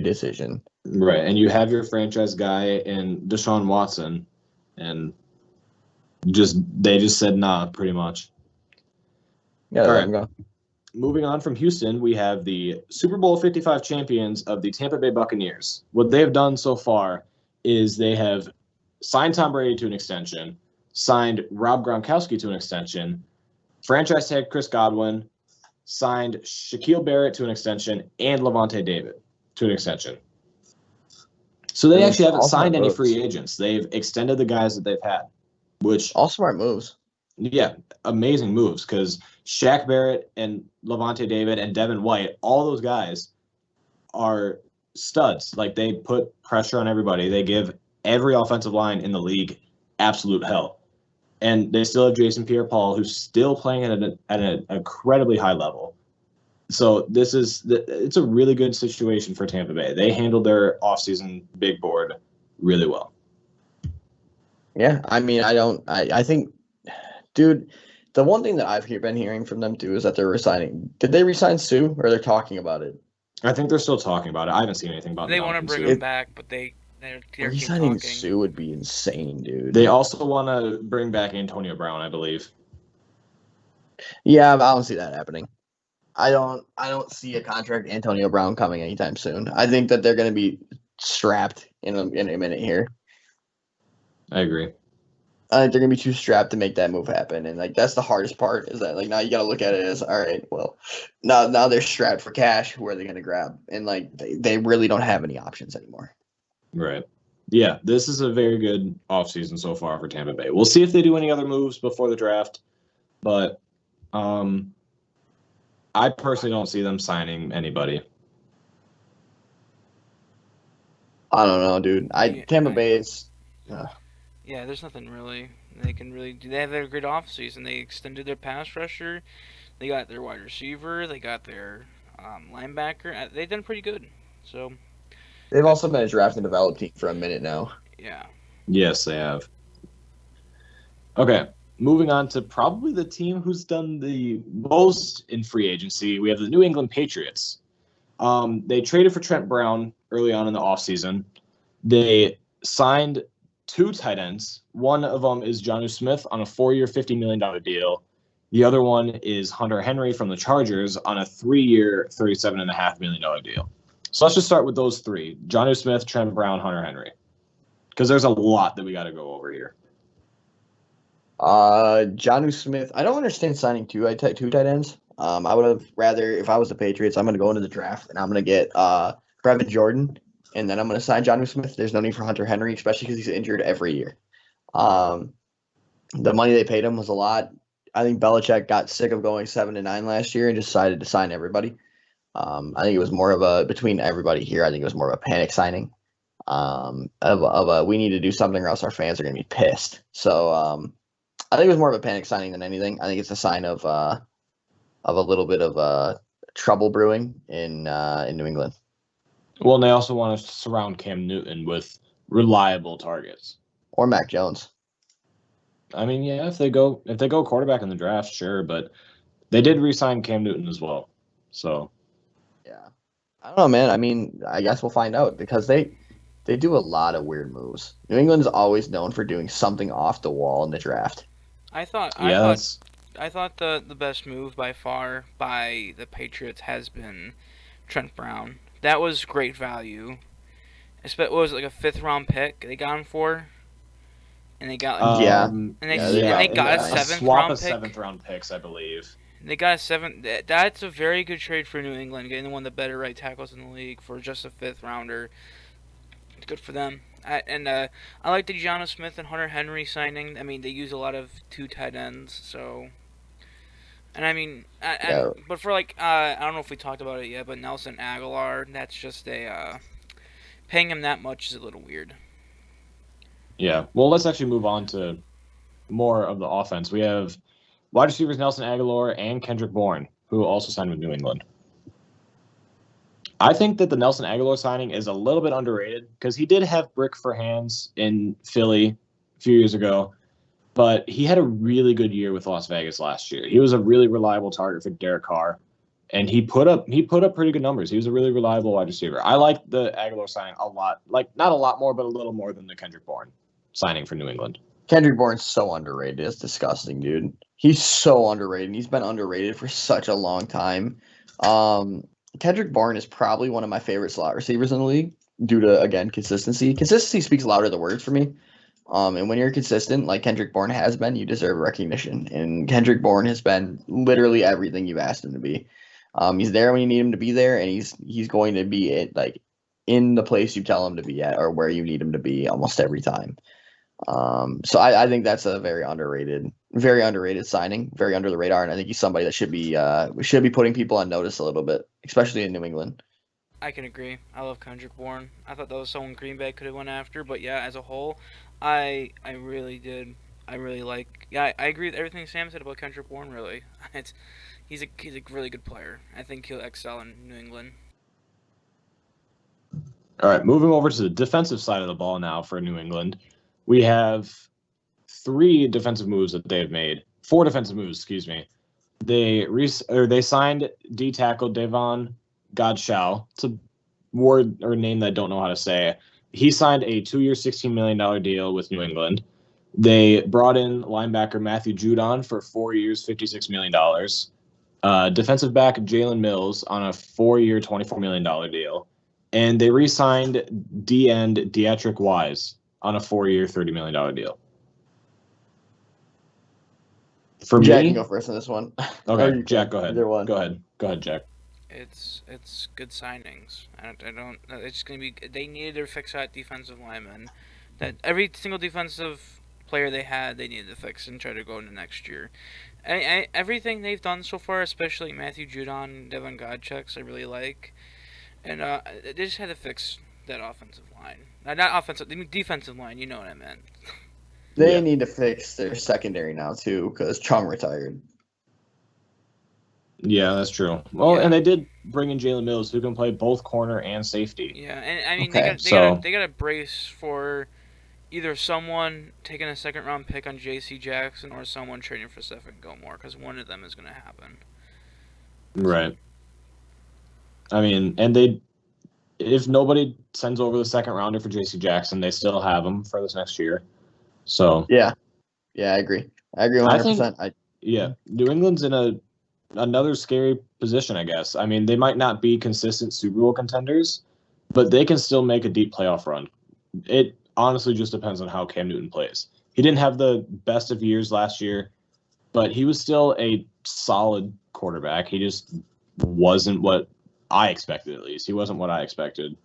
decision. Right, and you have your franchise guy in Deshaun Watson, and they just said nah, pretty much. Yeah, all let right. him go. Moving on from Houston, we have the Super Bowl 55 champions of the Tampa Bay Buccaneers. What they have done so far is they have signed Tom Brady to an extension, signed Rob Gronkowski to an extension, franchise tag Chris Godwin, signed Shaquille Barrett to an extension, and Levante David to an extension. So they actually haven't signed any free agents. They've extended the guys that they've had, which all smart moves. Yeah, amazing moves because Shaq Barrett and Levante David and Devin White, all those guys are studs. They put pressure on everybody. They give every offensive line in the league absolute hell. And they still have Jason Pierre-Paul, who's still playing at an incredibly high level. So it's a really good situation for Tampa Bay. They handled their offseason big board really well. Yeah, I think, dude, the one thing that I've been hearing from them too is that they're resigning. Did they resign Sue, or they're talking about it? I think they're still talking about it. I haven't seen anything about it. They want to bring him back, but they're resigning Sue would be insane, dude. They also want to bring back Antonio Brown, I believe. Yeah, I don't see that happening. I don't see a contract Antonio Brown coming anytime soon. I think that they're going to be strapped in a minute here. I agree. I think they're going to be too strapped to make that move happen. And that's the hardest part is that now you got to look at it as, all right, well, now they're strapped for cash. Who are they going to grab? And they really don't have any options anymore. Right. Yeah, this is a very good offseason so far for Tampa Bay. We'll see if they do any other moves before the draft, but I personally don't see them signing anybody. I don't know, dude. Tampa Bay is Yeah, there's nothing really they can really do. They have a great offseason. They extended their pass rusher. They got their wide receiver. They got their linebacker. They've done pretty good. So They've good. also been a draft and develop team for a minute now. Yeah. Yes, they have. Okay, moving on to probably the team who's done the most in free agency. We have the New England Patriots. They traded for Trent Brown early on in the offseason. They signed two tight ends. One of them is Jonnu Smith on a 4-year, $50 million deal. The other one is Hunter Henry from the Chargers on a 3-year, $37.5 million deal. So let's just start with those three: Jonnu Smith, Trent Brown, Hunter Henry, because there's a lot that we got to go over here. Jonnu Smith. I don't understand signing two tight ends. I would have rather, if I was the Patriots, I'm going to go into the draft and I'm going to get Brevin Jordan, and then I'm going to sign Jonnu Smith. There's no need for Hunter Henry, especially because he's injured every year. The money they paid him was a lot. I think Belichick got sick of going 7-9 last year and decided to sign everybody. I think it was more of a, between everybody here, I think it was more of a panic signing. We need to do something or else our fans are going to be pissed. So I think it was more of a panic signing than anything. I think it's a sign of a little bit of trouble brewing in New England. Well, and they also want to surround Cam Newton with reliable targets. Or Mac Jones. I mean, yeah, if they go quarterback in the draft, sure, but they did re-sign Cam Newton as well. So yeah, I don't know, man. I mean, I guess we'll find out because they do a lot of weird moves. New England's always known for doing something off the wall in the draft. I thought yes, I thought the best move by far by the Patriots has been Trent Brown. That was great value. What was it, like a 5th-round pick they got him for? And they got like, Yeah. and they Yeah, and they they got a got a 7th swap round of pick. 7th-round picks, I believe. They got a 7th. That's a very good trade for New England, getting one of the better right tackles in the league for just a 5th rounder. It's good for them. I like the Jonnu Smith and Hunter Henry signing. I mean, they use a lot of 2 tight ends, so. And I mean, Yeah. but for like, I don't know if we talked about it yet, but Nelson Aguilar, that's just paying him that much is a little weird. Yeah. Well, let's actually move on to more of the offense. We have wide receivers Nelson Aguilar and Kendrick Bourne, who also signed with New England. I think that the Nelson Aguilar signing is a little bit underrated because he did have brick for hands in Philly a few years ago, but he had a really good year with Las Vegas last year. He was a really reliable target for Derek Carr, and he put up pretty good numbers. He was a really reliable wide receiver. I like the Aguilar signing a lot, like not a lot more, but a little more than the Kendrick Bourne signing for New England. Kendrick Bourne's so underrated. It's disgusting, dude. He's so underrated. He's been underrated for such a long time. Kendrick Bourne is probably one of my favorite slot receivers in the league due to, again, consistency. Consistency speaks louder than words for me. And when you're consistent, like Kendrick Bourne has been, you deserve recognition. And Kendrick Bourne has been literally everything you've asked him to be. He's there when you need him to be there, and he's going to be in the place you tell him to be at or where you need him to be almost every time. So I think that's a very underrated signing, very under the radar, and I think he's somebody that should be putting people on notice a little bit, especially in New England. I can agree. I love Kendrick Bourne. I thought that was someone Green Bay could have went after, but yeah, as a whole, I really did. I really like. Yeah, I agree with everything Sam said about Kendrick Bourne. Really, he's a really good player. I think he'll excel in New England. All right, moving over to the defensive side of the ball now for New England. We have 3 defensive moves that they've made. 4 defensive moves, excuse me. They signed D tackle Devon Godchaux. It's a word or name that I don't know how to say. He signed a 2-year, $16 million deal with New England. They brought in linebacker Matthew Judon for 4 years, $56 million. Defensive back Jalen Mills on a 4-year, $24 million deal. And they re-signed D-end Deatrick Wise on a 4-year, $30 million deal. For Jack me, can go first on this one. Okay, Jack, go ahead. Either one. Go ahead, Jack. It's good signings. I don't. It's gonna be. They needed to fix that defensive lineman. That every single defensive player they had, they needed to fix and try to go into next year. Everything they've done so far, especially Matthew Judon, Devon Godchaux, I really like. And they just had to fix that offensive line. Not offensive, defensive line. You know what I meant. They Yeah. need to fix their secondary now too, because Chung retired. Yeah, that's true. Well, Yeah. and they did bring in Jalen Mills, who can play both corner and safety. Yeah, and I mean Okay. they got to brace for either someone taking a second round pick on J.C. Jackson or someone trading for Stephen Gilmore, because one of them is going to happen. Right. I mean, and they if nobody sends over the second rounder for J.C. Jackson, they still have him for this next year. So Yeah. Yeah, I agree. I agree I think 100%. New England's in another scary position, I guess. I mean, they might not be consistent Super Bowl contenders, but they can still make a deep playoff run. It honestly just depends on how Cam Newton plays. He didn't have the best of years last year, but he was still a solid quarterback. He just wasn't what I expected, at least. He wasn't what I expected.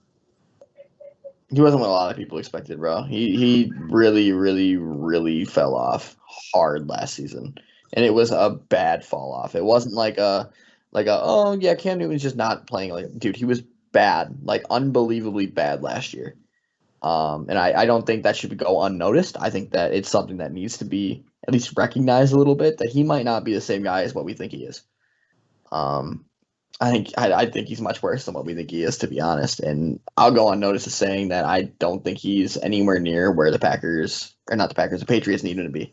He wasn't what a lot of people expected, bro. He really, really, really fell off hard last season, and it was a bad fall off. It wasn't like a oh yeah, Cam Newton's just not playing like dude. He was bad, like unbelievably bad last year. And I don't think that should go unnoticed. I think that it's something that needs to be at least recognized a little bit that he might not be the same guy as what we think he is. Um, I think he's much worse than what we think he is, to be honest. And I'll go unnoticed as saying that I don't think he's anywhere near where the Patriots need him to be.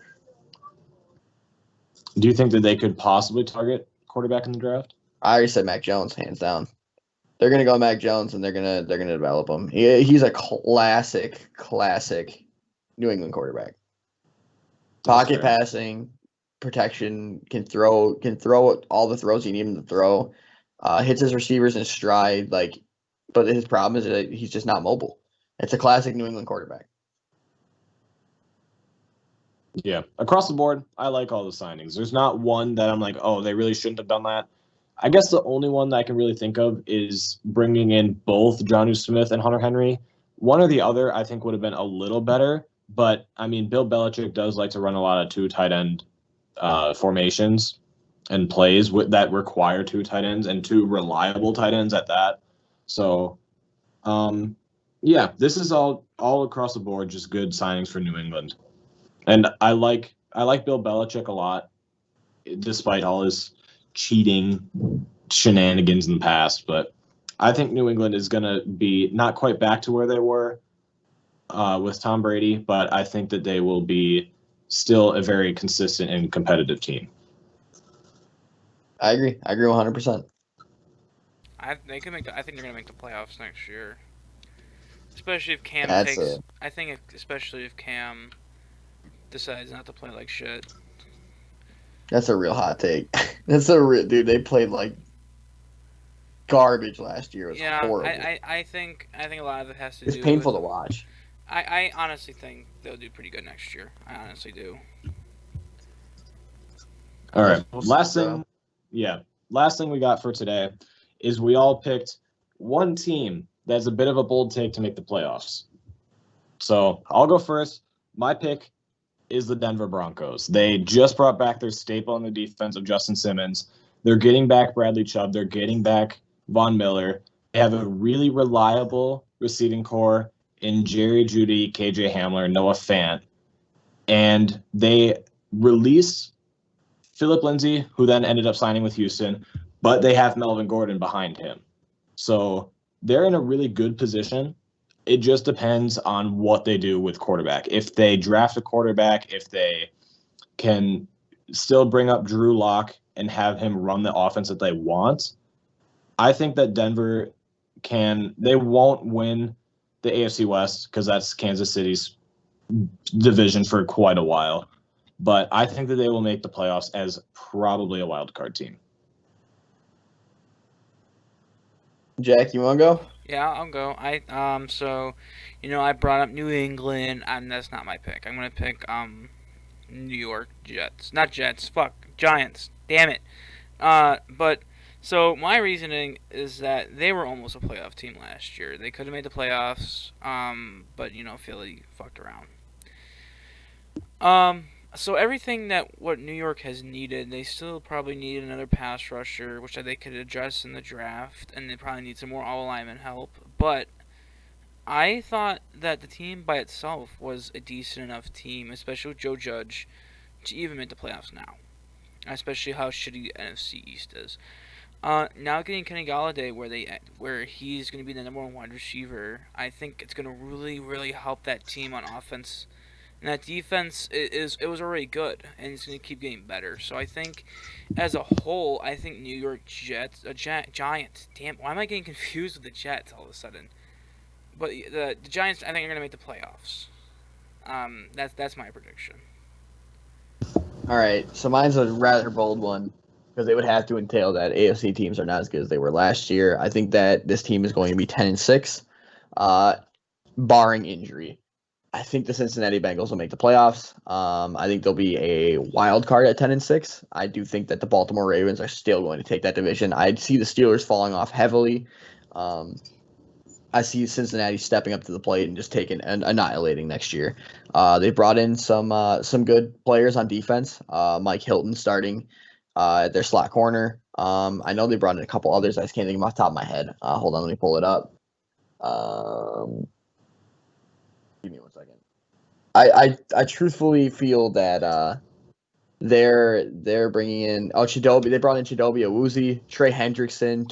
Do you think that they could possibly target quarterback in the draft? I already said Mac Jones, hands down. They're gonna go Mac Jones and they're gonna develop him. He's a classic New England quarterback. Pocket passing, protection, can throw all the throws you need him to throw. Hits his receivers in stride, but his problem is that he's just not mobile. It's a classic New England quarterback. Yeah, across the board, I like all the signings. There's not one that I'm like, oh, they really shouldn't have done that. I guess the only one that I can really think of is bringing in both Jonnu Smith and Hunter Henry. One or the other, I think, would have been a little better. But, I mean, Bill Belichick does like to run a lot of two tight end formations and plays that require two tight ends and two reliable tight ends at that. So, yeah, this is all across the board, just good signings for New England. And I like Bill Belichick a lot, despite all his cheating shenanigans in the past. But I think New England is going to be not quite back to where they were with Tom Brady, but I think that they will be still a very consistent and competitive team. I agree 100%. I think they're gonna make the playoffs next year, especially if Cam especially if Cam decides not to play like shit. That's a real hot take. That's a real dude. They played like garbage last year. It was horrible. I think a lot of it has to It's do. painful to watch. I honestly think they'll do pretty good next year. I honestly do. All right. Last thing we got for today is we all picked one team that's a bit of a bold take to make the playoffs. So I'll go first. My pick is the Denver Broncos. They just brought back their staple on the defense of Justin Simmons. They're getting back Bradley Chubb. They're getting back Von Miller. They have a really reliable receiving core in Jerry Jeudy, KJ Hamler, Noah Fant. And they released Phillip Lindsay, who then ended up signing with Houston, but they have Melvin Gordon behind him. So they're in a really good position. It just depends on what they do with quarterback. If they draft a quarterback, if they can still bring up Drew Lock and have him run the offense that they want, I think that Denver they won't win the AFC West because that's Kansas City's division for quite a while. But I think that they will make the playoffs as probably a wild card team. Jack, you want to go? Yeah, I'll go. So, I brought up New England, and that's not my pick. I'm gonna pick New York Jets, not Jets. Fuck, Giants. Damn it. But so my reasoning is that they were almost a playoff team last year. They could have made the playoffs, but Philly fucked around. So everything what New York has needed, they still probably need another pass rusher, which they could address in the draft, and they probably need some more all alignment help. But I thought that the team by itself was a decent enough team, especially with Joe Judge, to even make the playoffs now. Especially how shitty the NFC East is. Now getting Kenny Galladay where he's going to be the number one wide receiver, I think it's going to really really help that team on offense. And that defense it was already good, and it's going to keep getting better. So I think, as a whole, I think New York Jets, Giants. Damn, why am I getting confused with the Jets all of a sudden? But the Giants, I think, are going to make the playoffs. That's my prediction. All right, so mine's a rather bold one because it would have to entail that AFC teams are not as good as they were last year. I think that this team is going to be 10-6, barring injury. I think the Cincinnati Bengals will make the playoffs. I think they'll be a wild card at 10-6. I do think that the Baltimore Ravens are still going to take that division. I see the Steelers falling off heavily. I see Cincinnati stepping up to the plate and just taking and annihilating next year. They brought in some good players on defense. Mike Hilton starting at their slot corner. I know they brought in a couple others. I just can't think of them off the top of my head. Hold on, let me pull it up. Give me 1 second. I truthfully feel that they're bringing in Chidobe. They brought in Chidobe Awuzie, Trey Hendrickson,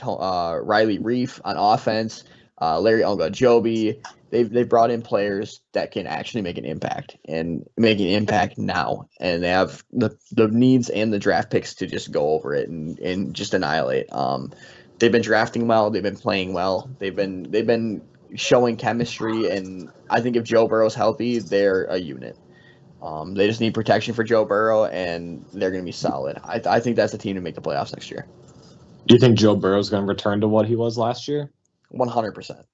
Riley Reef on offense. Larry Ogunjobi. They've brought in players that can actually make an impact and make an impact now, and they have the needs and the draft picks to just go over it and just annihilate. They've been drafting well. They've been playing well. They've been showing chemistry, and I think if Joe Burrow's healthy, they're a unit. They just need protection for Joe Burrow, and they're going to be solid. I think that's the team to make the playoffs next year. Do you think Joe Burrow's going to return to what he was last year? 100%.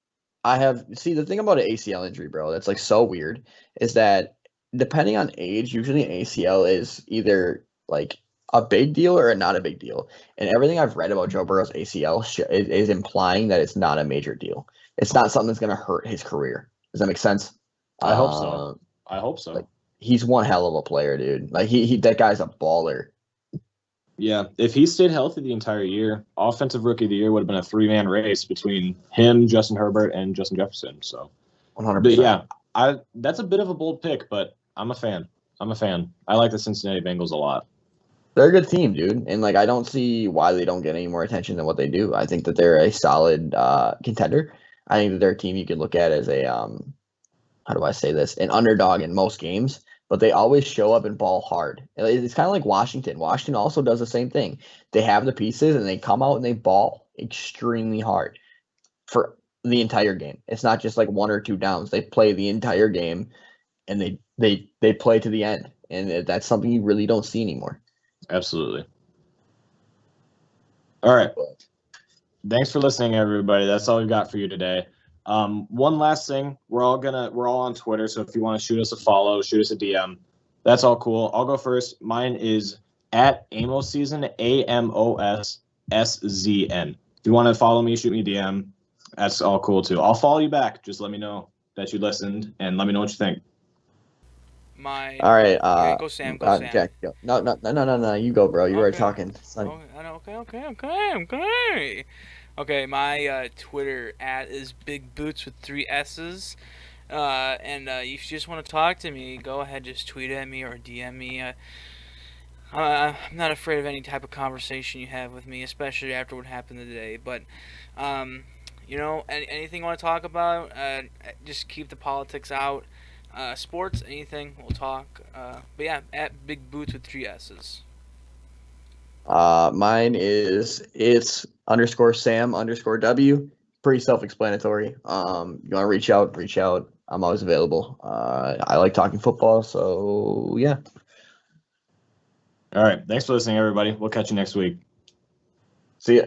The thing about an ACL injury, bro, that's like so weird is that depending on age, usually an ACL is either like a big deal or not a big deal. And everything I've read about Joe Burrow's ACL is implying that it's not a major deal. It's not something that's going to hurt his career. Does that make sense? I hope so. I hope so. Like, he's one hell of a player, dude. Like he that guy's a baller. Yeah, if he stayed healthy the entire year, Offensive Rookie of the Year would have been a 3-man race between him, Justin Herbert, and Justin Jefferson. So, 100%. But yeah, that's a bit of a bold pick, but I'm a fan. I like the Cincinnati Bengals a lot. They're a good team, dude, and like I don't see why they don't get any more attention than what they do. I think that they're a solid contender. I think that they're a team you can look at as a how do I say this? An underdog in most games. But they always show up and ball hard. It's kind of like Washington. Washington also does the same thing. They have the pieces and they come out and they ball extremely hard for the entire game. It's not just like 1 or 2 downs. They play the entire game and they play to the end. And that's something you really don't see anymore. Absolutely. All right. Thanks for listening, everybody. That's all we've got for you today. One last thing, we're all on Twitter, so if you want to shoot us a follow, shoot us a DM. That's all cool. I'll go first. Mine is at AmosSeason, AMOSSZN. If you want to follow me, shoot me a DM. That's all cool too. I'll follow you back. Just let me know that you listened and let me know what you think. All right. Okay, go Sam. Sam. Jack, go. No. You go, bro. You were talking. Okay. Okay, my Twitter is Big Boots with 3 S's. And if you just want to talk to me, go ahead, just tweet at me or DM me. I'm not afraid of any type of conversation you have with me, especially after what happened today. But, anything you want to talk about, just keep the politics out. Sports, anything, we'll talk. But yeah, at Big Boots with 3 S's. Mine is it's _Sam_W. Pretty self-explanatory. You want to reach out. I'm always available. I like talking football, so yeah. All right. Thanks for listening, everybody. We'll catch you next week. See ya.